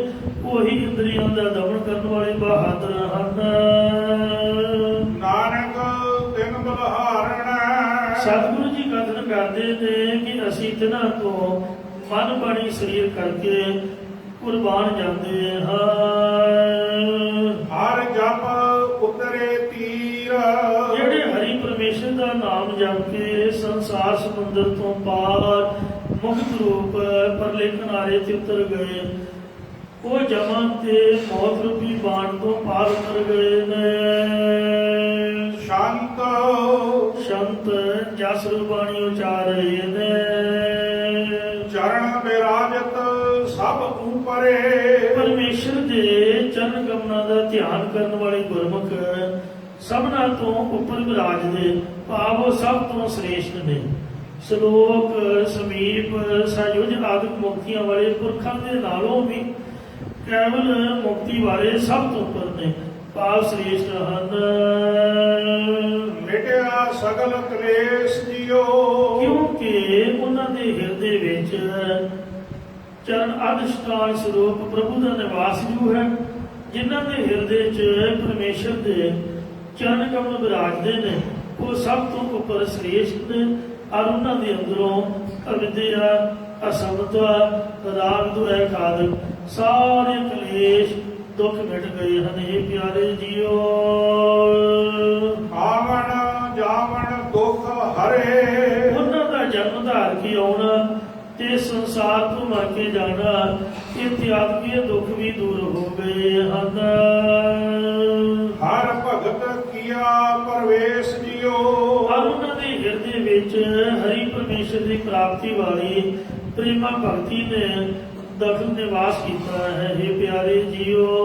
ਉਹੀ ਇੰਦਰੀਆਂ ਦਾ ਦਮਨ ਕਰਨ ਵਾਲੇ ਬਹਾਦਰ ਹਨ। ਨਾਨਕ ਤਿਨ ਬਲਹਾਰਣ। ਕਹਿੰਦੇ ਨੇ ਕਿ ਅਸੀਂ ਤਿਨਾਂ ਤੋਂ ਮਨ ਬਣੀ ਸਰੀਰ ਕਰਕੇ ਕੁਰਬਾਨ ਜਾਂਦੇ ਹਾਂ। ਹਰ ਜਪ ਉਤਰੇ ਤੀਰ, ਜਿਹੜੇ ਹਰੀ ਪਰਮੇਸ਼ਰ ਦਾ ਨਾਮ ਜਪ ਕੇ ਸੰਸਾਰ ਸਮੁੰਦਰ ਤੋਂ ਪਾਰ ਮੁਕਤ ਰੂਪ ਪਰਲੇ ਕਿਨਾਰੇ ਤੇ ਉਤਰ ਗਏ, ਉਹ ਜਮਾਂ ਤੇ ਮੌਤ ਰੂਪੀ ਬਾਣ ਤੋਂ ਪਾਰ ਉਤਰ ਗਏ ਨੇ। ਸ਼ਾਂਤ ਸ਼ੰਤ ਜਸ ਰੂਪਾਣੀ ਉਚਾਰ ਰਹੇ ਨੇ। ਚਰਨ ਬਿਰਾਜਤ ਸਭ ਉਪਰੇ, ਪਰਮੇਸ਼ਰ ਦੇ ਚਰਨ ਕਮਲਾਂ ਦਾ ਧਿਆਨ ਕਰਨ ਵਾਲੇ ਗੁਰਮੁਖ ਸਭਨਾਂ ਤੋਂ ਉੱਪਰ ਵਿਰਾਜਦੇ, ਭਾਵ ਉਹ ਸਭ ਤੋਂ ਸ੍ਰੇਸ਼ਟ ਨੇ। ਸ਼ਲੋਕ ਸਮੀਪ ਸਯੁਜ ਆਦਿਕ ਮੁਕਤੀਆਂ ਵਾਲੇ ਪੁਰਖਾਂ ਦੇ ਨਾਲੋਂ ਵੀ ਕੇਵਲ ਮੁਕਤੀ ਵਾਲੇ ਸਭ ਤੋਂ ਉੱਪਰ ਨੇ, ਭਾਵ ਸ੍ਰੇਸ਼ਟ ਹਨ। ਮਿਟਿਆ ਸਗਲ ਕਲੇਸ਼ ਜਿਉ, ਕਿਉਂਕਿ ਉਹਨਾਂ ਦੇ ਹਿਰਦੇ ਵਿੱਚ ਚਰਨ ਅਧਿਸ਼ਠਾਨ ਸਰੂਪ ਪ੍ਰਭੂ ਦਾ ਨਿਵਾਸ ਜੋ ਹੈ, ਜਿਨ੍ਹਾਂ ਦੇ ਹਿਰਦੇ 'ਚ ਪਰਮੇਸ਼ਰ ਦੇ ਚਰਨ ਕਮਲ ਵਿਰਾਜਦੇ ਨੇ, ਉਹ ਸਭ ਤੋਂ ਉੱਪਰ ਸ੍ਰੇਸ਼ਟ ਨੇ। ਔਰ ਉਹਨਾਂ ਦੇ ਅੰਦਰੋਂ ਅਵਿਦਿਆ, ਅਸਮਤਾ, ਰਾਗ ਦੁਆਇ ਆਦਿ ਸਾਰੇ ਕਲੇਸ਼ ਦੁੱਖ ਮਿਟ ਗਏ ਹਨ। ਇਹ ਪਿਆਰੇ ਜੀਓ, ਆਵਣ ਜਾਵਣ ਦੁਖ ਹਰੇ, ਉਹਨਾਂ ਦਾ ਜਨਮ ਧਾਰ ਕੇ ਆਉਣਾ ਤੇ ਸੰਸਾਰ ਤੋਂ ਮਰ ਕੇ ਜਾਣਾ, ਇਹ ਤਿਆਗੀਏ ਦੁੱਖ ਵੀ ਦੂਰ ਹੋ ਗਏ ਹਨ। ਹਰ ਭਗਤ ਕੀਆ ਪਰਵੇਸ਼ ਜਿਉ, ਔਰ ਉਹਨਾਂ ਦੇ ਹਿਰਦੇ ਵਿੱਚ ਹਰੀ ਪਰਮੇਸ਼ਰ ਦੀ ਪ੍ਰਾਪਤੀ ਵਾਲੀ ਪ੍ਰੇਮਾ ਭਗਤੀ ਨੇ ਦਖਲ ਨਿਵਾਸ ਕੀਤਾ ਹੈ। ਇਹ ਪਿਆਰੇ ਜੀਓ,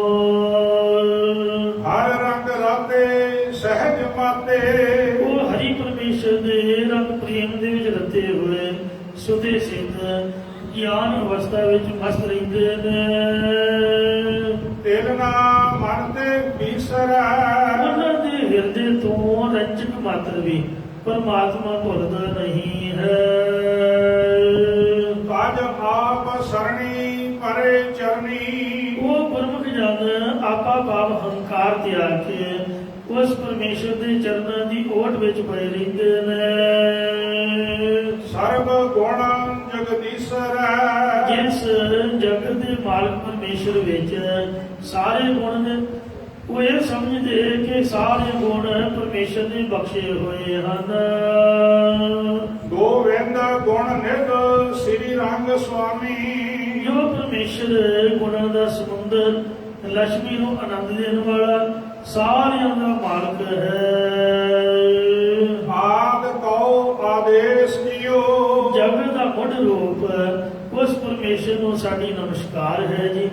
ਹਰ ਰੰਗ ਰਾਤੇ ਸਹਿਜ ਮਾਤੇ, ਉਹ ਹਰੀ ਪਰਮੇਸ਼ਰ ਦੇ ਰੰਗ ਪ੍ਰੇਮ ਦੇ ਵਿੱਚ ਰਤੇ ਹੋਏ ਸੁਦੇ ਸਿੱਧ ਗਿਆਨ ਅਵਸਥਾ ਵਿੱਚ ਮਸਤ ਰਹਿੰਦੇ ਨੇ। ਤਿਲ ਨਾ ਮਨ ਤੇ ਬੀਸਰੈ, ਉਹਨਾਂ ਦੇ ਹਿਰਦੇ ਤੋਂ ਰੰਜਕ ਮਾਤਰ ਵੀ ਪਰਮਾਤਮਾ ਭੁੱਲਦਾ ਨਹੀਂ ਹੈ। ਕਾਜ ਆਪ ਸਰਣੀ ਪਰੇ ਚਰਨੀ, ਉਹ ਗੁਰਮੁਖ ਜਨ ਆਪਾ ਭਾਵ ਹੰਕਾਰ ਤਿਆਗ ਕੇ ਉਸ ਪਰਮੇਸ਼ਰ ਦੇ ਚਰਨਾਂ ਦੀ ਓਟ ਵਿੱਚ ਪਏ ਰਹਿੰਦੇ ਨੇ। ਸਰਬ ਗੁਣ ਜਗਦੀਸ਼ਰੈ, ਜਿਸ ਜਗਤ ਦੇ ਮਾਲਕ ਪਰਮੇਸ਼ਰ ਵਿੱਚ ਸਾਰੇ ਗੁਣ ਨੇ, ਉਹ ਇਹ ਸਮਝਦੇ ਕਿ ਸਾਰੇ ਗੁਣ ਪਰਮੇਸ਼ਰ ਨੇ ਬਖਸ਼ੇ ਹੋਏ ਹਨ। ਗੋਵਿੰਦ ਗੁਣ ਨਿਧ ਸ੍ਰੀ ਰੰਗ ਸੁਆਮੀ, ਜੋ ਪਰਮੇਸ਼ਰ ਗੁਣਾਂ ਦਾ ਸਮੁੰਦਰ, ਲక్ష్ਮੀ ਨੂੰ ਆਨੰਦ ਦੇਣ ਵਾਲਾ ਸਾਰਿਆਂ ਦਾ ਮਾਲਕ ਹੈ। ਆਦ ਕਉ ਆਦੇਸ਼ ਜਿਉ, ਜਗਤ ਦਾ ਮੁੱਢ ਰੂਪ ਉਸ ਪਰਮੇਸ਼ਰ ਨੂੰ ਸਾਡੀ ਨਮਸਕਾਰ ਹੈ ਜੀ।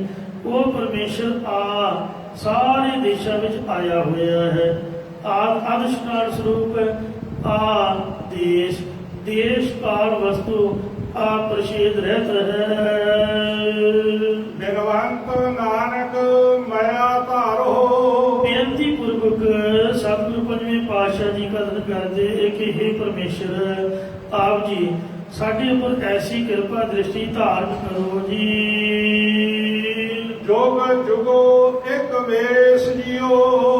ਉਹ ਪਰਮੇਸ਼ਰ ਆ ਸਾਰੇ ਦੇਸ਼ਾਂ ਵਿੱਚ ਆਇਆ ਹੋਇਆ ਹੈ। ਆਦਿਸ਼ਨਾਨ ਸਰੂਪ ਆ ਦੇਸ਼, ਦੇਸ਼ ਕਾਲ ਵਸਤੂ ਆ ਪ੍ਰਸ਼ੇਦ ਰਹਿਤ ਹੈ। ਬਿਨਵੰਤ ਨਾਨਕ ਮਾਇਆ ਧਾਰੋ, ਬੇਨਤੀ ਪੂਰਵਕ ਸਤਿਗੁਰੂ ਪੰਜਵੇਂ ਪਾਤਸ਼ਾਹ ਜੀ ਕਥਨ ਕਰਦੇ ਕਿ हे ਪਰਮੇਸ਼ਰ, ਆਪ ਜੀ ਸਾਡੇ ਉੱਪਰ ਐਸੀ ਕਿਰਪਾ ਦ੍ਰਿਸ਼ਟੀ ਧਾਰਨ ਕਰੋ ਜੀ। ਜੋਗ ਜੁਗੋ ਇੱਕ ਵੇਸ ਜਿਉ,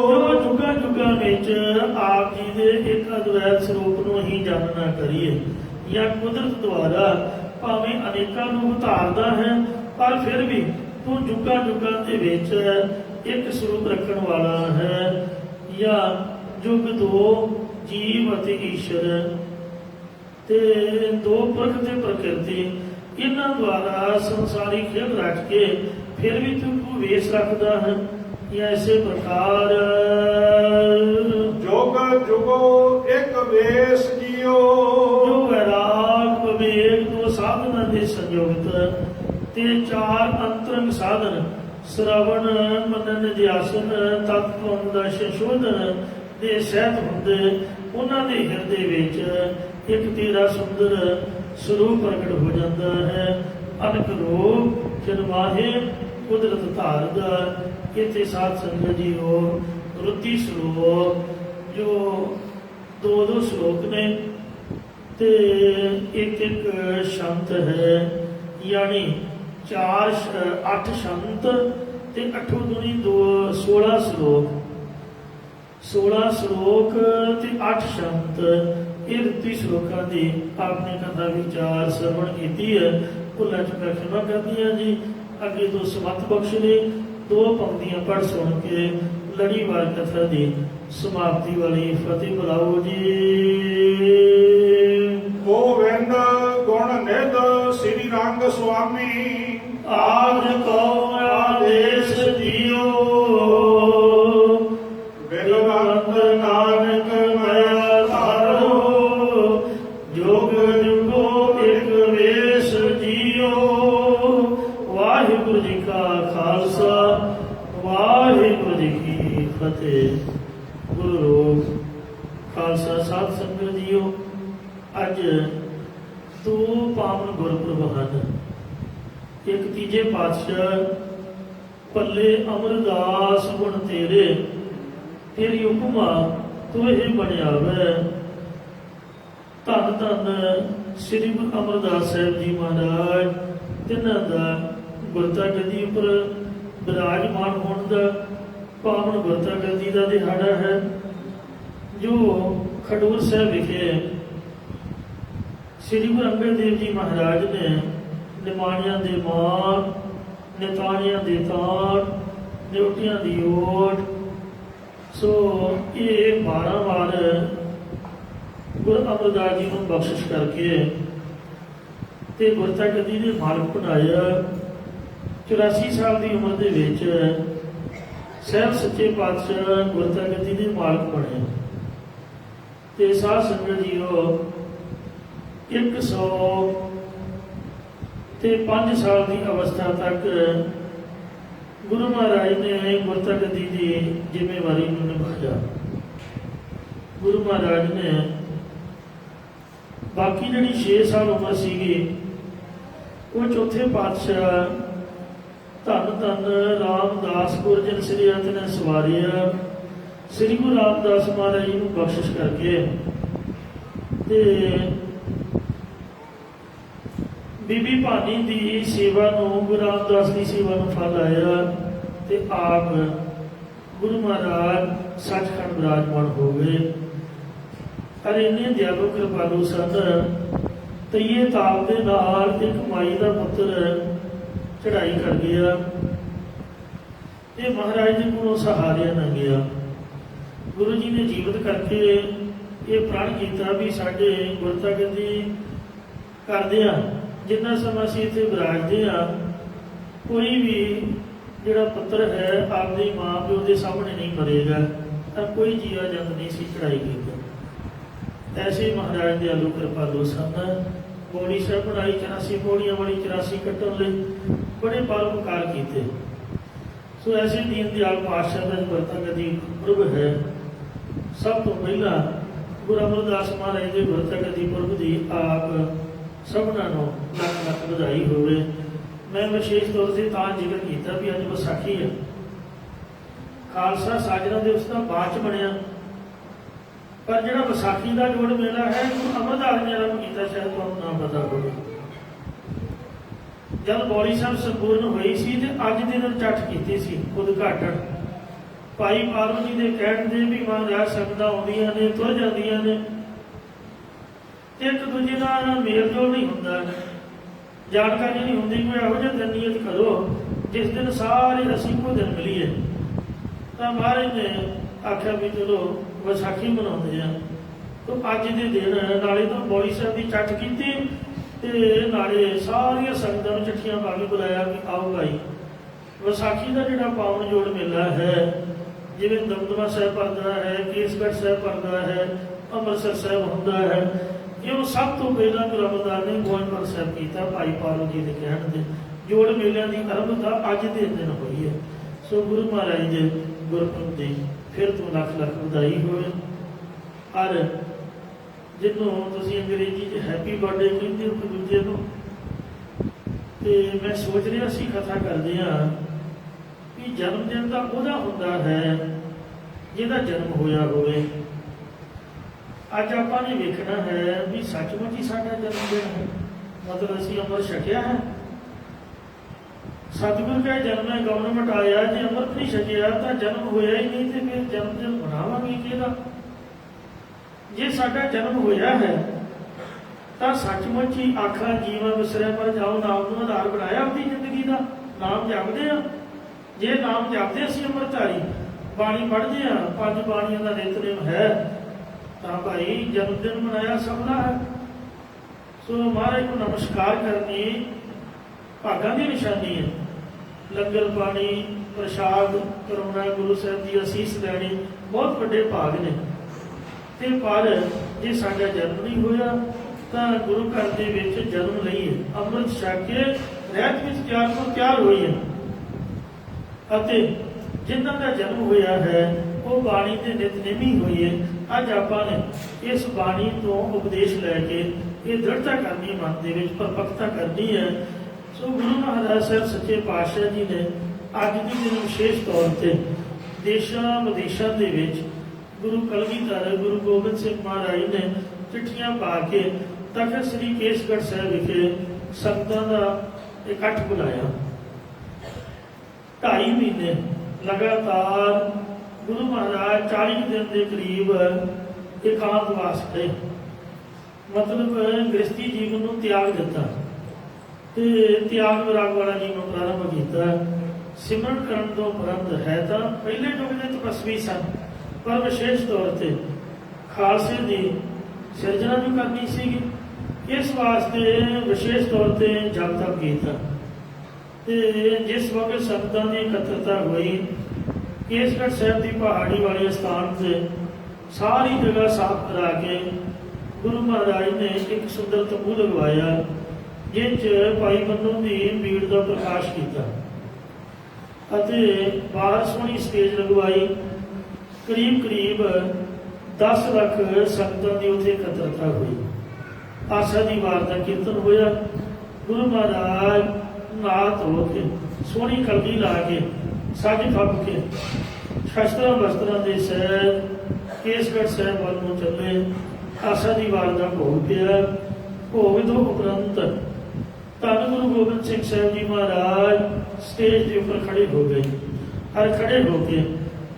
ਜੋ ਜੁਗਾਂ ਜੁਗਾਂ ਵਿੱਚ ਆਪ ਜੀ ਦੇ ਇੱਕ ਅਦਵੈਤ ਸਰੂਪ ਨੂੰ ਹੀ ਜਾਣਨਾ ਕਰੀਏ, ਜਾਂ ਕੁਦਰਤ ਦੁਆਰਾ ਭਾਵੇਂ ਅਨੇਕਾਂ ਨੂੰ ਉਤਾਰਦਾ ਹੈ, ਪਰ ਫਿਰ ਵੀ ਤੂੰ ਜੁਗਾਂ ਜੁਗਾਂ ਦੇ ਵਿੱਚ ਇੱਕ ਸਰੂਪ ਰੱਖਣ ਵਾਲਾ ਹੈ। ਜਾਂ ਜੁਗ ਦੋ ਜੀਵ ਅਤੇ ਈਸ਼ਰ, ਤੇ ਦੋ ਪੁਰਖ ਤੇ ਪ੍ਰਕਿਰਤੀ, ਇਹਨਾਂ ਦੁਆਰਾ ਸੰਸਾਰੀ ਖੇਡ ਰੱਖ ਕੇ ਫਿਰ ਵੀ ਤੂੰ ਵੇਸ ਰੱਖਦਾ ਹੈ। ਐਸੇ ਪ੍ਰਕਾਰ ਜੋਗ ਜੁਗੋ ਇੱਕ ਵੇਸ ਜਿਉ, ਜੋ ਵੈਰਾਗ ਵਿਵੇਕ ਦੋ ਸਾਧਨਾਂ ਦੇ ਸੰਯੁਕਤ ਤੇ ਚਾਰ ਅੰਤਰੰਗ ਸਾਧਨ ਸ਼ਰਵਣ ਮਨਨ ਨਿਧਿਆਸਨ ਤਤਵ ਦਾ ਸੰਸ਼ੋਧਨ ਦੇ ਸਹਿਤ ਹੁੰਦੇ, ਉਹਨਾਂ ਦੇ ਹਿਰਦੇ ਵਿੱਚ ਇੱਕ ਤੇਰਾ ਸੁੰਦਰ ਸਰੂਪ ਪ੍ਰਗਟ ਹੋ ਜਾਂਦਾ ਹੈ। ਅਨਕ ਰੂਪ ਜਨਮਾਹੇ ਕੁਦਰਤ ਧਾਰਦਾ। ਇੱਥੇ ਸਾਧ ਸੰਗਤ ਜੀ ਹੋ ਰੁੱਤੀ ਸ਼ਲੋਕ ਜੋ ਦੋ ਸ਼ਲੋਕ ਨੇ ਤੇ ਇੱਕ ਸ਼ੰਤ ਹੈ, ਯਾਨੀ 8 ਸ਼ੰਤ ਤੇ 8 ਦੁਨੀ 16 ਸ਼ਲੋਕ, 16 ਸ਼ਲੋਕ ਤੇ 8 ਸ਼ੰਤ। ਇਹ ਦਿੱਤੀ ਸ਼ਲੋਕਾਂ ਦੀ ਆਪਨੇ ਕਥਾ ਵਿਚਾਰ ਸਰਵਣ ਕੀਤੀ ਹੈ। ਭੁੱਲਾਂ ਚੁੱਕਾ ਖਿਮਾ ਕਰਦੀ ਹਾਂ ਜੀ। ਅੱਗੇ ਤੋਂ ਸਮਤ ਬਖਸ਼ ਨੇ 2 ਪੰਕਤੀਆਂ ਪੜ੍ਹ ਸੁਣ ਕੇ ਲੜੀਵਾਰ ਕਥਾ ਦੀ ਸਮਾਪਤੀ ਵਾਲੀ ਫਤਿਹ ਬੁਲਾਓ ਜੀ। ਗੋਵਿੰਦ ਗੁਣ ਨਿਧ ਸ੍ਰੀ ਰੰਗ ਸੁਆਮੀ ਆਜ ਕੋ ਆਦੇਸ਼ ਦਿਓ। ਬਿਲਵੰਤ ਨਾਨਕ ਮੈਂ ਧਾਰੋ ਜੋਗ ਜੁਗੋ ਇੱਕ ਵੇਸ਼ ਜੀਓ। ਵਾਹਿਗੁਰੂ ਜੀ ਕਾ ਖਾਲਸਾ ਵਾਹਿਗੁਰੂ ਜੀ ਕੀ ਫਤਿਹ। ਗੁਰੂ ਰੂਪ ਖਾਲਸਾ ਸਾਧ ਸੰਗਤ ਜੀਓ, ਅੱਜ 2 ਪਾਵਨ ਗੁਰਪੁਰਬ ਹਨ। ਇੱਕ ਤੀਜੇ ਪਾਤਸ਼ਾਹ ਪੱਲੇ ਅਮਰਦਾਸ ਗੁਣ ਤੇਰੇ, ਤੇਰੀ ਉਪਮਾ ਤੂੰ ਇਹ ਬਣਿਆਵੇ। ਧੰਨ ਧੰਨ ਸ੍ਰੀ ਗੁਰੂ ਅਮਰਦਾਸ ਸਾਹਿਬ ਜੀ ਮਹਾਰਾਜ, ਤਿੰਨਾਂ ਦਾ ਗੁਰਤਾ ਗੱਦੀ ਉੱਪਰ ਵਿਰਾਜਮਾਨ ਹੋਣ ਦਾ ਪਾਵਨ ਗੁਰਤਾ ਗੱਦੀ ਦਾ ਦਿਹਾੜਾ ਹੈ, ਜੋ ਖਡੂਰ ਸਾਹਿਬ ਵਿਖੇ ਸ੍ਰੀ ਗੁਰੂ ਅੰਗਦ ਦੇਵ ਜੀ ਮਹਾਰਾਜ ਨੇ ਨਿਮਾਣਿਆਂ ਦੇ ਮਾਣ, ਨਿਤਾਣਿਆਂ ਦੇ ਤਾਣ, ਨਿਉਟੀਆਂ ਦੀ ਓਟ। ਸੋ ਇਹ 12 ਵਾਰ ਗੁਰੂ ਅਮਰਦਾਸ ਜੀ ਨੂੰ ਬਖਸ਼ਿਸ਼ ਕਰਕੇ ਤੇ ਗੁਰਤਾ ਗੱਦੀ ਦੇ ਮਾਲਕ ਬਣਾਇਆ। 84 ਸਾਲ ਦੀ ਉਮਰ ਦੇ ਵਿੱਚ ਸਹਿਬ ਸੱਚੇ ਪਾਤਸ਼ਾਹ ਗੁਰਤਾ ਗੱਦੀ ਦੇ ਮਾਲਕ ਬਣੇ। ਤੇ ਸਾਧ ਸੰਗਤ ਜੀਓ, 105 ਸਾਲ ਦੀ ਅਵਸਥਾ ਤੱਕ ਗੁਰੂ ਮਹਾਰਾਜ ਨੇ ਗੁਰਤਾ ਗੱਦੀ ਦੀ ਜ਼ਿੰਮੇਵਾਰੀ ਨੂੰ ਨਿਭਾਇਆ। ਗੁਰੂ ਮਹਾਰਾਜ ਨੇ ਬਾਕੀ ਜਿਹੜੀ 6 ਸਾਲ ਉਮਰ ਸੀਗੀ, ਉਹ ਚੌਥੇ ਪਾਤਸ਼ਾਹ ਧੰਨ ਧੰਨ ਰਾਮਦਾਸ ਗੁਰਜਨ ਸ੍ਰੀ ਅੰਤ ਨੇ ਸਵਾਰਿਆ। ਸ੍ਰੀ ਗੁਰੂ ਰਾਮਦਾਸ ਮਹਾਰਾਜ ਜੀ ਨੂੰ ਬਖਸ਼ਿਸ਼ ਕਰਕੇ ਤੇ ਬੀਬੀ ਭਾਨੀ ਦੀ ਸੇਵਾ ਨੂੰ, ਗੁਰੂ ਰਾਮਦਾਸ ਦੀ ਸੇਵਾ ਨੂੰ ਫਲ ਆਇਆ ਤੇ ਆਪ ਗੁਰੂ ਮਹਾਰਾਜ ਸੱਚਖੰਡ ਵਿਰਾਜਮਾਨ ਹੋ ਗਏ। ਅਰੇ ਇੰਨੇ ਦਿਆਲੂ ਕਿਰਪਾਲੂ ਸਨ, ਤਈਏ ਤਾਪ ਦੇ ਨਾਲ ਇੱਕ ਮਾਈ ਦਾ ਪੁੱਤਰ ਚੜ੍ਹਾਈ ਕਰ ਗਿਆ। ਇਹ ਮਹਾਰਾਜ ਦੇ ਕੋਲੋਂ ਸਹਾਰਿਆ ਨਾ ਗਿਆ। ਗੁਰੂ ਜੀ ਨੇ ਜੀਵਤ ਕਰਕੇ ਇਹ ਪ੍ਰਣ ਕੀਤਾ ਵੀ ਸਾਡੇ ਗੁਰਤਾ ਗੱਦੀ ਕਰਦੇ ਆ, ਜਿੰਨਾ ਸਮਾਂ ਅਸੀਂ ਇੱਥੇ ਵਿਰਾਜਦੇ ਆ, ਕੋਈ ਵੀ ਜਿਹੜਾ ਪੁੱਤਰ ਹੈ ਆਪਦੀ ਮਾਂ ਪਿਓ ਦੇ ਸਾਹਮਣੇ ਨਹੀਂ ਮਰੇਗਾ, ਤਾਂ ਕੋਈ ਜੀਆ ਜੰਤ ਨਹੀਂ ਸੀ ਚੜ੍ਹਾਈ ਕੀਤਾ। ਐਸੇ ਮਹਾਰਾਜ ਦੇ ਆਲੂ ਕਿਰਪਾਲੂ ਸਨ। ਪੌੜੀ ਸਾਹਿਬ ਬਣਾਈ 84 ਪੌੜੀਆਂ ਵਾਲੀ, 84 ਕੱਟਣ ਲਈ ਬੜੇ ਪਰਉਪਕਾਰ ਕੀਤੇ। ਸੋ ਐਸੇ ਦੀਨ ਦਿਆਲ ਪਾਤਸ਼ਾਹ ਦਾ ਗੁਰਤਾ ਗੱਦੀ ਪੁਰਬ ਹੈ। ਸਭ ਤੋਂ ਪਹਿਲਾਂ ਗੁਰੂ ਅਮਰਦਾਸ ਮਹਾਰਾਜ ਦੇ ਗੁਰਤਾ ਗੱਦੀ ਪੁਰਬ ਦੀ ਆਪ ਸਭਨਾਂ ਨੂੰ ਲੱਖ ਲੱਖ ਵਧਾਈ ਹੋਵੇ। ਮੈਂ ਵਿਸ਼ੇਸ਼ ਤੌਰ 'ਤੇ ਤਾਂ ਜ਼ਿਕਰ ਕੀਤਾ ਵੀ ਅੱਜ ਵਿਸਾਖੀ ਹੈ। ਖਾਲਸਾ ਸਾਜਨਾ ਦਿਵਸ ਦਾ ਬਾਅਦ 'ਚ ਬਣਿਆ, ਪਰ ਜਿਹੜਾ ਵਿਸਾਖੀ ਦਾ ਜੋੜ ਮੇਲਾ ਹੈ ਗੁਰੂ ਅਮਰਦਾਸ ਨੇ ਆਰੰਭ ਕੀਤਾ, ਸ਼ਾਇਦ ਤੁਹਾਨੂੰ ਨਾ ਪਤਾ ਹੋਵੇ। ਜਦ ਬੌੜੀ ਸਾਹਿਬ ਸੰਪੂਰਨ ਹੋਈ ਸੀ ਤੇ ਅੱਜ ਦੇ ਦਿਨ ਚੱਠ ਕੀਤੀ ਸੀ ਉਦਘਾਟਨ। ਭਾਈ ਪਾਰੋ ਜੀ ਦੇ ਕਹਿਣ ਦੇ ਵੀ ਮਹਾਰਾਜ ਸੰਗਤਾਂ ਆਉਂਦੀਆਂ ਨੇ, ਤੁਰ ਜਾਂਦੀਆਂ ਨੇ, ਇੱਕ ਦੂਜੇ ਨਾਲ ਮੇਲ ਜੋਲ ਨਹੀਂ ਹੁੰਦਾ, ਜਾਣਕਾਰੀ ਨਹੀਂ ਹੁੰਦੀ। ਕੋਈ ਇਹੋ ਜਿਹਾ ਦਿਨ ਨਿਯਤ ਕਰੋ ਜਿਸ ਦਿਨ ਸਾਰੇ ਅਸੀਂ ਇੱਕੋ ਦਿਨ ਮਿਲੀਏ। ਤਾਂ ਮਹਾਰਾਜ ਨੇ ਆਖਿਆ ਵੀ ਚਲੋ ਵਿਸਾਖੀ ਮਨਾਉਂਦੇ ਆ। ਤਾਂ ਅੱਜ ਦੇ ਦਿਨ ਨਾਲੇ ਤਾਂ ਬੌੜੀ ਸਾਹਿਬ ਦੀ ਚੱਠ ਕੀਤੀ ਤੇ ਨਾਲੇ ਸਾਰੀਆਂ ਸੰਗਤਾਂ ਨੂੰ ਚਿੱਠੀਆਂ ਪਾ ਕੇ ਬੁਲਾਇਆ ਵੀ ਆਓ ਭਾਈ, ਵਿਸਾਖੀ ਦਾ ਜਿਹੜਾ ਪਾਵਨ ਜੋੜ ਮੇਲਾ ਹੈ, ਜਿਵੇਂ ਦਮਦਮਾ ਸਾਹਿਬ ਭਰਦਾ ਹੈ, ਕੇਸਗੜ੍ਹ ਸਾਹਿਬ ਭਰਦਾ ਹੈ, ਅੰਮ੍ਰਿਤਸਰ ਸਾਹਿਬ ਹੁੰਦਾ ਹੈ, ਇਹ ਸਭ ਤੋਂ ਪਹਿਲਾਂ ਗੁਰੂ ਅਮਰਦਾਸ ਨੇ ਗੋਇੰਦਵਾਲ ਸਾਹਿਬ ਕੀਤਾ। ਭਾਈ ਪਾਲੋ ਜੀ ਦੇ ਕਹਿਣ ਦੇ ਜੋੜ ਮੇਲਿਆਂ ਦੀ ਆਰੰਭਤਾ ਅੱਜ ਦੇ ਦਿਨ ਹੋਈ ਹੈ। ਸੋ ਗੁਰੂ ਮਹਾਰਾਜ ਦੇ ਗੁਰਪੁਰਬ ਦੀ ਫਿਰ ਤੋਂ ਲੱਖ ਲੱਖ ਵਧਾਈ ਹੋਵੇ। ਔਰ ਜਿਹਨੂੰ ਤੁਸੀਂ ਅੰਗਰੇਜ਼ੀ 'ਚ ਹੈਪੀ ਬਰਥਡੇ ਕਹਿੰਦੇ ਹੋ ਇੱਕ ਦੂਜੇ ਨੂੰ, ਤੇ ਮੈਂ ਸੋਚ ਰਿਹਾ ਸੀ ਕਥਾ ਕਰਦੇ ਹਾਂ ਵੀ ਜਨਮ ਦਿਨ ਤਾਂ ਉਹਦਾ ਹੁੰਦਾ ਹੈ ਜਿਹਦਾ ਜਨਮ ਹੋਇਆ ਹੋਵੇ। ਅੱਜ ਆਪਾਂ ਨੇ ਵੇਖਣਾ ਹੈ ਵੀ ਸੱਚਮੁੱਚ ਹੀ ਸਾਡਾ ਜਨਮ ਦਿਨ ਹੈ, ਮਤਲਬ ਅਸੀਂ ਅੰਮ੍ਰਿਤ ਛਕਿਆ ਹੈ। ਸਤਿਗੁਰ ਕਹੇ ਜਨਮ ਹੈ ਗਵਰਨਮੈਂਟ ਆਇਆ, ਜੇ ਅੰਮ੍ਰਿਤ ਨਹੀਂ ਛਕਿਆ ਤਾਂ ਜਨਮ ਹੋਇਆ ਹੀ ਨਹੀਂ, ਤੇ ਫਿਰ ਜਨਮ ਦਿਨ ਮਨਾਵਾਂਗੇ ਕਿਹਦਾ? ਜੇ ਸਾਡਾ ਜਨਮ ਹੋਇਆ ਹੈ ਤਾਂ ਸੱਚਮੁੱਚ ਹੀ ਆਖਾਂ ਜੀਵਨ ਵਿਸਰਿਆ ਪਰ ਜਾਓ ਨਾਮ ਨੂੰ ਆਧਾਰ ਬਣਾਇਆ ਆਪਣੀ ਜ਼ਿੰਦਗੀ ਦਾ। ਨਾਮ ਜਪਦੇ ਆ, ਜੇ ਨਾਮ ਜਪਦੇ ਅਸੀਂ ਅੰਮ੍ਰਿਤਧਾਰੀ ਬਾਣੀ ਪੜ੍ਹਦੇ ਆ, 5 ਬਾਣੀਆਂ ਦਾ ਨਿਤਨੇਮ ਹੈ, ਤਾਂ ਭਾਈ ਜਨਮ ਦਿਨ ਮਨਾਇਆ ਸਭ ਦਾ ਹੈ। ਸੋ ਮਹਾਰਾਜ ਨੂੰ ਨਮਸਕਾਰ ਕਰਨੀ ਭਾਗਾਂ ਦੀ ਨਿਸ਼ਾਨੀ ਹੈ। ਲੰਗਰ ਪਾਣੀ ਪ੍ਰਸ਼ਾਦ ਕਰਾਉਣਾ, ਗੁਰੂ ਸਾਹਿਬ ਦੀ ਅਸੀਸ ਲੈਣੀ ਬਹੁਤ ਵੱਡੇ ਭਾਗ ਨੇ। ਤੇ ਪਰ ਜੇ ਸਾਡਾ ਜਨਮ ਨਹੀਂ ਹੋਇਆ ਤਾਂ ਗੁਰੂ ਘਰ ਦੇ ਵਿੱਚ ਜਨਮ ਲਈਏ, ਅੰਮ੍ਰਿਤ ਛਕ ਕੇ ਰਹਿਤ ਵਿੱਚ ਤਿਆਰ ਤੋਂ ਤਿਆਰ ਹੋਈਏ। ਅਤੇ ਜਿਨ੍ਹਾਂ ਦਾ ਜਨਮ ਹੋਇਆ ਹੈ ਉਹ ਬਾਣੀ ਦੇ ਨਿਤਨੇਮੀ ਹੋਈਏ। ਅੱਜ ਆਪਾਂ ਨੇ ਇਸ ਬਾਣੀ ਤੋਂ ਉਪਦੇਸ਼ ਲੈ ਕੇ ਇਹ ਦ੍ਰਿੜਤਾ ਕਰਨੀ, ਮਨ ਦੇ ਵਿੱਚ ਪਰਪੱਕਤਾ ਕਰਨੀ ਹੈ। ਸੋ ਗੁਰੂ ਮਹਾਰਾਜ ਸਾਹਿਬ ਸੱਚੇ ਪਾਤਸ਼ਾਹ ਜੀ ਨੇ ਅੱਜ ਦੇ ਦਿਨ ਵਿਸ਼ੇਸ਼ ਤੌਰ ਤੇ ਦੇਸ਼ਾਂ ਵਿਦੇਸ਼ਾਂ ਦੇ ਵਿੱਚ ਗੁਰੂ ਕਲਗੀਧਰ ਗੁਰੂ ਗੋਬਿੰਦ ਸਿੰਘ ਮਹਾਰਾਜ ਨੇ ਚਿੱਠੀਆਂ ਪਾ ਕੇ ਤਖਤ ਸ੍ਰੀ ਕੇਸਗੜ੍ਹ ਸਾਹਿਬ ਵਿਖੇ ਸੰਗਤਾਂ ਦਾ ਇਕੱਠ ਬੁਲਾਇਆ। 2.5 ਮਹੀਨੇ ਲਗਾਤਾਰ ਗੁਰੂ ਮਹਾਰਾਜ 40 ਦਿਨ ਦੇ ਕਰੀਬ ਇਕਾਂਤ ਵਾਸਤੇ ਮਤਲਬ ਗ੍ਰਸਤੀ ਜੀਵਨ ਨੂੰ ਤਿਆਗ ਦਿੱਤਾ ਤੇ ਤਿਆਗ ਵਿਰਾਗ ਵਾਲਾ ਜੀਵਨ ਪ੍ਰਾਰੰਭ ਕੀਤਾ। ਸਿਮਰਨ ਕਰਨ ਤੋਂ ਉਪਰੰਤ ਹੈ ਤਾਂ ਪਹਿਲੇ ਯੁੱਗ ਦੇ ਤਪਸਵੀ ਸਨ, ਪਰ ਵਿਸ਼ੇਸ਼ ਤੌਰ ਤੇ ਖਾਲਸੇ ਦੀ ਸਿਰਜਣਾ ਵੀ ਕਰਨੀ ਸੀਗੀ। ਇਸ ਵਾਸਤੇ ਵਿਸ਼ੇਸ਼ ਤੌਰ ਤੇ ਜਪ ਤਪ ਕੀਤਾ ਤੇ ਜਿਸ ਵਕਤ ਸੰਗਤਾਂ ਦੀ ਇਕੱਤਰਤਾ ਹੋਈ, ਕੇਸਗੜ੍ਹ ਸਾਹਿਬ ਦੀ ਪਹਾੜੀ ਵਾਲੇ ਸਥਾਨ ਤੇ ਸਾਰੀ ਜਗ੍ਹਾ ਸਾਫ਼ ਕਰਾ ਕੇ ਗੁਰੂ ਮਹਾਰਾਜ ਨੇ ਇੱਕ ਸੁੰਦਰ ਤੰਬੂ ਲਗਵਾਇਆ, ਜਿਸ 'ਚ ਭਾਈ ਮੰਨੂ ਦੀ ਬੀੜ ਦਾ ਪ੍ਰਕਾਸ਼ ਕੀਤਾ ਅਤੇ ਬਾਹਰ ਸੋਹਣੀ ਸਟੇਜ ਲਗਵਾਈ। ਕਰੀਬ 10 ਲੱਖ ਸੰਗਤਾਂ ਦੀ ਉੱਥੇ ਇਕੱਤਰਤਾ ਹੋਈ। ਆਸਾ ਦੀ ਵਾਰ ਦਾ ਕੀਰਤਨ ਹੋਇਆ। ਗੁਰੂ ਮਹਾਰਾਜ ਨਹਾ ਧੋ ਕੇ ਸੋਹਣੀ ਕਲਗੀ ਲਾ ਕੇ ਸੱਜ ਫੱਬ ਕੇ ਸ਼ਸਤਰਾਂ ਵਸਤਰਾਂ ਦੇ ਸਹਿਤ ਕੇਸਗੜ੍ਹ ਸਾਹਿਬ ਵੱਲ ਨੂੰ ਚੱਲੇ। ਆਸਾ ਦੀ ਵਾਰ ਦਾ ਭੋਗ ਪਿਆ। ਭੋਗ ਤੋਂ ਉਪਰੰਤ ਧੰਨ ਗੁਰੂ ਗੋਬਿੰਦ ਸਿੰਘ ਸਾਹਿਬ ਜੀ ਮਹਾਰਾਜ ਸਟੇਜ ਦੇ ਉੱਪਰ ਖੜੇ ਹੋ ਗਏ। ਔਰ ਖੜੇ ਹੋ ਕੇ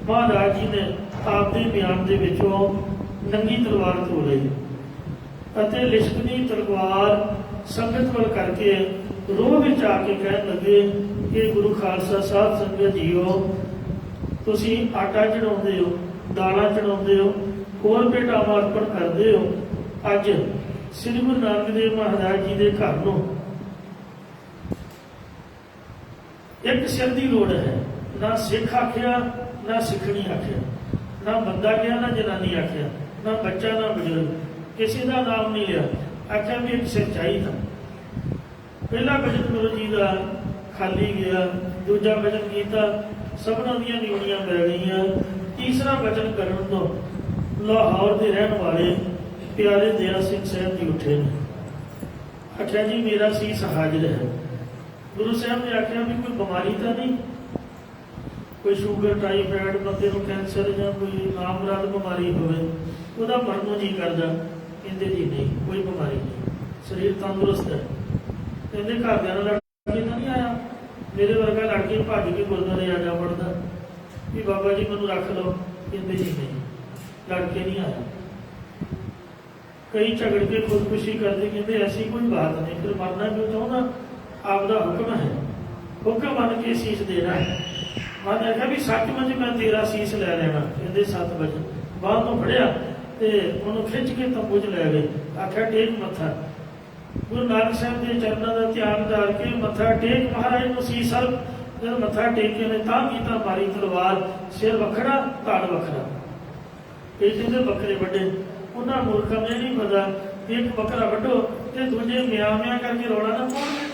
ਮਹਾਰਾਜ ਜੀ ਨੇ ਆਪਦੇ ਬਿਆਨ ਦੇ ਵਿੱਚੋਂ ਨੰਗੀ ਤਲਵਾਰ ਧੋ ਲਈ ਅਤੇ ਲਿਸ਼ਕਦੀ ਤਲਵਾਰ ਸੰਗਤ ਵੱਲ ਕਰਕੇ ਰੋਹ ਵਿੱਚ ਆ ਕੇ ਕਹਿਣ ਲੱਗੇ ਕਿ ਗੁਰੂ ਖਾਲਸਾ ਸਾਹਿਬ ਸੰਗਤ ਜੀਓ, ਤੁਸੀਂ ਆਟਾ ਚੜਾਉਂਦੇ ਹੋ, ਦਾਲਾਂ ਚੜਾਉਂਦੇ ਹੋ, ਹੋਰ ਭੇਟਾਵਾਂ ਅਰਪਣ ਕਰਦੇ ਹੋ। ਅੱਜ ਸ੍ਰੀ ਗੁਰੂ ਨਾਨਕ ਦੇਵ ਮਹਾਰਾਜ ਜੀ ਦੇ ਘਰ ਨੂੰ ਇੱਕ ਸਿਰ ਦੀ ਲੋੜ ਹੈ। ਨਾ ਸਿੱਖ ਆਖਿਆ, ਨਾ ਸਿੱਖਣੀ ਆਖਿਆ, ਨਾ ਬੰਦਾ ਗਿਆ, ਨਾ ਜਨਾਨੀ ਆਖਿਆ, ਨਾ ਬੱਚਾ, ਨਾ ਬਜ਼ੁਰਗ, ਕਿਸੇ ਦਾ ਨਾਮ ਨਹੀਂ ਲਿਆ। ਆਖਿਆ ਵੀ ਇੱਕ ਸਿਰ ਚਾਹੀਦਾ। ਪਹਿਲਾ ਭਜਨ ਗੁਰੂ ਜੀ ਦਾ ਖਾਲੀ ਗਿਆ, ਦੂਜਾ ਭਜਨ ਕੀਤਾ, ਸਭਨਾਂ ਦੀਆਂ ਨਿਉਣੀਆਂ ਮਿਲ ਗਈਆਂ। ਤੀਸਰਾ ਭਜਨ ਕਰਨ ਤੋਂ ਲਾਹੌਰ ਦੇ ਰਹਿਣ ਵਾਲੇ ਪਿਆਰੇ ਦਇਆ ਸਿੰਘ ਸਾਹਿਬ ਜੀ ਉੱਠੇ ਨੇ। ਆਖਿਆ ਜੀ ਮੇਰਾ ਸੀਸ ਹਾਜ਼ਰ ਹੈ। ਗੁਰੂ ਸਾਹਿਬ ਨੇ ਆਖਿਆ ਵੀ ਕੋਈ ਬਿਮਾਰੀ ਤਾਂ ਨਹੀਂ, ਕੋਈ ਸ਼ੂਗਰ, ਟਾਈਫਾਇਡ, ਬੰਦੇ ਨੂੰ ਕੈਂਸਰ ਜਾਂ ਕੋਈ ਨਾਮਰਾਦ ਬਿਮਾਰੀ ਹੋਵੇ, ਉਹਦਾ ਮਰਨ ਨੂੰ ਜੀ ਕਰਦਾ? ਕਹਿੰਦੇ ਜੀ ਨਹੀਂ, ਕੋਈ ਬਿਮਾਰੀ ਨਹੀਂ, ਸਰੀਰ ਤੰਦਰੁਸਤ ਹੈ। ਕਹਿੰਦੇ ਘਰਦਿਆਂ ਨਾਲ ਲੜਕੇ ਤਾਂ ਨਹੀਂ ਆਇਆ? ਮੇਰੇ ਵਰਗਾ ਲੜਕੇ ਭੱਜ ਕੇ ਗੁਰਦੁਆਰੇ ਆ ਜਾ ਵੜਦਾ ਵੀ ਬਾਬਾ ਜੀ ਮੈਨੂੰ ਰੱਖ ਲਓ? ਕਹਿੰਦੇ ਜੀ ਨਹੀਂ, ਲੜਕੇ ਨਹੀਂ ਆਇਆ। ਕਈ ਝਗੜ ਕੇ ਖੁਦਕੁਸ਼ੀ ਕਰਦੇ, ਕਹਿੰਦੇ ਐਸੀ ਕੋਈ ਬਾਤ ਨਹੀਂ, ਫਿਰ ਮਰਨਾ ਕਿਉਂ ਚਾਹੁੰਦਾ? ਆਪਦਾ ਹੁਕਮ ਹੈ, ਹੁਕਮ ਮੰਨ ਕੇ ਸੀਸ ਦੇਣਾ ਹੈ। ਮੈਂ ਆਖਿਆ ਵੀ ਸੱਚਮੁੱਚ ਮੈਂ ਤੇਰਾ ਸੀਸ ਲੈ ਲੈਣਾ। ਕਹਿੰਦੇ 7 ਵਜੇ ਬਾਹਰ ਤੋਂ ਫੜਿਆ ਤੇ ਉਹਨੂੰ ਖਿੱਚ ਕੇ ਤੰਬੂ 'ਚ ਲੈ ਗਏ। ਆਖਿਆ ਟੇਕ ਮੱਥਾ। ਗੁਰੂ ਨਾਨਕ ਸਾਹਿਬ ਦੇ ਚਰਨਾਂ ਦਾ ਧਿਆਨ ਧਾਰ ਕੇ ਮੱਥਾ ਟੇਕ। ਮਹਾਰਾਜ ਨੂੰ ਸੀਸ ਹਲ ਜਦੋਂ ਮੱਥਾ ਟੇਕੇ ਨੇ ਤਾਂ ਕੀਤਾ ਮਾਰੀ ਤਲਵਾਰ, ਸਿਰ ਵੱਖਰਾ, ਧੜ ਵੱਖਰਾ। ਇਹ ਜਿਹਦੇ ਬੱਕਰੇ ਵੱਡੇ, ਉਹਨਾਂ ਮੂਰਖਾਂ ਨੂੰ ਨਹੀਂ ਪਤਾ ਕਿ ਇੱਕ ਬੱਕਰਾ ਵੱਢੋ ਤੇ ਦੂਜੇ ਮਿਆਂ ਕਰਕੇ ਰੌਲਾ ਨਾ ਪਾਉਣਗੇ,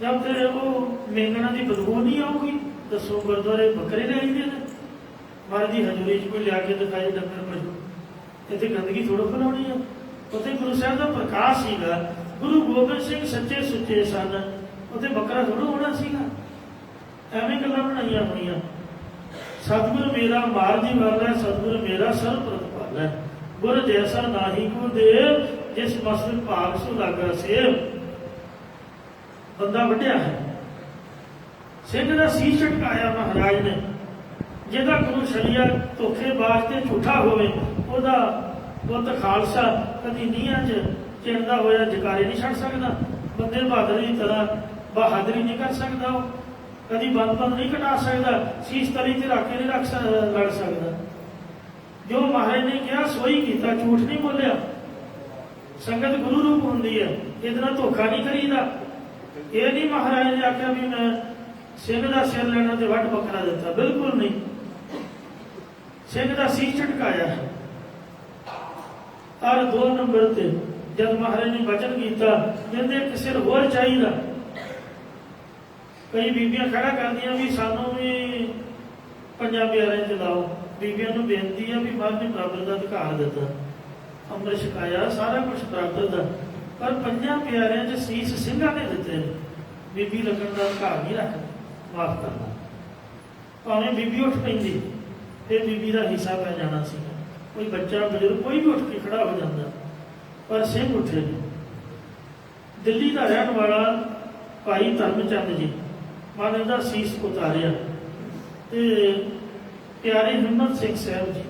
ਜਾਂ ਫਿਰ ਉਹ ਮੇਂਗਣਾ ਦੀ ਬਦਬੂ ਨਹੀਂ ਆਊਗੀ। ਦੱਸੋ ਗੁਰਦੁਆਰੇ ਬੱਕਰੇ ਲਿਆਈਦੇ ਨੇ? ਮਹਾਰਾਜ ਦੀ ਹਜ਼ੂਰੀ 'ਚ ਕੋਈ ਲਿਆ ਕੇ ਦਿਖਾਏ ਡੰਗਰ ਪਸ਼ੂ, ਇੱਥੇ ਗੰਦਗੀ ਥੋੜ੍ਹਾ ਫੈਲਾਉਣੀ ਆ। ਉੱਥੇ ਗੁਰੂ ਸਾਹਿਬ ਦਾ ਪ੍ਰਕਾਸ਼ ਸੀਗਾ। ਗੁਰੂ ਗੋਬਿੰਦ ਸਿੰਘ ਸੱਚੇ ਸੁੱਚੇ ਸਨ, ਉੱਥੇ ਬੱਕਰਾ ਥੋੜ੍ਹਾ ਹੋਣਾ ਸੀਗਾ। ਐਵੇਂ ਗੱਲਾਂ ਬਣਾਈਆਂ ਹੋਈਆਂ। ਸਤਿਗੁਰ ਮੇਰਾ ਮਾਰ ਦੀ ਗੱਲ ਹੈ, ਸਤਿਗੁਰ ਮੇਰਾ ਸਰਬ ਪ੍ਰਤਪਾਲ ਹੈ। ਗੁਰ ਜੈਸਾ ਨਾਹੀ ਕੋ ਦੇਵ, ਜਿਸ ਮਸਤਕ ਭਾਗ ਸੋ ਲਾਗਾ ਸੇਵ। ਬੰਦਾ ਵੱਢਿਆ ਹੈ, ਸਿੰਘ ਦਾ ਸੀਸ ਝਟਕਾਇਆ ਮਹਾਰਾਜ ਨੇ। ਜਿਹਦਾ ਗੁਰੂ ਸ਼ਰੀਆ ਧੋਖੇਬਾਜ਼ ਤੇ ਝੂਠਾ ਹੋਵੇ, ਉਹਦਾ ਪੁੱਤ ਖਾਲਸਾ ਕਦੀ ਨੀਹਾਂ 'ਚ ਚਿਣਦਾ ਹੋਇਆ ਜਕਾਰੇ ਨਹੀਂ ਛੱਡ ਸਕਦਾ, ਬੰਦੇ ਬਹਾਦਰ ਦੀ ਤਰ੍ਹਾਂ ਬਹਾਦਰੀ ਨਹੀਂ ਕਰ ਸਕਦਾ, ਉਹ ਕਦੀ ਬੰਦ ਨਹੀਂ ਘਟਾ ਸਕਦਾ, ਸੀਸ ਤਲੀ ਤੇ ਰੱਖ ਕੇ ਨਹੀਂ ਲੜ ਸਕਦਾ। ਜੋ ਮਹਾਰਾਜ ਨੇ ਕਿਹਾ ਸੋਈ ਕੀਤਾ, ਝੂਠ ਨਹੀਂ ਬੋਲਿਆ। ਸੰਗਤ ਗੁਰੂ ਰੂਪ ਹੁੰਦੀ ਹੈ, ਇਹਦੇ ਨਾਲ ਧੋਖਾ ਨਹੀਂ ਕਰੀਦਾ। ਇਹ ਨਹੀਂ ਮਹਾਰਾਜ ਨੇ ਆਖਿਆ ਵੀ ਮੈਂ ਸਿੰਘ ਦਾ ਸਿਰ ਲੈਣਾ ਤੇ ਵੱਢ ਬੱਕਰਾ ਦਿੱਤਾ, ਬਿਲਕੁਲ ਨਹੀਂ। ਸਿੰਘ ਦਾ ਸੀਸ ਝਟਕਾਇਆ ਹੈ। ਔਰ 2 ਨੰਬਰ ਤੇ ਜਦ ਮਹਾਰਾਜ ਨੇ ਵਚਨ ਕੀਤਾ ਕਹਿੰਦੇ ਇੱਕ ਸਿਰ ਹੋਰ ਚਾਹੀਦਾ। ਕਈ ਬੀਬੀਆਂ ਖੜਾ ਕਰਦੀਆਂ ਵੀ ਸਾਨੂੰ ਵੀ 5 ਪਿਆਰਿਆਂ 'ਚ ਲਾਓ। ਬੀਬੀਆਂ ਨੂੰ ਬੇਨਤੀ ਹੈ ਵੀ ਮਹਾਰਾਜ ਨੇ ਬਰਾਬਰ ਦਾ ਅਧਿਕਾਰ ਦਿੱਤਾ, ਅੰਮ੍ਰਿਤ ਛਕਾਇਆ, ਸਾਰਾ ਕੁਝ ਬਰਾਬਰ ਦਾ, ਪਰ 5 ਪਿਆਰਿਆਂ 'ਚ ਸੀਸ ਸਿੰਘਾਂ ਨੇ ਦਿੱਤੇ। ਬੀਬੀ ਲੱਗਣ ਦਾ ਅਧਿਕਾਰ ਨਹੀਂ ਰੱਖਦੀ, ਮਾਫ ਕਰਨਾ। ਭਾਵੇਂ ਬੀਬੀ ਉੱਠ ਪੈਂਦੀ ਫਿਰ ਬੀਬੀ ਦਾ ਹਿੱਸਾ ਪੈ ਜਾਣਾ ਸੀ। ਕੋਈ ਬੱਚਾ ਬਜ਼ੁਰਗ ਕੋਈ ਵੀ ਉੱਠ ਕੇ ਖੜਾ ਹੋ ਜਾਂਦਾ, ਪਰ ਸਿੰਘ ਉੱਠੇ ਨਹੀਂ। ਦਿੱਲੀ ਦਾ ਰਹਿਣ ਵਾਲਾ ਭਾਈ ਧਰਮਚੰਦ ਜੀ ਮਹਾਰਾਜ ਦਾ ਸੀਸ ਉਤਾਰਿਆ ਤੇ ਪਿਆਰੇ ਹਿੰਮਤ ਸਿੰਘ ਸਾਹਿਬ ਜੀ,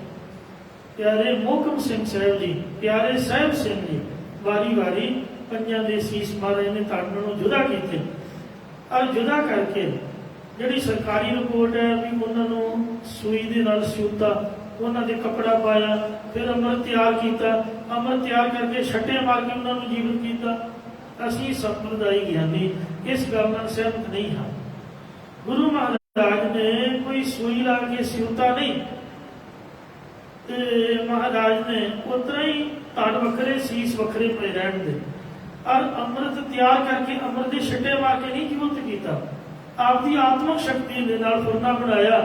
ਪਿਆਰੇ ਮੋਹਕਮ ਸਿੰਘ ਸਾਹਿਬ ਜੀ, ਪਿਆਰੇ ਸਾਹਿਬ ਸਿੰਘ ਜੀ ਵਾਰੀ ਵਾਰੀ 5 ਦੇ ਸੀਸ ਮਹਾਰਾਜ ਨੇ ਧਰਮ ਨੂੰ ਜੁਦਾ ਕੀਤੇ। ਔਰ ਜੁਦਾ ਕਰਕੇ ਜਿਹੜੀ ਸਰਕਾਰੀ ਰਿਪੋਰਟ ਹੈ ਵੀ ਉਹਨਾਂ ਨੂੰ ਸੂਈ ਦੇ ਨਾਲ ਸਿਉਤਾ, ਉਹਨਾਂ ਦੇ ਕੱਪੜਾ ਪਾਇਆ, ਫਿਰ ਅੰਮ੍ਰਿਤ ਤਿਆਰ ਕੀਤਾ, ਅੰਮ੍ਰਿਤ ਤਿਆਰ ਕਰਕੇ ਛੱਟੇ ਮਾਰ ਕੇ ਉਹਨਾਂ ਨੂੰ ਜੀਵਨ ਕੀਤਾ। ਅਸੀਂ ਸੰਪਰਦਾਇ ਗਿਆਨੀ ਇਸ ਗੱਲ ਨਾਲ ਸਹਿਮਤ ਨਹੀਂ ਹਾਂ। ਗੁਰੂ ਮਹਾਰਾਜ ਨੇ ਕੋਈ ਸੂਈ ਲਾ ਕੇ ਸਿਉਤਾ ਨਹੀਂ, ਤੇ ਮਹਾਰਾਜ ਨੇ ਉਤਰਾ ਹੀ ਧੜ ਵੱਖਰੇ ਸੀਸ ਵੱਖਰੇ ਪਏ ਰਹਿਣ ਦੇ। ਔਰ ਅੰਮ੍ਰਿਤ ਤਿਆਰ ਕਰਕੇ ਅੰਮ੍ਰਿਤ ਦੇ ਛੱਟੇ ਮਾਰ ਕੇ ਨਹੀਂ ਜੀਵਤ ਕੀਤਾ, ਆਪਦੀ ਆਤਮਕ ਸ਼ਕਤੀ ਦੇ ਨਾਲ ਫੁਰਨਾ ਬਣਾਇਆ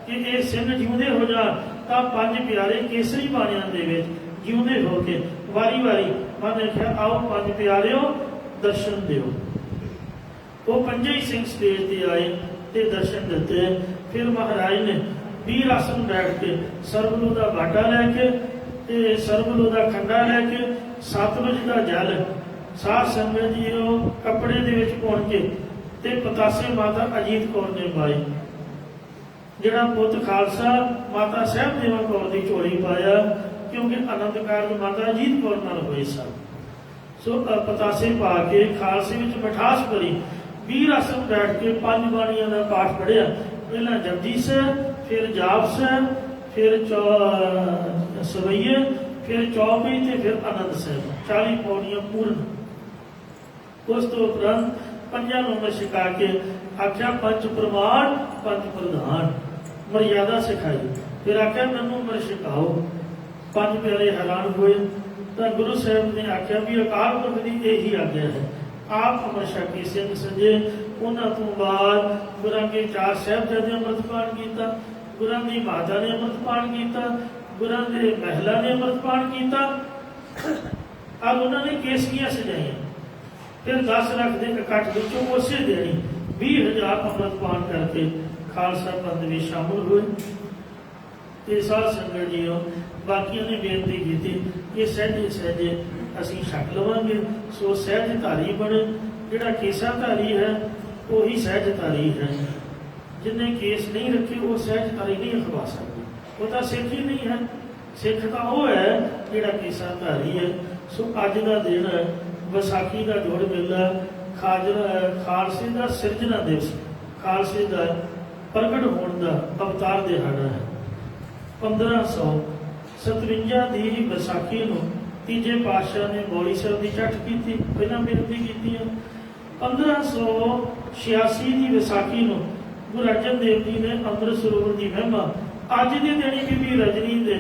ਕਿ ਇਹ ਸਿੰਘ ਜਿਉਂਦੇ ਹੋ ਜਾ। ਤਾਂ 5 ਪਿਆਰੇ ਕੇਸਰੀ ਬਾਣੀਆਂ ਦੇ ਵਿੱਚ ਜਿਉਂਦੇ ਹੋ ਕੇ ਵਾਰੀ ਵਾਰੀ ਮਹਾਰਾਜ ਨੇ ਕਿਹਾ ਆਓ 5 ਪਿਆਰਿਓ ਦਰਸ਼ਨ ਦਿਓ। ਉਹ 5 ਹੀ ਸਿੰਘ ਸਟੇਜ ਤੇ ਆਏ ਤੇ ਦਰਸ਼ਨ ਦਿੱਤੇ। ਫਿਰ ਮਹਾਰਾਜ ਨੇ 20 ਆਸਨ ਬੈਠ ਕੇ ਸਰਬਲੂ ਦਾ ਬਾਟਾ ਲੈ ਕੇ ਤੇ ਸਰਬਲੂ ਦਾ ਖੰਡਾ ਲੈ ਕੇ ਸਤਲੁਜ ਦਾ ਜਲ ਸਾਧ ਸੰਗਤ ਜੀ ਉਹ ਕੱਪੜੇ ਦੇ ਵਿੱਚ ਪਾਉਣ ਕੇ ਤੇ ਪਤਾਸੇ ਮਾਤਾ ਅਜੀਤ ਕੌਰ ਨੇ ਪਾਈ। ਜਿਹੜਾ ਪੁੱਤ ਖਾਲਸਾ ਮਾਤਾ ਸਾਹਿਬ ਦੇਵਾ ਕੌਰ ਦੀ ਝੋਲੀ ਪਾਇਆ, ਕਿਉਂਕਿ ਆਨੰਦ ਕਾਰਜ ਮਾਤਾ ਅਜੀਤ ਕੌਰ ਨਾਲ ਹੋਏ ਸਨ। ਸੋ ਪਤਾਸੇ ਪਾ ਕੇ ਖਾਲਸੇ ਵਿੱਚ ਮਿਠਾਸ ਭਰੀ 20 ਆਸਨ ਬੈਠ ਕੇ 5 ਬਾਣੀਆਂ ਦਾ ਪਾਠ ਪੜ੍ਹਿਆ। ਪਹਿਲਾਂ ਜਪਜੀ ਸਾਹਿਬ, ਫਿਰ ਜਾਪ ਸਾਹਿਬ, ਫਿਰ ਸਵਈਏ, ਫਿਰ ਚੌਪਈ ਤੇ ਫਿਰ ਆਨੰਦ ਸਾਹਿਬ, 40 ਪੌੜੀਆਂ ਪੂਰਨ। ਉਸ ਤੋਂ ਉਪਰੰਤ 5 ਨੂੰ ਛਕਾ ਕੇ ਆਖਿਆ 5 ਪ੍ਰਮਾਣ 5 ਪ੍ਰਧਾਨ, ਮਰਿਆਦਾ ਸਿਖਾਈ। ਫਿਰ ਆਖਿਆ ਮੈਨੂੰ ਅੰਮ੍ਰਿਤ ਛਕਾਓ। 5 ਪਿਆਰੇ ਹੈਰਾਨ ਹੋਏ ਤਾਂ ਗੁਰੂ ਸਾਹਿਬ ਨੇ ਆਖਿਆ ਵੀ ਅਕਾਲ ਪੁਰਖ ਦੀ ਇਹੀ ਆਗਿਆ ਹੈ, ਆਪ ਅੰਮ੍ਰਿਤ ਛਕੇ ਸਿੰਘ ਸਜੇ। ਉਹਨਾਂ ਤੋਂ ਬਾਅਦ ਗੁਰਾਂ ਦੇ 4 ਸਾਹਿਬਜ਼ਾਦੇ ਅੰਮ੍ਰਿਤਪਾਨ ਕੀਤਾ, ਗੁਰਾਂ ਦੀ ਮਾਤਾ ਨੇ ਅੰਮ੍ਰਿਤਪਾਨ ਕੀਤਾ, ਗੁਰਾਂ ਦੇ ਮਹਿਲਾ ਨੇ ਅੰਮ੍ਰਿਤਪਾਨ ਕੀਤਾ। ਆਹ ਉਹਨਾਂ ਨੇ ਕੇਸਰੀਆਂ ਸਜਾਈਆਂ। ਫਿਰ 10 ਲੱਖ ਦੇ ਇਕੱਠ ਵਿੱਚੋਂ ਉਸੇ ਦਿਨ 20,000 ਅੰਮ੍ਰਿਤਪਾਨ ਕਰਕੇ ਖਾਲਸਾ ਪੰਥ ਵਿੱਚ ਸ਼ਾਮਲ ਹੋਏ। ਤੇ ਸਾਧ ਸੰਗਤ ਜੀਓ ਬਾਕੀਆਂ ਨੇ ਬੇਨਤੀ ਕੀਤੀ ਕਿ ਸਹਿਜੇ ਸਹਿਜੇ ਅਸੀਂ ਛਕ ਲਵਾਂਗੇ। ਸੋ ਸਹਿਜ ਧਾਰੀ ਬਣੇ। ਜਿਹੜਾ ਕੇਸਾਂ ਧਾਰੀ ਹੈ ਉਹੀ ਸਹਿਜ ਧਾਰੀ ਹੈ। ਜਿਹਨੇ ਕੇਸ ਨਹੀਂ ਰੱਖੇ ਉਹ ਸਹਿਜ ਧਾਰੀ ਨਹੀਂ ਅਖਵਾ ਸਕਦੇ, ਉਹ ਤਾਂ ਸਿੱਖ ਹੀ ਨਹੀਂ ਹੈ। ਸਿੱਖ ਤਾਂ ਉਹ ਹੈ ਜਿਹੜਾ ਕੇਸਾਂ ਧਾਰੀ ਹੈ। ਸੋ ਅੱਜ ਦਾ ਦਿਨ ਹੈ ਵਿਸਾਖੀ ਦਾ ਜੋੜ ਮੇਲਾ, ਖਾਲਸੇ ਦਾ ਸਿਰਜਣਾ ਦਿਵਸ, ਖਾਲਸੇ ਦਾ ਪ੍ਰਗਟ ਹੋਣ ਦਾ ਅਵਤਾਰ ਦਿਹਾੜਾ ਹੈ। 1557 ਦੀ ਵਿਸਾਖੀ ਨੂੰ ਤੀਜੇ ਪਾਤਸ਼ਾਹ ਨੇ ਬੋਲੀ ਸਾਹਿਬ ਦੀ ਚੱਠ ਕੀਤੀ, ਪਹਿਲਾਂ ਬੇਨਤੀ ਕੀਤੀ ਹੈ। 1586 ਦੀ ਵਿਸਾਖੀ ਨੂੰ ਗੁਰੂ ਅਰਜਨ ਦੇਵ ਜੀ ਨੇ ਅੰਮ੍ਰਿਤ ਸਰੋਵਰ ਦੀ ਮਹਿਮਾ ਅੱਜ ਦੇ ਦਿਨ ਬੀਬੀ ਰਜਨੀ ਦੇ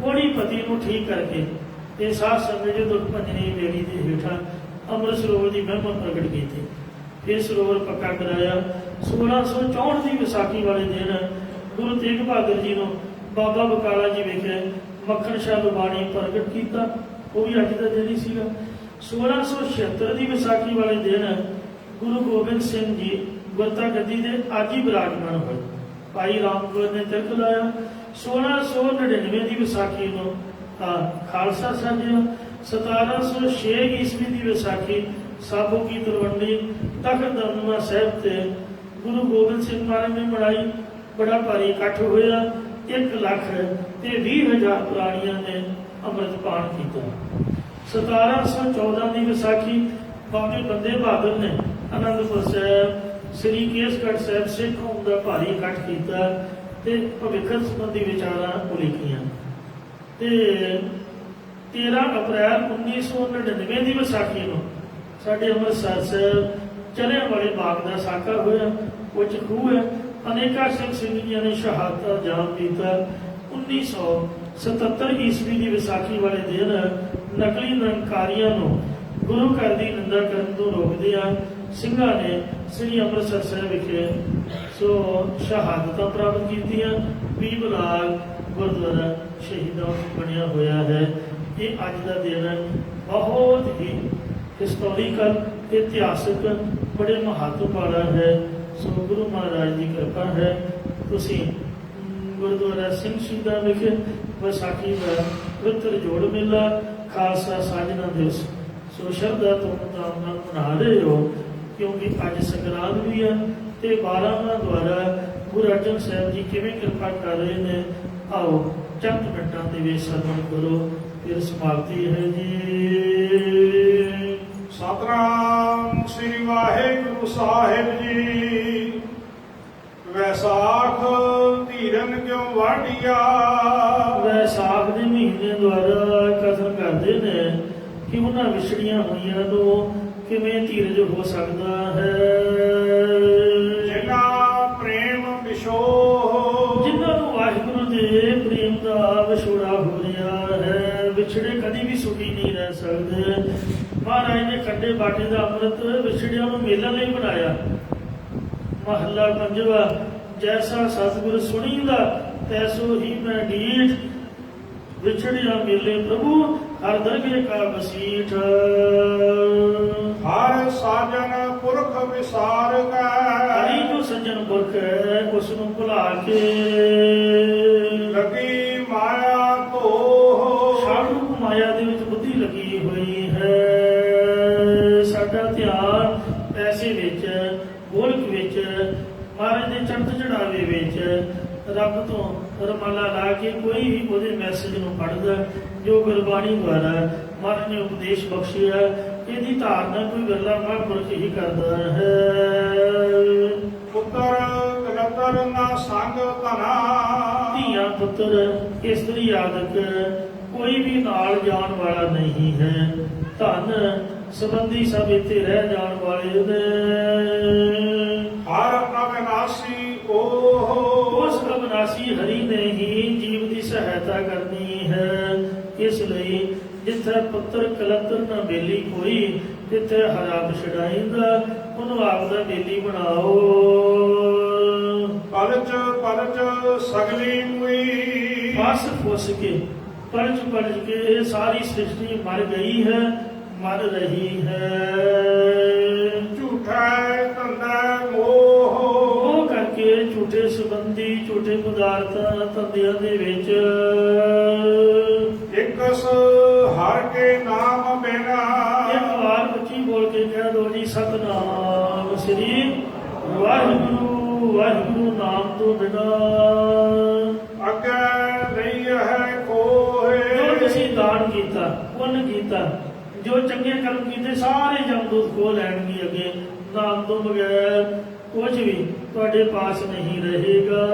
ਕੋੜੀ ਪਤੀ ਨੂੰ ਠੀਕ ਕਰਕੇ ਤੇ ਸਾਧ ਸੰਗਤ ਜੀ ਦੁੱਖ ਭੰਜਨੀ ਬੇੜੀ ਦੇ ਹੇਠਾਂ ਅੰਮ੍ਰਿਤ ਸਰੋਵਰ ਦੀ ਮਹਿਮਾ ਪ੍ਰਗਟ ਕੀਤੀ। ਫਿਰ ਸਰੋਵਰ ਪੱਕਾ ਕਰਾਇਆ। 1664 ਦੀ ਵਿਸਾਖੀ ਵਾਲੇ ਦਿਨ ਗੁਰੂ ਤੇਗ ਬਹਾਦਰ ਜੀ ਨੂੰ ਬਾਬਾ ਬਕਾਲਾ ਜੀ ਵਿਖੇ ਮੱਖਣ ਸ਼ਾਹ ਲੁਬਾਣੀ ਪ੍ਰਗਟ ਕੀਤਾ, ਉਹ ਵੀ ਅੱਜ ਦਾ ਦਿਨ ਹੀ ਸੀਗਾ। 1676 ਦੀ ਵਿਸਾਖੀ ਵਾਲੇ ਦਿਨ ਗੁਰੂ ਗੋਬਿੰਦ ਸਿੰਘ ਜੀ ਗੁਰਤਾ ਗੱਦੀ ਦੇ ਅੱਜ ਹੀ ਵਿਰਾਜਮਾਨ ਹੋਏ। ਭਾਈ ਰਾਮਗੋਬਿੰਦ ਨੇ ਤਿਲਕ ਲਾਇਆ। 1699 ਦੀ ਵਿਸਾਖੀ ਨੂੰ ਖਾਲਸਾ ਸਾਜਿਆ। 1706 ਈਸਵੀ ਦੀ ਵਿਸਾਖੀ ਸਾਬੋ ਕੀ ਤਲਵੰਡੀ ਤਖਤ ਦਮਦਮਾ ਸਾਹਿਬ ਤੇ ਗੁਰੂ ਗੋਬਿੰਦ ਸਿੰਘ ਮਹਾਰਾਜ ਨੇ ਬਣਾਈ। ਬੜਾ ਭਾਰੀ ਇਕੱਠ ਹੋਇਆ 1 ਲੱਖ ਤੇ 20,000 ਪ੍ਰਾਣੀਆਂ ਨੇ ਅੰਮ੍ਰਿਤਪਾਨ ਕੀਤਾ। 1714 ਦੀ ਵਿਸਾਖੀ ਬਾਬੇ ਬੰਦੇ ਬਹਾਦਰ ਨੇ ਅਨੰਦਪੁਰ ਸਾਹਿਬ ਸ੍ਰੀ ਕੇਸਗੜ੍ਹ ਸਾਹਿਬ ਸਿੱਖ ਕੌਮ ਦਾ ਭਾਰੀ ਇਕੱਠ ਕੀਤਾ ਤੇ ਭਵਿੱਖ ਸੰਬੰਧੀ ਵਿਚਾਰਾਂ ਉਲੀਕੀਆਂ। ਤੇ 13 ਅਪ੍ਰੈਲ 1999 ਦੀ ਵਿਸਾਖੀ ਨੂੰ ਸਾਡੇ ਅੰਮ੍ਰਿਤਸਰ ਸਾਹਿਬ ਚਲਿਆਂ ਵਾਲੇ ਬਾਗ ਦਾ ਸਾਕਾ ਹੋਇਆ। ਉੱਚ ਖੂਹ ਹੈ, ਅਨੇਕਾਂ ਸਿੰਘ ਸਿੰਘੀਆਂ ਨੇ ਸ਼ਹਾਦਤ ਅੰਜਾਮ ਦਿੱਤਾ। 1977 ਈਸਵੀ ਦੀ ਵਿਸਾਖੀ ਵਾਲੇ ਦਿਨ ਨਕਲੀ ਨਿਰੰਕਾਰੀਆਂ ਨੂੰ ਗੁਰੂ ਘਰ ਦੀ ਨਿੰਦਾ ਕਰਨ ਤੋਂ ਰੋਕਦਿਆਂ ਸਿੰਘਾਂ ਨੇ ਸ੍ਰੀ ਅੰਮ੍ਰਿਤਸਰ ਸਾਹਿਬ ਵਿਖੇ ਸ਼ਹਾਦਤਾਂ ਪ੍ਰਾਪਤ ਕੀਤੀਆਂ। ਬੀਬਲਾਲ ਗੁਰਦੁਆਰਾ ਸ਼ਹੀਦਾਂ ਬਣਿਆ ਹੋਇਆ ਹੈ। ਇਹ ਅੱਜ ਦਾ ਦਿਨ ਬਹੁਤ ਹੀ ਹਿਸਟੋਰੀਕਲ, ਇਤਿਹਾਸਕ, ਬੜੇ ਮਹੱਤਵ ਵਾਲਾ ਹੈ। ਸੋ ਗੁਰੂ ਮਹਾਰਾਜ ਦੀ ਕਿਰਪਾ ਹੈ। ਤੁਸੀਂ ਗੁਰਦੁਆਰਾ ਸਿੰਘ ਸ਼ਹੀਦਾਂ ਵਿਖੇ ਵਿਸਾਖੀ ਦਾ ਪਵਿੱਤਰ ਜੋੜ ਮੇਲਾ ਖਾਲਸਾ ਸਾਜਨਾ ਦਿਵਸ ਸੋ ਸ਼ਰਧਾ ਧੂਮਧਾਮ ਨਾਲ ਮਨਾ ਰਹੇ ਹੋ, ਕਿਉਂਕਿ ਅੱਜ ਸੰਗਰਾਂਦ ਵੀ ਹੈ ਤੇ 12ਵਾਂ ਦੁਆਰਾ ਗੁਰੂ ਅਰਜਨ ਸਾਹਿਬ ਜੀ ਕਿਵੇਂ ਕਿਰਪਾ ਕਰ ਰਹੇ ਨੇ। ਆਓ ਚੰਦ ਮਿੰਟਾਂ ਦੇ ਵਿੱਚ ਸਰਵਣ ਕਰੋ, ਫਿਰ ਸਮਾਪਤੀ ਹੈ ਜੀ। ਸਤਿਨਾਮ ਸ੍ਰੀ ਵਾਹਿਗੁਰੂ ਸਾਹਿਬ ਜੀ। ਵੈਸਾਖ ਧੀਰਨ ਕਿਉਂ ਵਾਢੀਆ। ਵੈਸਾਖ ਦੇ ਮਹੀਨੇ ਦੁਆਰਾ ਕਥਨ ਕਰਦੇ ਨੇ ਕਿ ਉਹਨਾਂ ਵਿਛੜੀਆਂ ਹੋਈਆਂ ਨੂੰ ਕਿਵੇਂ ਧੀਰਜ ਹੋ ਸਕਦਾ ਹੈ। ਜਿਨ੍ਹਾਂ ਪ੍ਰੇਮ ਵਿਛੋਹ, ਜਿਨ੍ਹਾਂ ਨੂੰ ਵਾਹਿਗੁਰੂ ਦੇ ਪ੍ਰੇਮ ਦਾ ਵਿਛੋੜਾ ਹੋ ਰਿਹਾ ਹੈ। ਵਿਛੜੇ ਕਦੀ ਵੀ ਸੁਖੀ ਨਹੀਂ ਰਹਿ ਸਕਦੇ। ਮਹਾਰਾਜ ਨੇ ਖੰਡੇ ਬਾਟੇ ਦਾ ਅੰਮ੍ਰਿਤ ਵਿਛੜਿਆਂ ਨੂੰ ਮੇਲਣ ਲਈ ਬਣਾਇਆ। ਮਹੱਲਾ ਪੰਜਵਾ। ਜੈਸਾ ਸਤਿਗੁਰ ਸੁਣੀਂਦਾ ਤੈਸੋ ਹੀ ਮੈਂ ਡੀਠ। ਵਿਛੜਿਆ ਮੇਲੇ ਪ੍ਰਭੂ ਹਰ ਦਰਗੇ ਕਾ ਬਸੀਠ। ਹਰ ਸਾਜਨ ਪੁਰਖ ਵਿਸਾਰ ਹਰੀ ਕੈ। ਜੋ ਸੱਜਣ ਪੁਰਖ ਹੈ ਉਸ ਨੂੰ ਭੁਲਾ ਕੇ ਲੱਗੀ ਮਾਇਆ ਧੋਹ। ਸਾਧੂ ਮਾਇਆ ਦੇ ਵਿੱਚ ਬੁੱਧੀ ਲੱਗੀ ਹੋਈ ਹੈ। ਸਾਡਾ ਧਿਆਨ ਪੈਸੇ ਵਿੱਚ, ਗੋਲਕ ਵਿੱਚ, ਮਹਾਰਾਜ ਦੇ ਚੜ੍ਹਤ ਚੜਾਵੇ ਵਿੱਚ, ਰੱਬ ਤੋਂ ਰਮਾਲਾ ਲਾ ਕੇ ਕੋਈ ਵੀ ਉਹਦੇ ਮੈਸੇਜ ਨੂੰ ਪੜ੍ਹਦਾ ਜੋ ਗੁਰਬਾਣੀ ਦੁਆਰਾ ਮਹਾਰਾਜ ਨੇ ਉਪਦੇਸ਼ ਬਖਸ਼ਿਆ। ਇਹਦੀ ਧਾਰਨਾ ਕੋਈ ਵਿਰਲਾ ਮਹਾਂਪੁਰਖ ਹੀ ਕਰਦਾ ਹੈ। ਪੁੱਤਰ ਕਲਤਰ ਨਾ ਸੰਗ ਧਨਾ। ਧੀਆਂ ਪੁੱਤਰ ਇਸਤਰੀ ਆਦਿਕ ਕੋਈ ਵੀ ਨਾਲ ਜਾਣ ਵਾਲਾ ਨਹੀਂ ਹੈ। ਧਨ ਸੰਬੰਧੀ ਸਭ ਇੱਥੇ ਰਹਿ ਜਾਣ ਵਾਲੇ ਨੇ। ਹਰ ਅਵਿਨਾਸੀ ਓਹ। ਉਸ ਅਵਿਨਾਸੀ ਹਰੀ ਨੇ ਹੀ ਜੀਵ ਦੀ ਸਹਾਇਤਾ ਕਰਨੀ ਹੈ। ਇਸ ਲਈ ਜਿੱਥੇ ਪੁੱਤਰ ਕਲਤਰ ਨਾ ਬੇਲੀ ਕੋਈ, ਜਿੱਥੇ ਹਰਾ ਵਿਛੜਾਈਂਦਾ ਉਹਨੂੰ ਆਪ ਦਾ ਬੇਲੀ ਬਣਾਓ। ਪਲਚ ਪਲਚ ਸਗਲੀ ਮੁਈ। ਫਸ ਫੁੱਸ ਕੇ, ਪਲਚ ਪਲਚ ਕੇ ਇਹ ਸਾਰੀ ਸ੍ਰਿਸ਼ਟੀ ਮਰ ਗਈ ਹੈ, ਮਰ ਰਹੀ ਹੈ। ਝੂਠਾ ਧੰਦਾ ਮੋਹ। ਉਹ ਕਰਕੇ ਝੂਠੇ ਸੰਬੰਧੀ, ਝੂਠੇ ਪਦਾਰਥਾਂ ਧੰਦਿਆਂ ਦੇ ਵਿੱਚ ਇਕਸ ਹਰ ਕੇ ਨਾਮ ਬਿਨਾ। ਇੱਕ ਵਾਰ ਉੱਚੀ ਬੋਲ ਕੇ ਕਹਿ ਦੋ ਜੀ ਸਤਿਨਾਮ ਸ੍ਰੀ ਵਾਹਿਗੁਰੂ। ਵਾਹਿਗੁਰੂ ਨਾਮ ਤੋਂ ਬਿਨਾਂ ਅੱਗੇ ਨਹੀਂ ਹੈ ਕੋਏ। ਜੋ ਤੁਸੀਂ ਦਾਨ ਕੀਤਾ, ਪੁੰਨ ਕੀਤਾ, ਜੋ ਚੰਗੇ ਕਰਮ ਕੀਤੇ ਸਾਰੇ ਜਮਦੂਤ ਖੋਹ ਲੈਣਗੇ ਅੱਗੇ। ਨਾਮ ਤੋਂ ਬਗੈਰ ਕੁਝ ਵੀ ਤੁਹਾਡੇ ਪਾਸ ਨਹੀਂ ਰਹੇਗਾ।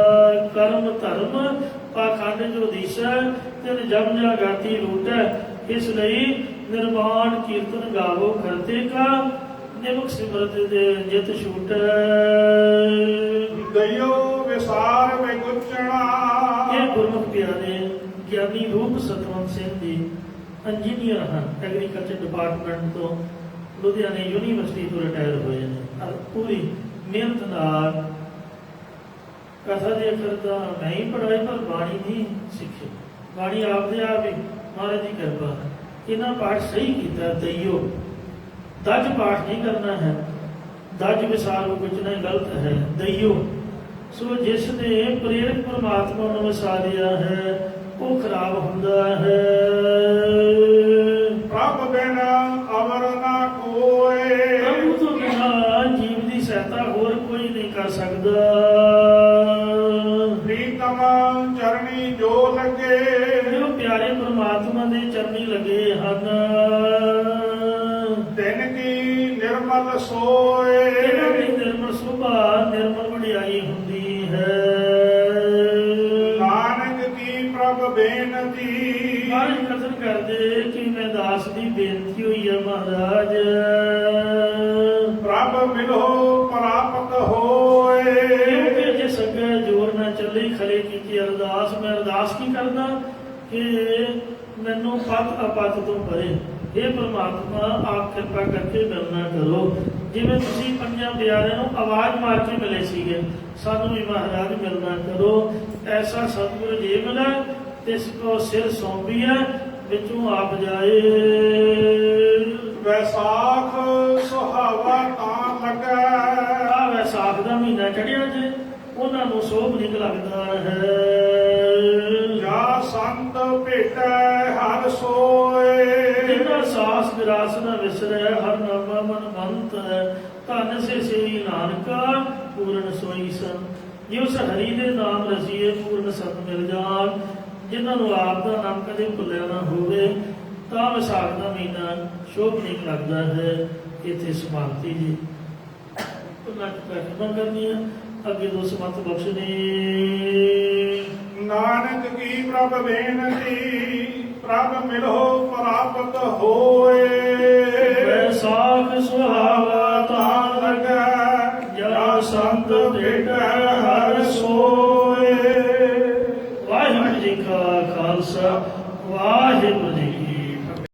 ਕਰਮ ਧਰਮ ਪਾਖੰਡ ਜੋ ਦੀਸੈ ਤਿਨ ਜਮ ਜਾਗਾਤੀ ਲੂਟੈ। ਇਸ ਲਈ ਨਿਰਵਾਣ ਕੀਰਤਨ ਗਾਵੋ ਕਰਤੇ ਕਾ, ਨਿਮਕ ਸਿਮਰਤ ਦੇ ਜਿਤ ਛੂਟੈ। ਦਇਓ ਵਿਸਾਰ ਵਿਗੁਚਣਾ। ਇਹ ਗੁਰਮੁਖ ਪਿਆਰੇ ਗਿਆਨੀ ਰੂਪ ਸਤਵੰਤ ਸਿੰਘ ਜੀ ਇੰਜੀਨੀਅਰ ਹਨ। ਐਗਰੀਕਲਚਰ ਡਿਪਾਰਟਮੈਂਟ ਤੋਂ ਲੁਧਿਆਣੇ ਯੂਨੀਵਰਸਿਟੀ ਤੋਂ ਰਿਟਾਇਰ ਹੋਏ ਨੇ। ਔਰ ਪੂਰੀ ਮਿਹਨਤ ਨਾਲ ਕਥਾ ਦੇ ਅਖਰ ਤਾਂ ਨਹੀਂ ਪੜ੍ਹਾਈ ਪਰ ਬਾਣੀ ਨਹੀਂ ਸਿੱਖੀ। ਬਾਣੀ ਆਪਦੇ ਆਪ ਹੀ ਮਹਾਰਾਜ ਦੀ ਕਿਰਪਾ। ਇਹਨਾਂ ਪਾਠ ਸਹੀ ਕੀਤਾ। ਦਈਓ ਦੱਜ ਪਾਠ ਨਹੀਂ ਕਰਨਾ ਹੈ। ਦੱਜ ਵਿਸਾਰ ਵਿਗੁਚਣਾ ਗਲਤ ਹੈ। ਦਈਓ ਸੋ ਜਿਸ ਨੇ ਪ੍ਰੇਰਕ ਪਰਮਾਤਮਾ ਨੂੰ ਵਿਸਾਰਿਆ ਹੈ ਉਹ ਖਰਾਬ ਹੁੰਦਾ ਹੈ। ਪ੍ਰਭ ਬਿਨ ਅਮਰ ਨਾ ਕੋਏ। ਪ੍ਰਭੂ ਤੋਂ ਬਿਨਾਂ ਜੀਵ ਦੀ ਸਹਾਇਤਾ ਹੋਰ ਕੋਈ ਨਹੀਂ ਕਰ ਸਕਦਾ। ਪ੍ਰੀਤਮ ਚਰਣੀ ਪਿਆਰੇ ਪਰਮਾਤਮਾ ਦੇ ਚਰਨੀ ਲੱਗੇ ਹਨ। ਤਿਨ ਕੀ ਨਿਰਮਲ ਸੋਏ ਇਹਨਾਂ ਦੀ ਨਿਰਮਲ ਸੁਭਾ ਨਿਰਮਲ ਵਡਿਆਈ ਹੁੰਦੀ ਹੈ। ਨਾਨਕ ਕੀ ਪ੍ਰਭ ਬੇਨਤੀ ਮਹਾਰਾਜ ਕਥਨ ਕਰਦੇ ਕਿ ਮੈਂ ਦਾਸ ਦੀ ਬੇਨਤੀ ਹੋਈ ਹੈ ਮਹਾਰਾਜ, ਪ੍ਰਭ ਮਿਲੋ ਪ੍ਰਾਪਤ ਹੋਏ। ਕਿਉਂਕਿ ਜੇ ਸੱਗੇ ਜੋਰ ਨਾ ਚੱਲੇ ਖਰੇ ਕੀਤੀ ਅਰਦਾਸ, ਮੈਂ ਅਰਦਾਸ ਕੀ ਕਰਦਾ ਕਿ ਮੈਨੂੰ ਪਤ ਅਪਤ ਤੋਂ ਪਰੇ ਇਹ ਪਰਮਾਤਮਾ ਆਪ ਕਿਰਪਾ ਕਰਕੇ ਮਿਲਣਾ ਕਰੋ। ਜਿਵੇਂ ਤੁਸੀਂ ਪੰਜਾਂ ਪਿਆਰਿਆਂ ਨੂੰ ਆਵਾਜ਼ ਮਾਰ ਕੇ ਮਿਲੇ ਸੀਗੇ, ਸਾਨੂੰ ਵੀ ਮਹਾਰਾਜ ਮਿਲਣਾ ਕਰੋ। ਐਸਾ ਸਤਿਗੁਰ ਜੇ ਮਿਲਾ ਤਿਸ ਕੋ ਸਿਰ ਸੌਂਪੀਐ ਵਿੱਚੋਂ ਆਪ ਜਾਏ। ਵੈਸਾਖ ਸੁਹਾਵਾ ਤਾਂ ਲੱਗਾ ਆ ਵੈਸਾਖ ਦਾ ਮਹੀਨਾ ਚੜਿਆ ਜੇ ਉਹਨਾਂ ਨੂੰ ਸੋਭ ਨਿਕ ਲੱਗਦਾ ਹੈ। ਜਾ ਸੰਤ ਭੇਟੈ ਹਰ ਸੋਏ ਜਿਨ੍ਹਾਂ ਸਾਸ ਵਿਰਾਸ ਨਾ ਵਿਸਰੈ ਹਰ ਨਾਮਾ ਮਨ ਮੰਤ ਹੈ। ਧਨ ਸੇ ਸੇਈ ਨਾਨਕਾ ਪੂਰਨ ਸੋਈ ਸਨ। ਜੇ ਉਸ ਹਰੀ ਦੇ ਨਾਮ ਰਸੀਏ ਪੂਰਨ ਸਤ ਮਿਲ ਜਾਣ, ਜਿਨ੍ਹਾਂ ਨੂੰ ਆਪ ਦਾ ਨਾਮ ਕਦੇ ਭੁੱਲਿਆ ਨਾ ਹੋਵੇ, ਤਾਂ ਵਿਸਾਖ ਦਾ ਮਹੀਨਾ ਸ਼ੋਭਨੀਕ ਲੱਗਦਾ ਹੈ। ਇੱਥੇ ਸਮਾਪਤੀ ਜੀ ਪ੍ਰਾਰਥਨਾ ਕਰਨੀ ਹੈ। ਅੱਗੇ ਦੋ ਸਮਤ ਬਖਸ਼ਣੇ। ਨਾਨਕ ਕੀ ਪ੍ਰਭ ਬੇਨਤੀ ਪ੍ਰਭ ਮਿਲੋ ਪ੍ਰਾਪਤ ਹੋਏ। ਵੈਸਾਖ ਸੁਹਾਵਾ ਤਾਂ ਤਾਂ ਲਗੈ ਜਾ ਸੰਤ ਭੇਟੈ